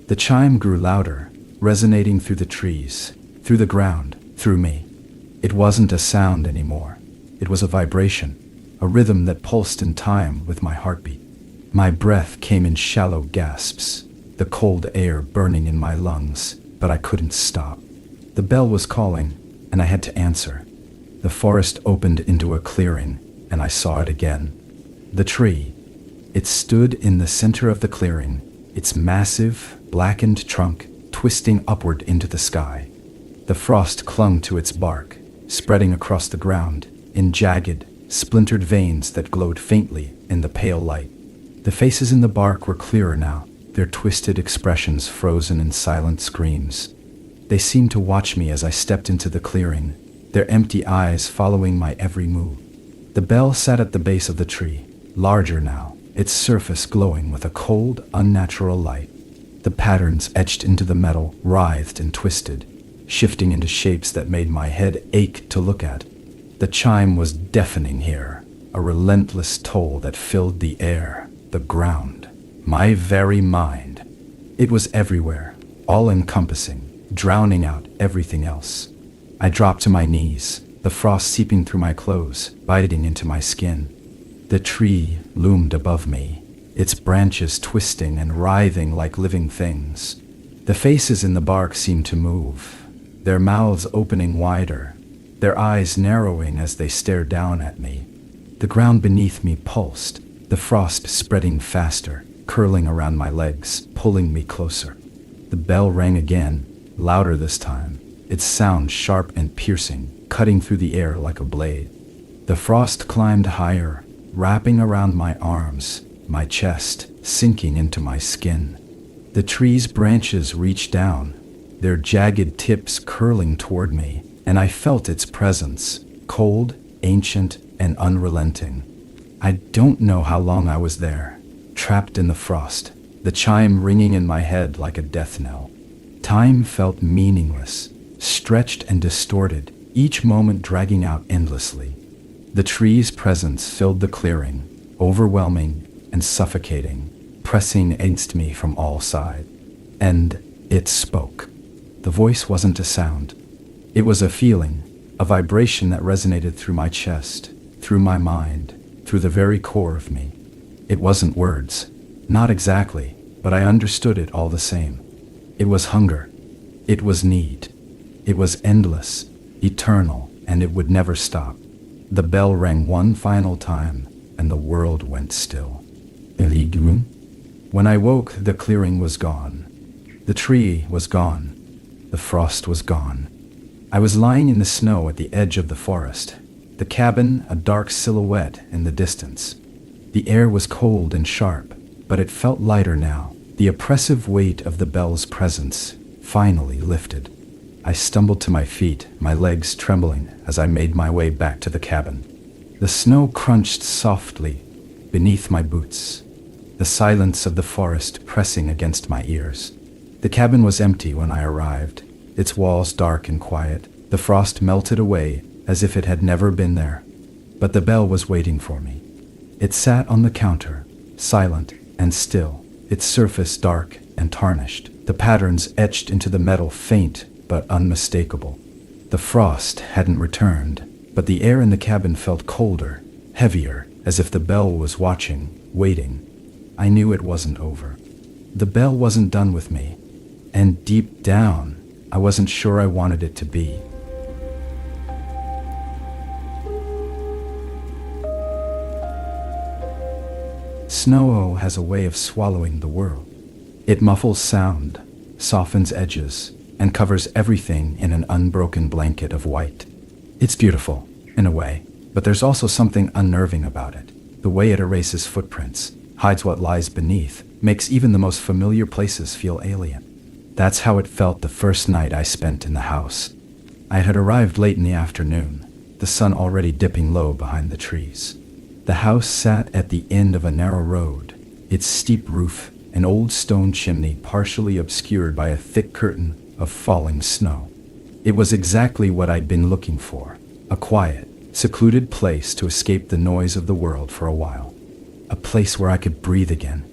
The chime grew louder, resonating through the trees, through the ground, through me. It wasn't a sound anymore. It was a vibration, a rhythm that pulsed in time with my heartbeat. My breath came in shallow gasps, the cold air burning in my lungs, but I couldn't stop. The bell was calling, and I had to answer. The forest opened into a clearing, and I saw it again. The tree. It stood in the center of the clearing, its massive, blackened trunk twisting upward into the sky. The frost clung to its bark, spreading across the ground in jagged, splintered veins that glowed faintly in the pale light. The faces in the bark were clearer now, their twisted expressions frozen in silent screams. They seemed to watch me as I stepped into the clearing, their empty eyes following my every move. The bell sat at the base of the tree, larger now, its surface glowing with a cold, unnatural light. The patterns etched into the metal writhed and twisted, shifting into shapes that made my head ache to look at. The chime was deafening here, a relentless toll that filled the air, the ground, my very mind. It was everywhere, all-encompassing, drowning out everything else. I dropped to my knees, the frost seeping through my clothes, biting into my skin. The tree loomed above me, its branches twisting and writhing like living things. The faces in the bark seemed to move, their mouths opening wider, their eyes narrowing as they stared down at me. The ground beneath me pulsed, the frost spreading faster, curling around my legs, pulling me closer. The bell rang again, louder this time, its sound sharp and piercing, cutting through the air like a blade. The frost climbed higher, wrapping around my arms, my chest, sinking into my skin. The tree's branches reached down, their jagged tips curling toward me, and I felt its presence, cold, ancient, and unrelenting. I don't know how long I was there, trapped in the frost, the chime ringing in my head like a death knell. Time felt meaningless, stretched and distorted, each moment dragging out endlessly. The tree's presence filled the clearing, overwhelming and suffocating, pressing against me from all sides. And it spoke. The voice wasn't a sound. It was a feeling, a vibration that resonated through my chest, through my mind, through the very core of me. It wasn't words, not exactly, but I understood it all the same. It was hunger. It was need. It was endless, eternal, and it would never stop. The bell rang one final time, and the world went still. When I woke, the clearing was gone. The tree was gone. The frost was gone. I was lying in the snow at the edge of the forest, the cabin a dark silhouette in the distance. The air was cold and sharp, but it felt lighter now. The oppressive weight of the bell's presence finally lifted. I stumbled to my feet, my legs trembling as I made my way back to the cabin. The snow crunched softly beneath my boots, the silence of the forest pressing against my ears. The cabin was empty when I arrived, its walls dark and quiet. The frost melted away as if it had never been there. But the bell was waiting for me. It sat on the counter, silent and still, its surface dark and tarnished, the patterns etched into the metal faint but unmistakable. The frost hadn't returned, but the air in the cabin felt colder, heavier, as if the bell was watching, waiting. I knew it wasn't over. The bell wasn't done with me, and deep down, I wasn't sure I wanted it to be. Snow has a way of swallowing the world. It muffles sound, softens edges, and covers everything in an unbroken blanket of white. It's beautiful, in a way, but there's also something unnerving about it. The way it erases footprints, hides what lies beneath, makes even the most familiar places feel alien. That's how it felt the first night I spent in the house. I had arrived late in the afternoon, the sun already dipping low behind the trees. The house sat at the end of a narrow road, its steep roof, an old stone chimney partially obscured by a thick curtain of falling snow. It was exactly what I'd been looking for, a quiet, secluded place to escape the noise of the world for a while. A place where I could breathe again.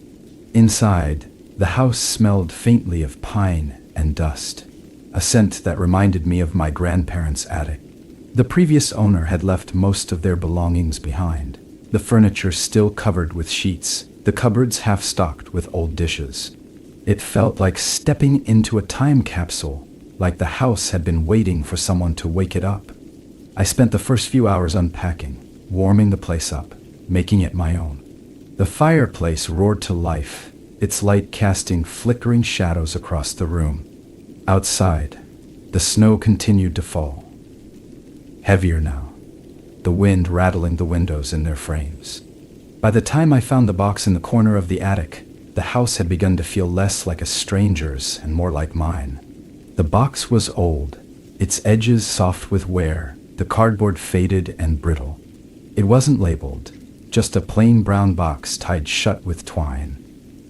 Inside, the house smelled faintly of pine and dust, a scent that reminded me of my grandparents' attic. The previous owner had left most of their belongings behind, the furniture still covered with sheets, the cupboards half-stocked with old dishes. It felt like stepping into a time capsule, like the house had been waiting for someone to wake it up. I spent the first few hours unpacking, warming the place up, making it my own. The fireplace roared to life, its light casting flickering shadows across the room. Outside, the snow continued to fall. Heavier now, the wind rattling the windows in their frames. By the time I found the box in the corner of the attic, the house had begun to feel less like a stranger's and more like mine. The box was old, its edges soft with wear, the cardboard faded and brittle. It wasn't labeled, just a plain brown box tied shut with twine.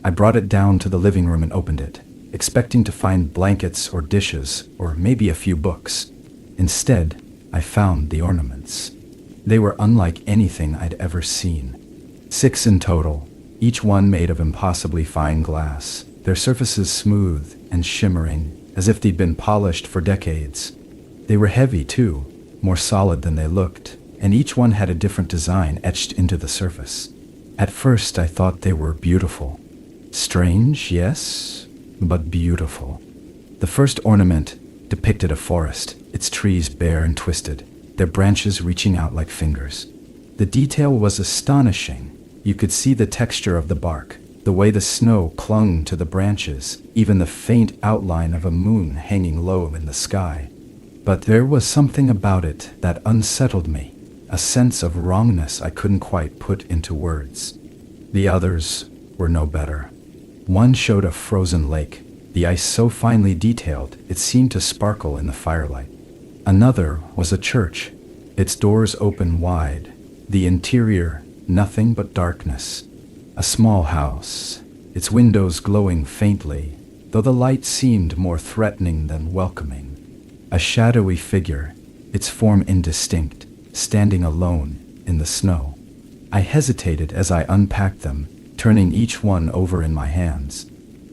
I brought it down to the living room and opened it, expecting to find blankets or dishes or maybe a few books. Instead, I found the ornaments. They were unlike anything I'd ever seen. 6 in total, each one made of impossibly fine glass, their surfaces smooth and shimmering, as if they'd been polished for decades. They were heavy too, more solid than they looked, and each one had a different design etched into the surface. At first I thought they were beautiful. Strange, yes, but beautiful. The first ornament depicted a forest, its trees bare and twisted, their branches reaching out like fingers. The detail was astonishing. You could see the texture of the bark, the way the snow clung to the branches, even the faint outline of a moon hanging low in the sky. But there was something about it that unsettled me, a sense of wrongness I couldn't quite put into words. The others were no better. One showed a frozen lake, the ice so finely detailed it seemed to sparkle in the firelight. Another was a church, its doors open wide, the interior nothing but darkness. A small house, its windows glowing faintly, though the light seemed more threatening than welcoming. A shadowy figure, its form indistinct, standing alone in the snow. I hesitated as I unpacked them, turning each one over in my hands.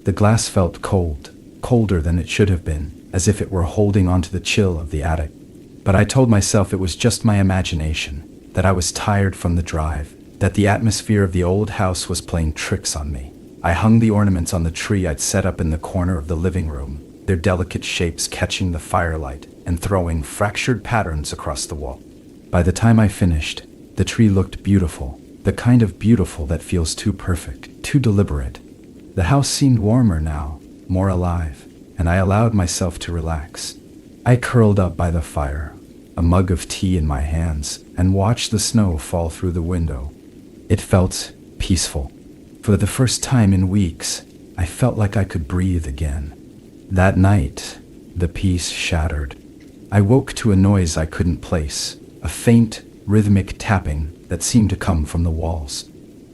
The glass felt cold, colder than it should have been, as if it were holding onto the chill of the attic. But I told myself it was just my imagination, that I was tired from the drive, that the atmosphere of the old house was playing tricks on me. I hung the ornaments on the tree I'd set up in the corner of the living room, their delicate shapes catching the firelight and throwing fractured patterns across the wall. By the time I finished, the tree looked beautiful, the kind of beautiful that feels too perfect, too deliberate. The house seemed warmer now, more alive, and I allowed myself to relax. I curled up by the fire, a mug of tea in my hands, and watched the snow fall through the window. It felt peaceful. For the first time in weeks, I felt like I could breathe again. That night, the peace shattered. I woke to a noise I couldn't place, a faint, rhythmic tapping that seemed to come from the walls.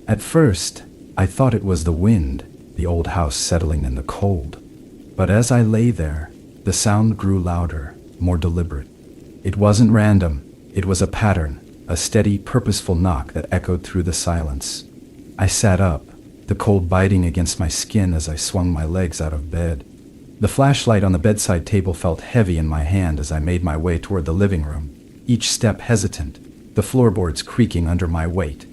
At first, I thought it was the wind, the old house settling in the cold. But as I lay there, the sound grew louder, more deliberate. It wasn't random, it was a pattern, a steady, purposeful knock that echoed through the silence. I sat up, the cold biting against my skin as I swung my legs out of bed. The flashlight on the bedside table felt heavy in my hand as I made my way toward the living room, each step hesitant, the floorboards creaking under my weight.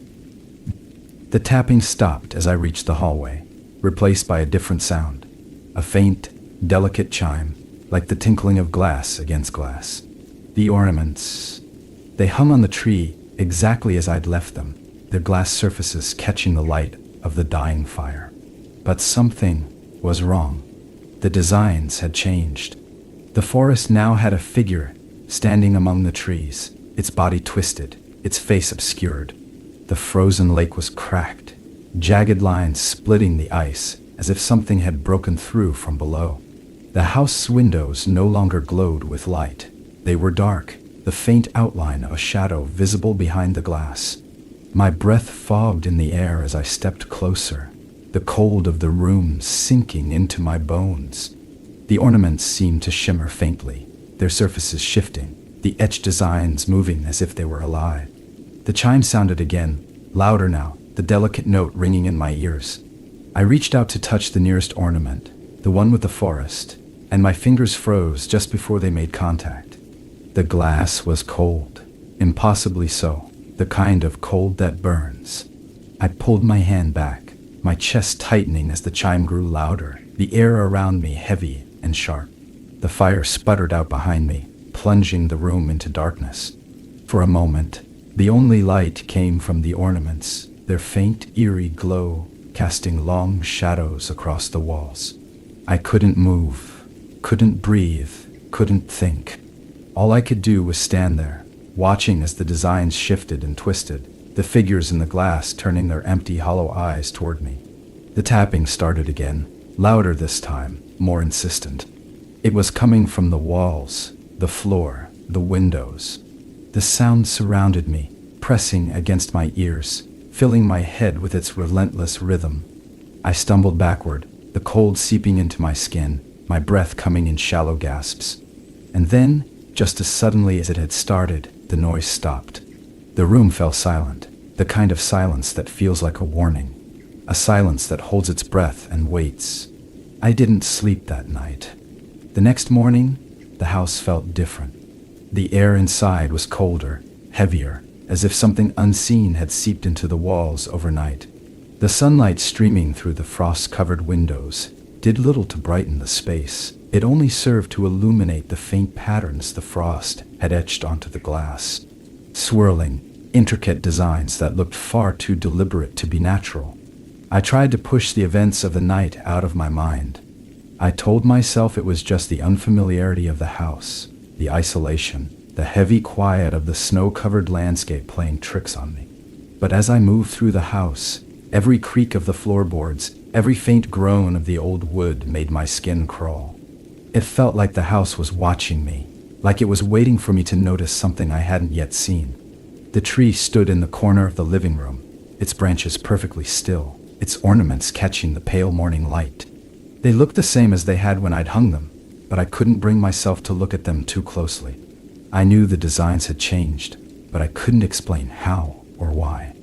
The tapping stopped as I reached the hallway, replaced by a different sound, a faint, delicate chime, like the tinkling of glass against glass. The ornaments. They hung on the tree exactly as I'd left them, their glass surfaces catching the light of the dying fire. But something was wrong. The designs had changed. The forest now had a figure standing among the trees, its body twisted, its face obscured. The frozen lake was cracked, jagged lines splitting the ice as if something had broken through from below. The house's windows no longer glowed with light. They were dark, the faint outline of a shadow visible behind the glass. My breath fogged in the air as I stepped closer, the cold of the room sinking into my bones. The ornaments seemed to shimmer faintly, their surfaces shifting, the etched designs moving as if they were alive. The chime sounded again, louder now, the delicate note ringing in my ears. I reached out to touch the nearest ornament, the one with the forest, and my fingers froze just before they made contact. The glass was cold, impossibly so, the kind of cold that burns. I pulled my hand back, my chest tightening as the chime grew louder, the air around me heavy and sharp. The fire sputtered out behind me, plunging the room into darkness. For a moment, the only light came from the ornaments, their faint, eerie glow casting long shadows across the walls. I couldn't move, couldn't breathe, couldn't think. All I could do was stand there, watching as the designs shifted and twisted, the figures in the glass turning their empty, hollow eyes toward me. The tapping started again, louder this time, more insistent. It was coming from the walls, the floor, the windows. The sound surrounded me, pressing against my ears, filling my head with its relentless rhythm. I stumbled backward, the cold seeping into my skin, my breath coming in shallow gasps. And then, just as suddenly as it had started, the noise stopped. The room fell silent, the kind of silence that feels like a warning, a silence that holds its breath and waits. I didn't sleep that night. The next morning, the house felt different. The air inside was colder, heavier, as if something unseen had seeped into the walls overnight. The sunlight streaming through the frost-covered windows did little to brighten the space. It only served to illuminate the faint patterns the frost had etched onto the glass. Swirling, intricate designs that looked far too deliberate to be natural. I tried to push the events of the night out of my mind. I told myself it was just the unfamiliarity of the house, the isolation, the heavy quiet of the snow-covered landscape playing tricks on me. But as I moved through the house, every creak of the floorboards, every faint groan of the old wood made my skin crawl. It felt like the house was watching me, like it was waiting for me to notice something I hadn't yet seen. The tree stood in the corner of the living room, its branches perfectly still, its ornaments catching the pale morning light. They looked the same as they had when I'd hung them, but I couldn't bring myself to look at them too closely. I knew the designs had changed, but I couldn't explain how or why.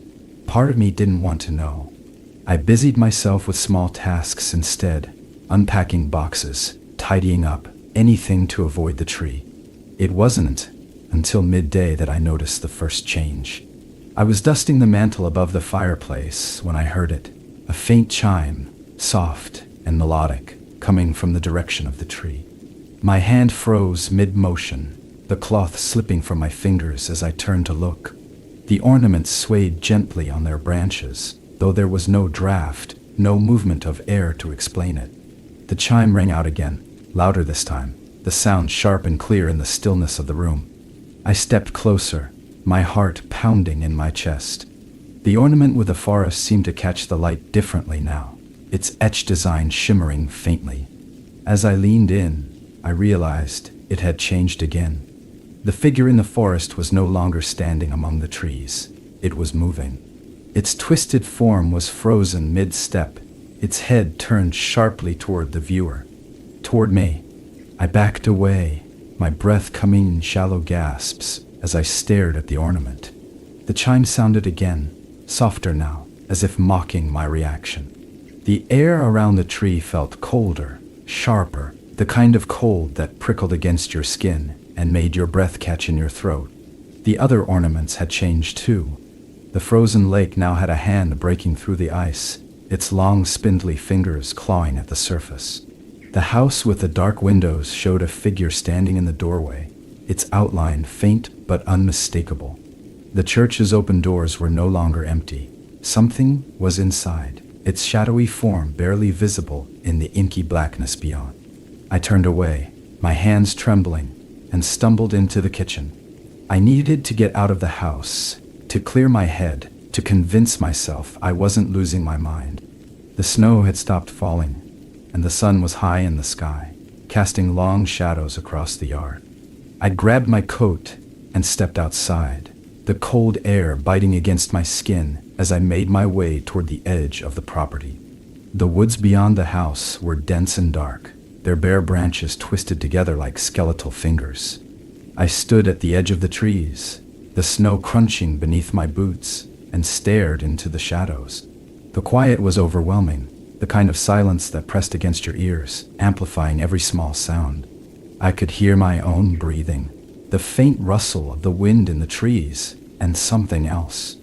Part of me didn't want to know. I busied myself with small tasks instead, unpacking boxes, tidying up, anything to avoid the tree. It wasn't until midday that I noticed the first change. I was dusting the mantel above the fireplace when I heard it, a faint chime, soft and melodic, coming from the direction of the tree. My hand froze mid-motion, the cloth slipping from my fingers as I turned to look. The ornaments swayed gently on their branches, though there was no draft, no movement of air to explain it. The chime rang out again, louder this time, the sound sharp and clear in the stillness of the room. I stepped closer, my heart pounding in my chest. The ornament with the forest seemed to catch the light differently now, its etched design shimmering faintly. As I leaned in, I realized it had changed again. The figure in the forest was no longer standing among the trees. It was moving. Its twisted form was frozen mid-step, its head turned sharply toward the viewer. Toward me. I backed away, my breath coming in shallow gasps as I stared at the ornament. The chime sounded again, softer now, as if mocking my reaction. The air around the tree felt colder, sharper, the kind of cold that prickled against your skin and made your breath catch in your throat. The other ornaments had changed too. The frozen lake now had a hand breaking through the ice, its long spindly fingers clawing at the surface. The house with the dark windows showed a figure standing in the doorway, its outline faint but unmistakable. The church's open doors were no longer empty. Something was inside, its shadowy form barely visible in the inky blackness beyond. I turned away, my hands trembling, and stumbled into the kitchen. I needed to get out of the house, to clear my head, to convince myself I wasn't losing my mind. The snow had stopped falling, and the sun was high in the sky, casting long shadows across the yard. I grabbed my coat and stepped outside, the cold air biting against my skin as I made my way toward the edge of the property. The woods beyond the house were dense and dark, their bare branches twisted together like skeletal fingers. I stood at the edge of the trees, the snow crunching beneath my boots, and stared into the shadows. The quiet was overwhelming, the kind of silence that pressed against your ears, amplifying every small sound. I could hear my own breathing, the faint rustle of the wind in the trees, and something else.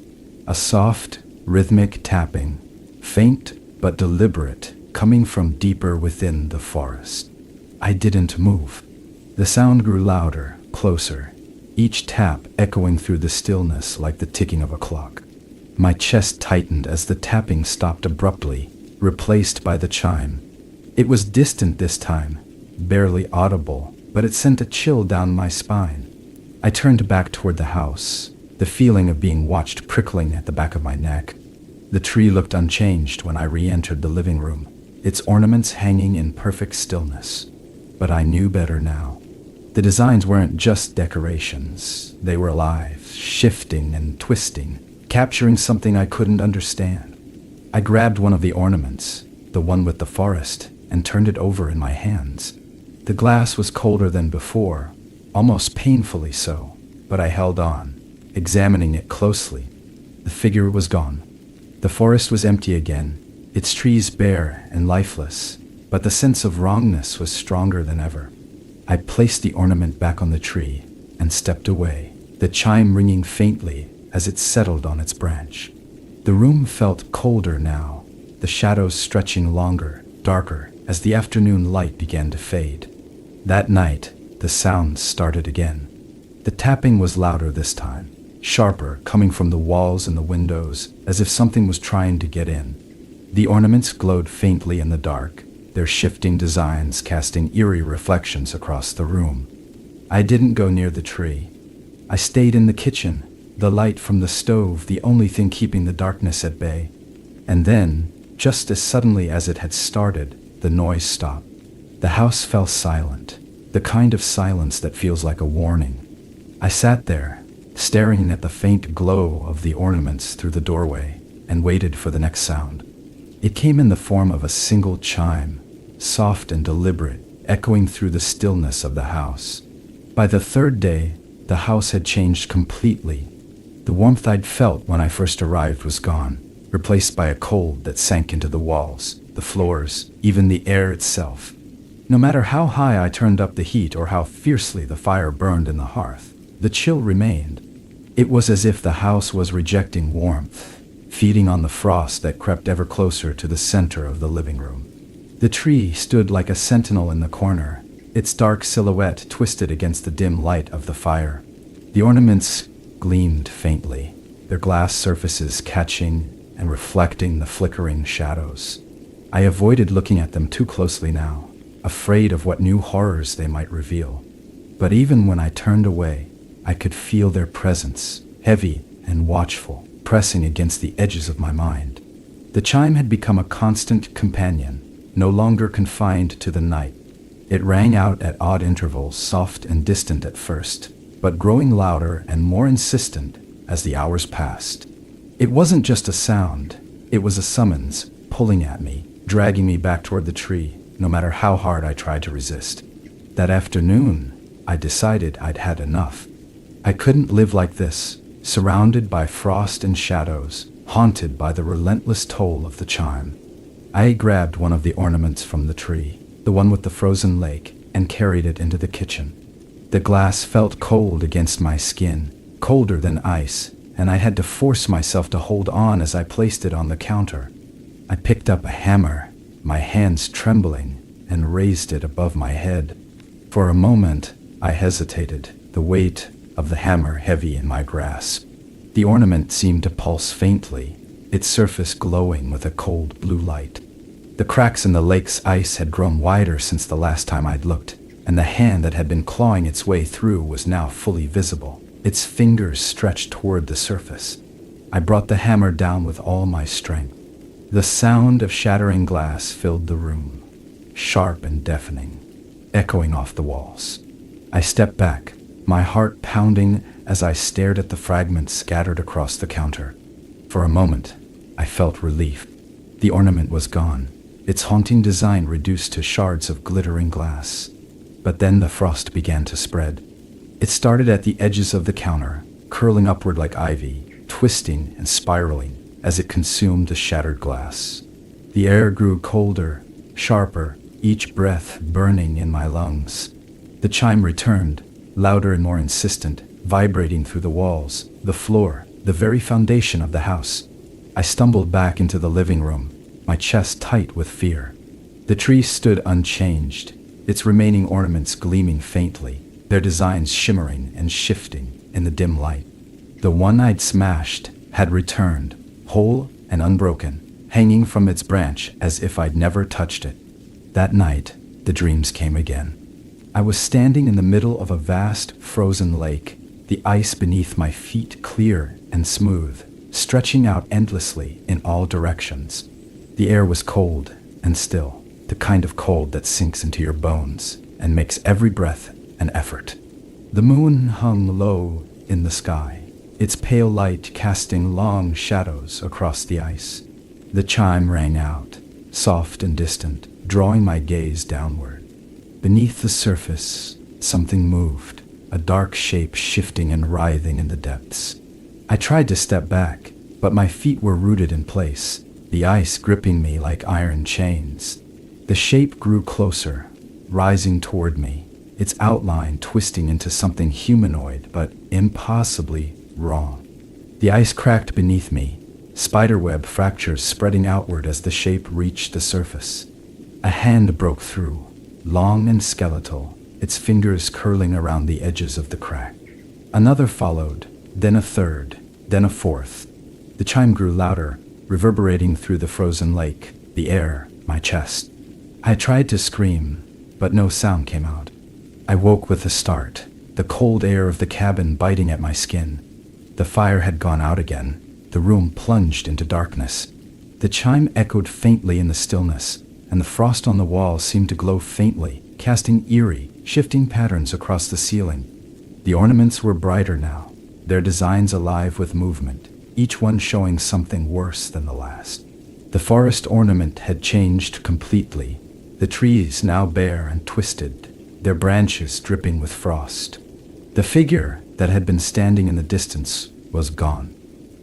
A soft, rhythmic tapping, faint but deliberate, coming from deeper within the forest. I didn't move. The sound grew louder, closer, each tap echoing through the stillness like the ticking of a clock. My chest tightened as the tapping stopped abruptly, replaced by the chime. It was distant this time, barely audible, but it sent a chill down my spine. I turned back toward the house, the feeling of being watched prickling at the back of my neck. The tree looked unchanged when I re-entered the living room, its ornaments hanging in perfect stillness. But I knew better now. The designs weren't just decorations. They were alive, shifting and twisting, capturing something I couldn't understand. I grabbed one of the ornaments, the one with the forest, and turned it over in my hands. The glass was colder than before, almost painfully so, but I held on, examining it closely. The figure was gone. The forest was empty again, its trees bare and lifeless, but the sense of wrongness was stronger than ever. I placed the ornament back on the tree and stepped away, the chime ringing faintly as it settled on its branch. The room felt colder now, the shadows stretching longer, darker, as the afternoon light began to fade. That night, the sounds started again. The tapping was louder this time, sharper, coming from the walls and the windows, as if something was trying to get in. The ornaments glowed faintly in the dark, their shifting designs casting eerie reflections across the room. I didn't go near the tree. I stayed in the kitchen, the light from the stove the only thing keeping the darkness at bay. And then, just as suddenly as it had started, the noise stopped. The house fell silent, the kind of silence that feels like a warning. I sat there, staring at the faint glow of the ornaments through the doorway, and waited for the next sound. It came in the form of a single chime, soft and deliberate, echoing through the stillness of the house. By the third day, the house had changed completely. The warmth I'd felt when I first arrived was gone, replaced by a cold that sank into the walls, the floors, even the air itself. No matter how high I turned up the heat or how fiercely the fire burned in the hearth, the chill remained. It was as if the house was rejecting warmth, feeding on the frost that crept ever closer to the center of the living room. The tree stood like a sentinel in the corner, its dark silhouette twisted against the dim light of the fire. The ornaments gleamed faintly, their glass surfaces catching and reflecting the flickering shadows. I avoided looking at them too closely now, afraid of what new horrors they might reveal. But even when I turned away, I could feel their presence, heavy and watchful, pressing against the edges of my mind. The chime had become a constant companion, no longer confined to the night. It rang out at odd intervals, soft and distant at first, but growing louder and more insistent as the hours passed. It wasn't just a sound, it was a summons, pulling at me, dragging me back toward the tree, no matter how hard I tried to resist. That afternoon, I decided I'd had enough. I couldn't live like this, surrounded by frost and shadows, haunted by the relentless toll of the chime. I grabbed one of the ornaments from the tree. the one with the frozen lake, and carried it into the kitchen. The glass felt cold against my skin, colder than ice, and I had to force myself to hold on as I placed it on the counter. I picked up a hammer, my hands trembling, and raised it above my head. For a moment, I hesitated, the weight of the hammer heavy in my grasp. The ornament seemed to pulse faintly, its surface glowing with a cold blue light. The cracks in the lake's ice had grown wider since the last time I'd looked, and the hand that had been clawing its way through was now fully visible, its fingers stretched toward the surface. I brought the hammer down with all my strength. The sound of shattering glass filled the room, sharp and deafening, echoing off the walls. I stepped back, my heart pounding as I stared at the fragments scattered across the counter. For a moment, I felt relief. The ornament was gone, its haunting design reduced to shards of glittering glass. But then the frost began to spread. It started at the edges of the counter, curling upward like ivy, twisting and spiraling as it consumed the shattered glass. The air grew colder, sharper, each breath burning in my lungs. The chime returned, louder and more insistent, vibrating through the walls, the floor, the very foundation of the house. I stumbled back into the living room, my chest tight with fear. The tree stood unchanged, its remaining ornaments gleaming faintly, their designs shimmering and shifting in the dim light. The one I'd smashed had returned, whole and unbroken, hanging from its branch as if I'd never touched it. That night, the dreams came again. I was standing in the middle of a vast, frozen lake, the ice beneath my feet clear and smooth, stretching out endlessly in all directions. The air was cold and still, the kind of cold that sinks into your bones and makes every breath an effort. The moon hung low in the sky, its pale light casting long shadows across the ice. The chime rang out, soft and distant, drawing my gaze downward. Beneath the surface, something moved, a dark shape shifting and writhing in the depths. I tried to step back, but my feet were rooted in place, the ice gripping me like iron chains. The shape grew closer, rising toward me, its outline twisting into something humanoid but impossibly wrong. The ice cracked beneath me, spiderweb fractures spreading outward as the shape reached the surface. A hand broke through, long and skeletal, its fingers curling around the edges of the crack. Another followed, then a third, then a fourth. The chime grew louder, reverberating through the frozen lake, the air, my chest. I tried to scream, but no sound came out. I woke with a start, the cold air of the cabin biting at my skin. The fire had gone out again, the room plunged into darkness. The chime echoed faintly in the stillness, and the frost on the walls seemed to glow faintly, casting eerie, shifting patterns across the ceiling. The ornaments were brighter now, their designs alive with movement, each one showing something worse than the last. The forest ornament had changed completely, the trees now bare and twisted, their branches dripping with frost. The figure that had been standing in the distance was gone.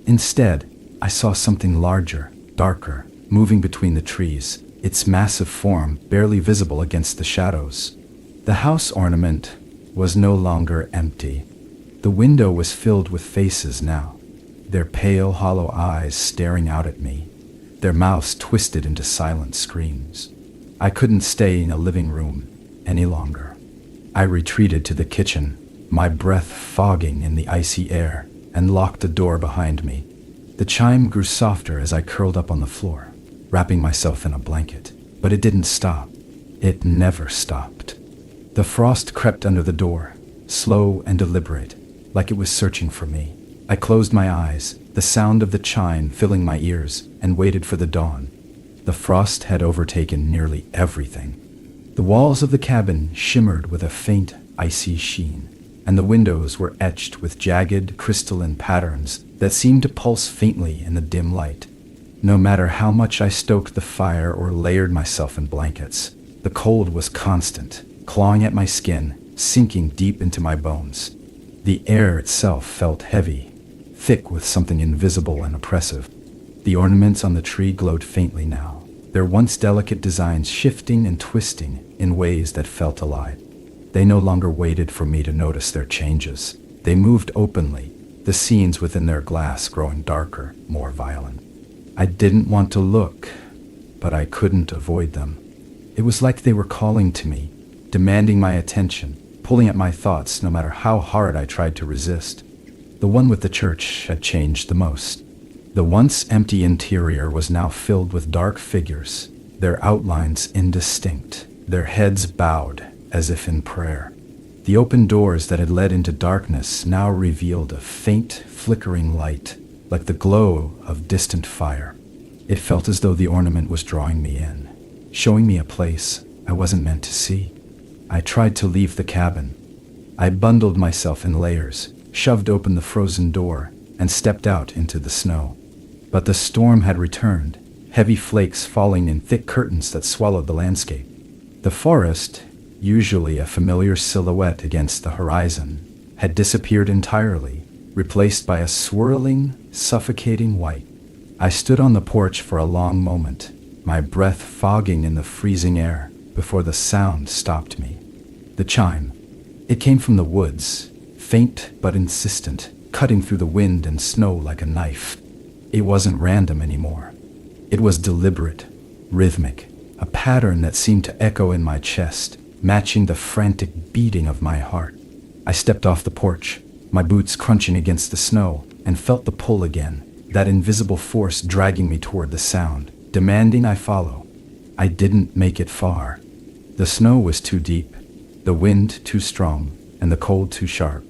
Instead, I saw something larger, darker, moving between the trees, its massive form barely visible against the shadows. The house ornament was no longer empty. The window was filled with faces now, their pale, hollow eyes staring out at me, their mouths twisted into silent screams. I couldn't stay in a living room any longer. I retreated to the kitchen, my breath fogging in the icy air, and locked the door behind me. The chime grew softer as I curled up on the floor, wrapping myself in a blanket. But it didn't stop. It never stopped. The frost crept under the door, slow and deliberate, like it was searching for me. I closed my eyes, the sound of the chime filling my ears, and waited for the dawn. The frost had overtaken nearly everything. The walls of the cabin shimmered with a faint, icy sheen, and the windows were etched with jagged, crystalline patterns that seemed to pulse faintly in the dim light. No matter how much I stoked the fire or layered myself in blankets, the cold was constant, clawing at my skin, sinking deep into my bones. The air itself felt heavy, thick with something invisible and oppressive. The ornaments on the tree glowed faintly now, their once delicate designs shifting and twisting in ways that felt alive. They no longer waited for me to notice their changes. They moved openly, the scenes within their glass growing darker, more violent. I didn't want to look, but I couldn't avoid them. It was like they were calling to me, demanding my attention, pulling at my thoughts no matter how hard I tried to resist. The one with the church had changed the most. The once empty interior was now filled with dark figures, their outlines indistinct, their heads bowed as if in prayer. The open doors that had led into darkness now revealed a faint, flickering light, like the glow of distant fire. It felt as though the ornament was drawing me in, showing me a place I wasn't meant to see. I tried to leave the cabin. I bundled myself in layers, shoved open the frozen door, and stepped out into the snow. But the storm had returned, heavy flakes falling in thick curtains that swallowed the landscape. The forest, usually a familiar silhouette against the horizon, had disappeared entirely, replaced by a swirling, suffocating white. I stood on the porch for a long moment, my breath fogging in the freezing air, before the sound stopped me. The chime. It came from the woods, faint but insistent, cutting through the wind and snow like a knife. It wasn't random anymore. It was deliberate, rhythmic, a pattern that seemed to echo in my chest, matching the frantic beating of my heart. I stepped off the porch, my boots crunching against the snow, and felt the pull again, that invisible force dragging me toward the sound, demanding I follow. I didn't make it far. The snow was too deep, the wind too strong, and the cold too sharp.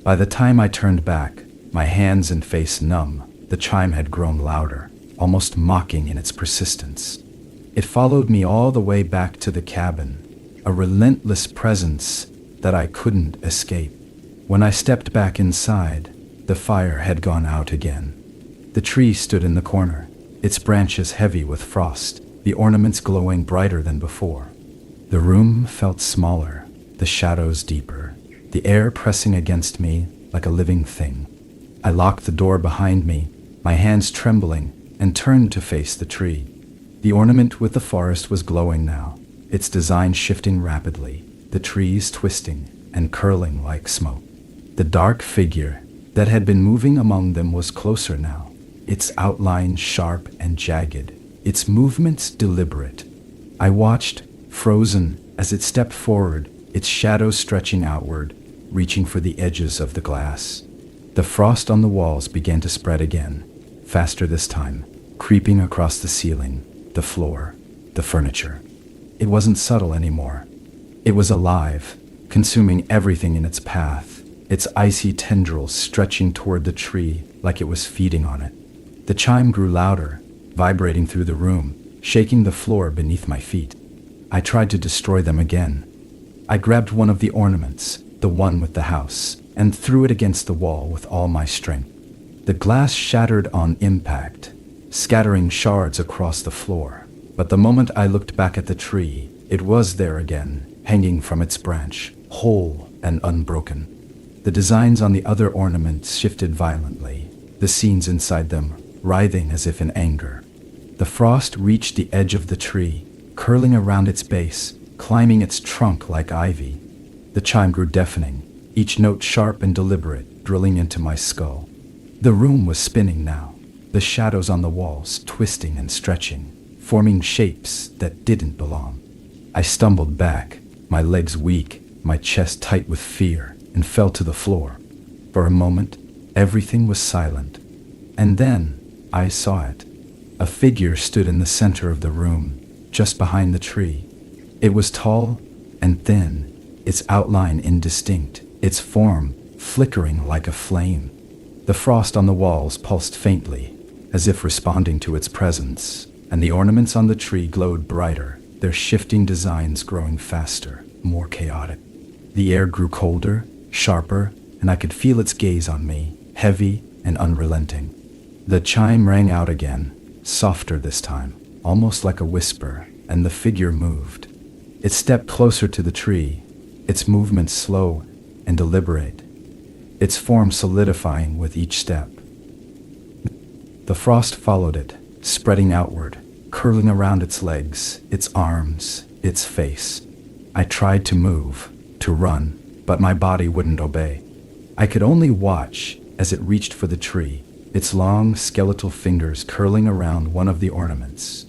By the time I turned back, my hands and face numb, the chime had grown louder, almost mocking in its persistence. It followed me all the way back to the cabin, a relentless presence that I couldn't escape. When I stepped back inside, the fire had gone out again. The tree stood in the corner, its branches heavy with frost, the ornaments glowing brighter than before. The room felt smaller, the shadows deeper, the air pressing against me like a living thing. I locked the door behind me, my hands trembling, and turned to face the tree. The ornament with the forest was glowing now, its design shifting rapidly, the trees twisting and curling like smoke. The dark figure that had been moving among them was closer now, its outline sharp and jagged, its movements deliberate. I watched, frozen, as it stepped forward, its shadow stretching outward, reaching for the edges of the glass. The frost on the walls began to spread again, faster this time, creeping across the ceiling, the floor, the furniture. It wasn't subtle anymore. It was alive, consuming everything in its path, its icy tendrils stretching toward the tree like it was feeding on it. The chime grew louder, vibrating through the room, shaking the floor beneath my feet. I tried to destroy them again. I grabbed one of the ornaments, the one with the house, and threw it against the wall with all my strength. The glass shattered on impact, scattering shards across the floor. But the moment I looked back at the tree, it was there again, hanging from its branch, whole and unbroken. The designs on the other ornaments shifted violently, the scenes inside them writhing as if in anger. The frost reached the edge of the tree, curling around its base, climbing its trunk like ivy. The chime grew deafening, each note sharp and deliberate, drilling into my skull. The room was spinning now, the shadows on the walls twisting and stretching, forming shapes that didn't belong. I stumbled back, my legs weak, my chest tight with fear, and fell to the floor. For a moment, everything was silent. And then, I saw it. A figure stood in the center of the room, just behind the tree. It was tall and thin, its outline indistinct, its form flickering like a flame. The frost on the walls pulsed faintly, as if responding to its presence, and the ornaments on the tree glowed brighter, their shifting designs growing faster, more chaotic. The air grew colder, sharper, and I could feel its gaze on me, heavy and unrelenting. The chime rang out again, softer this time, almost like a whisper, and the figure moved. It stepped closer to the tree, its movements slow and deliberate, its form solidifying with each step. The frost followed it, spreading outward, curling around its legs, its arms, its face. I tried to move, to run, but my body wouldn't obey. I could only watch as it reached for the tree, its long skeletal fingers curling around one of the ornaments.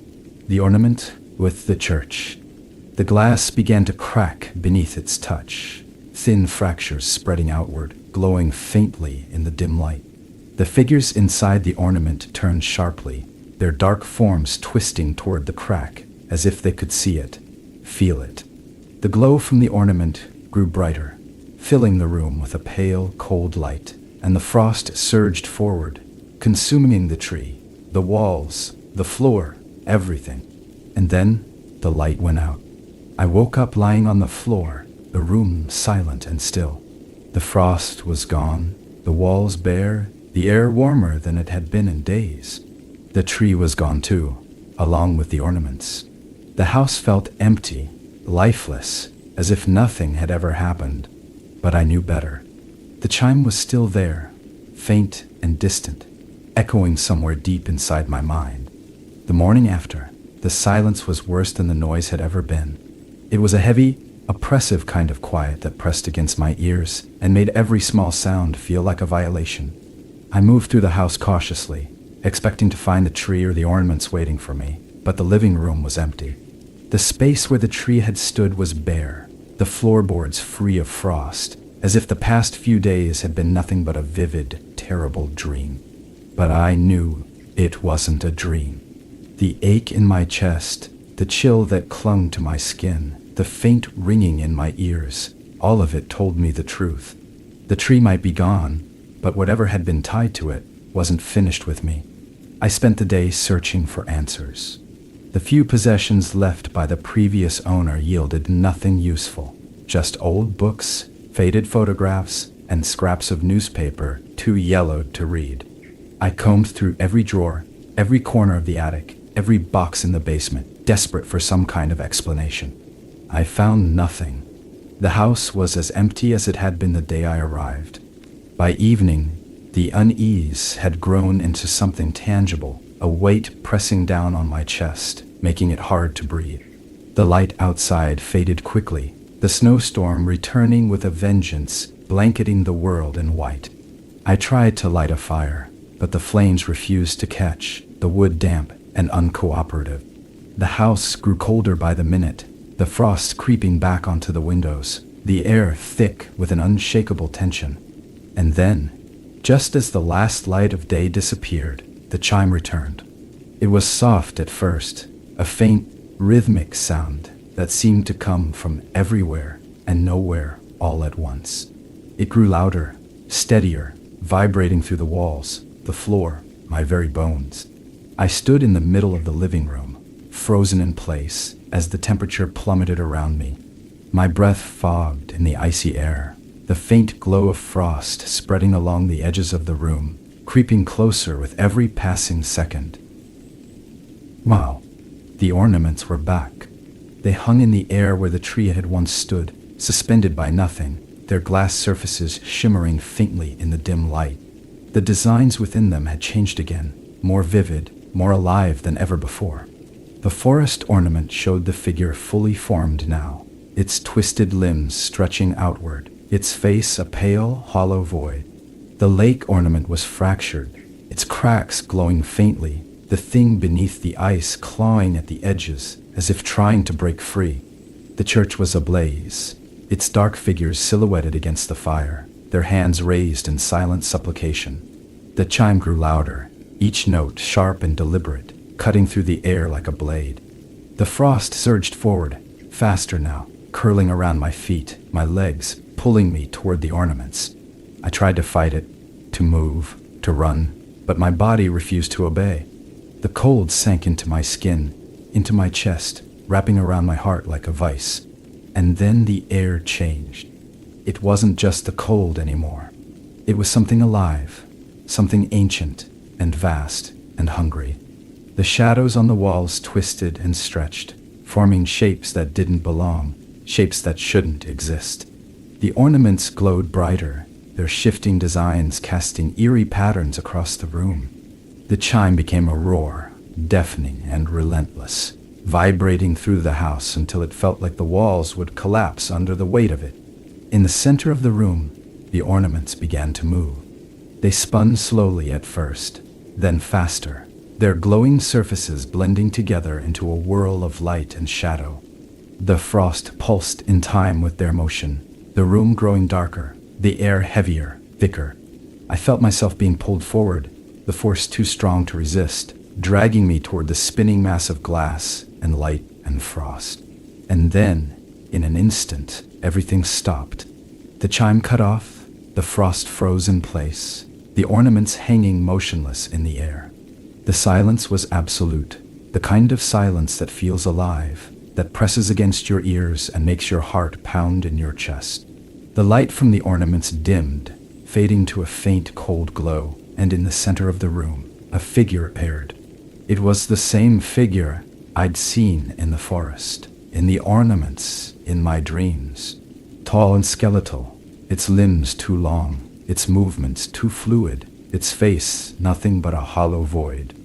The ornament with the church. The glass began to crack beneath its touch, thin fractures spreading outward, glowing faintly in the dim light. The figures inside the ornament turned sharply, their dark forms twisting toward the crack, as if they could see it, feel it. The glow from the ornament grew brighter, filling the room with a pale, cold light, and the frost surged forward, consuming the tree, the walls, the floor, everything. And then the light went out. I woke up lying on the floor, the room silent and still. The frost was gone, the walls bare, the air warmer than it had been in days. The tree was gone too, along with the ornaments. The house felt empty, lifeless, as if nothing had ever happened. But I knew better. The chime was still there, faint and distant, echoing somewhere deep inside my mind. The morning after, the silence was worse than the noise had ever been. It was a heavy, oppressive kind of quiet that pressed against my ears and made every small sound feel like a violation. I moved through the house cautiously, expecting to find the tree or the ornaments waiting for me, but the living room was empty. The space where the tree had stood was bare, the floorboards free of frost, as if the past few days had been nothing but a vivid, terrible dream. But I knew it wasn't a dream. The ache in my chest, the chill that clung to my skin, the faint ringing in my ears, all of it told me the truth. The tree might be gone, but whatever had been tied to it wasn't finished with me. I spent the day searching for answers. The few possessions left by the previous owner yielded nothing useful, just old books, faded photographs, and scraps of newspaper too yellowed to read. I combed through every drawer, every corner of the attic, every box in the basement, desperate for some kind of explanation. I found nothing. The house was as empty as it had been the day I arrived. By evening, the unease had grown into something tangible, a weight pressing down on my chest, making it hard to breathe. The light outside faded quickly, the snowstorm returning with a vengeance, blanketing the world in white. I tried to light a fire, but the flames refused to catch, the wood damp and uncooperative. The house grew colder by the minute, the frost creeping back onto the windows, the air thick with an unshakable tension. And then, just as the last light of day disappeared, the chime returned. It was soft at first, a faint, rhythmic sound that seemed to come from everywhere and nowhere all at once. It grew louder, steadier, vibrating through the walls, the floor, my very bones. I stood in the middle of the living room, frozen in place as the temperature plummeted around me. My breath fogged in the icy air, the faint glow of frost spreading along the edges of the room, creeping closer with every passing second. Wow, the ornaments were back. They hung in the air where the tree had once stood, suspended by nothing, their glass surfaces shimmering faintly in the dim light. The designs within them had changed again, more vivid, more alive than ever before. The forest ornament showed the figure fully formed now, its twisted limbs stretching outward, its face a pale, hollow void. The lake ornament was fractured, its cracks glowing faintly, the thing beneath the ice clawing at the edges as if trying to break free. The church was ablaze, its dark figures silhouetted against the fire, their hands raised in silent supplication. The chime grew louder, each note sharp and deliberate, cutting through the air like a blade. The frost surged forward, faster now, curling around my feet, my legs, pulling me toward the ornaments. I tried to fight it, to move, to run, but my body refused to obey. The cold sank into my skin, into my chest, wrapping around my heart like a vice. And then the air changed. It wasn't just the cold anymore. It was something alive, something ancient and vast and hungry. The shadows on the walls twisted and stretched, forming shapes that didn't belong, shapes that shouldn't exist. The ornaments glowed brighter, their shifting designs casting eerie patterns across the room. The chime became a roar, deafening and relentless, vibrating through the house until it felt like the walls would collapse under the weight of it. In the center of the room, the ornaments began to move. They spun slowly at first, then faster, their glowing surfaces blending together into a whirl of light and shadow. The frost pulsed in time with their motion, the room growing darker, the air heavier, thicker. I felt myself being pulled forward, the force too strong to resist, dragging me toward the spinning mass of glass and light and frost. And then, in an instant, everything stopped. The chime cut off, the frost froze in place, the ornaments hanging motionless in the air. The silence was absolute, the kind of silence that feels alive, that presses against your ears and makes your heart pound in your chest. The light from the ornaments dimmed, fading to a faint cold glow, and in the center of the room, a figure appeared. It was the same figure I'd seen in the forest, in the ornaments, in my dreams. Tall and skeletal, its limbs too long, its movements too fluid, its face nothing but a hollow void.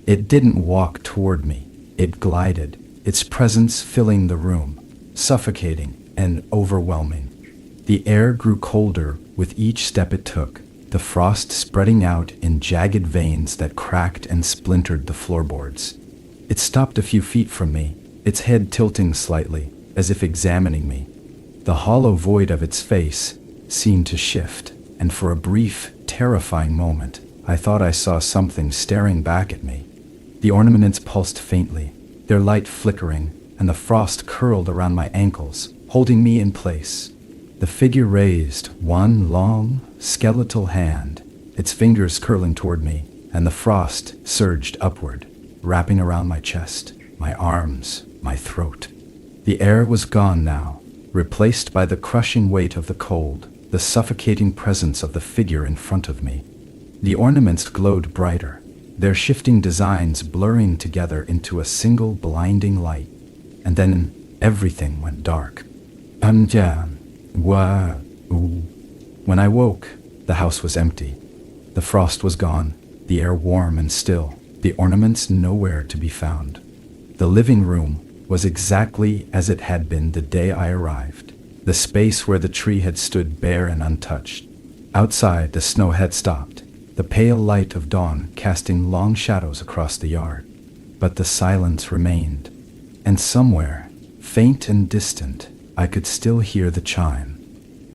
It didn't walk toward me, it glided, its presence filling the room, suffocating and overwhelming. The air grew colder with each step it took, the frost spreading out in jagged veins that cracked and splintered the floorboards. It stopped a few feet from me, its head tilting slightly, as if examining me. The hollow void of its face seemed to shift, and for a brief, terrifying moment, I thought I saw something staring back at me. The ornaments pulsed faintly, their light flickering, and the frost curled around my ankles, holding me in place. The figure raised one long, skeletal hand, its fingers curling toward me, and the frost surged upward, wrapping around my chest, my arms, my throat. The air was gone now, replaced by the crushing weight of the cold, the suffocating presence of the figure in front of me. The ornaments glowed brighter, their shifting designs blurring together into a single blinding light. And then everything went dark. When I woke, the house was empty. The frost was gone, the air warm and still, the ornaments nowhere to be found. The living room was exactly as it had been the day I arrived, the space where the tree had stood bare and untouched. Outside, the snow had stopped, the pale light of dawn casting long shadows across the yard. But the silence remained, and somewhere, faint and distant, I could still hear the chime.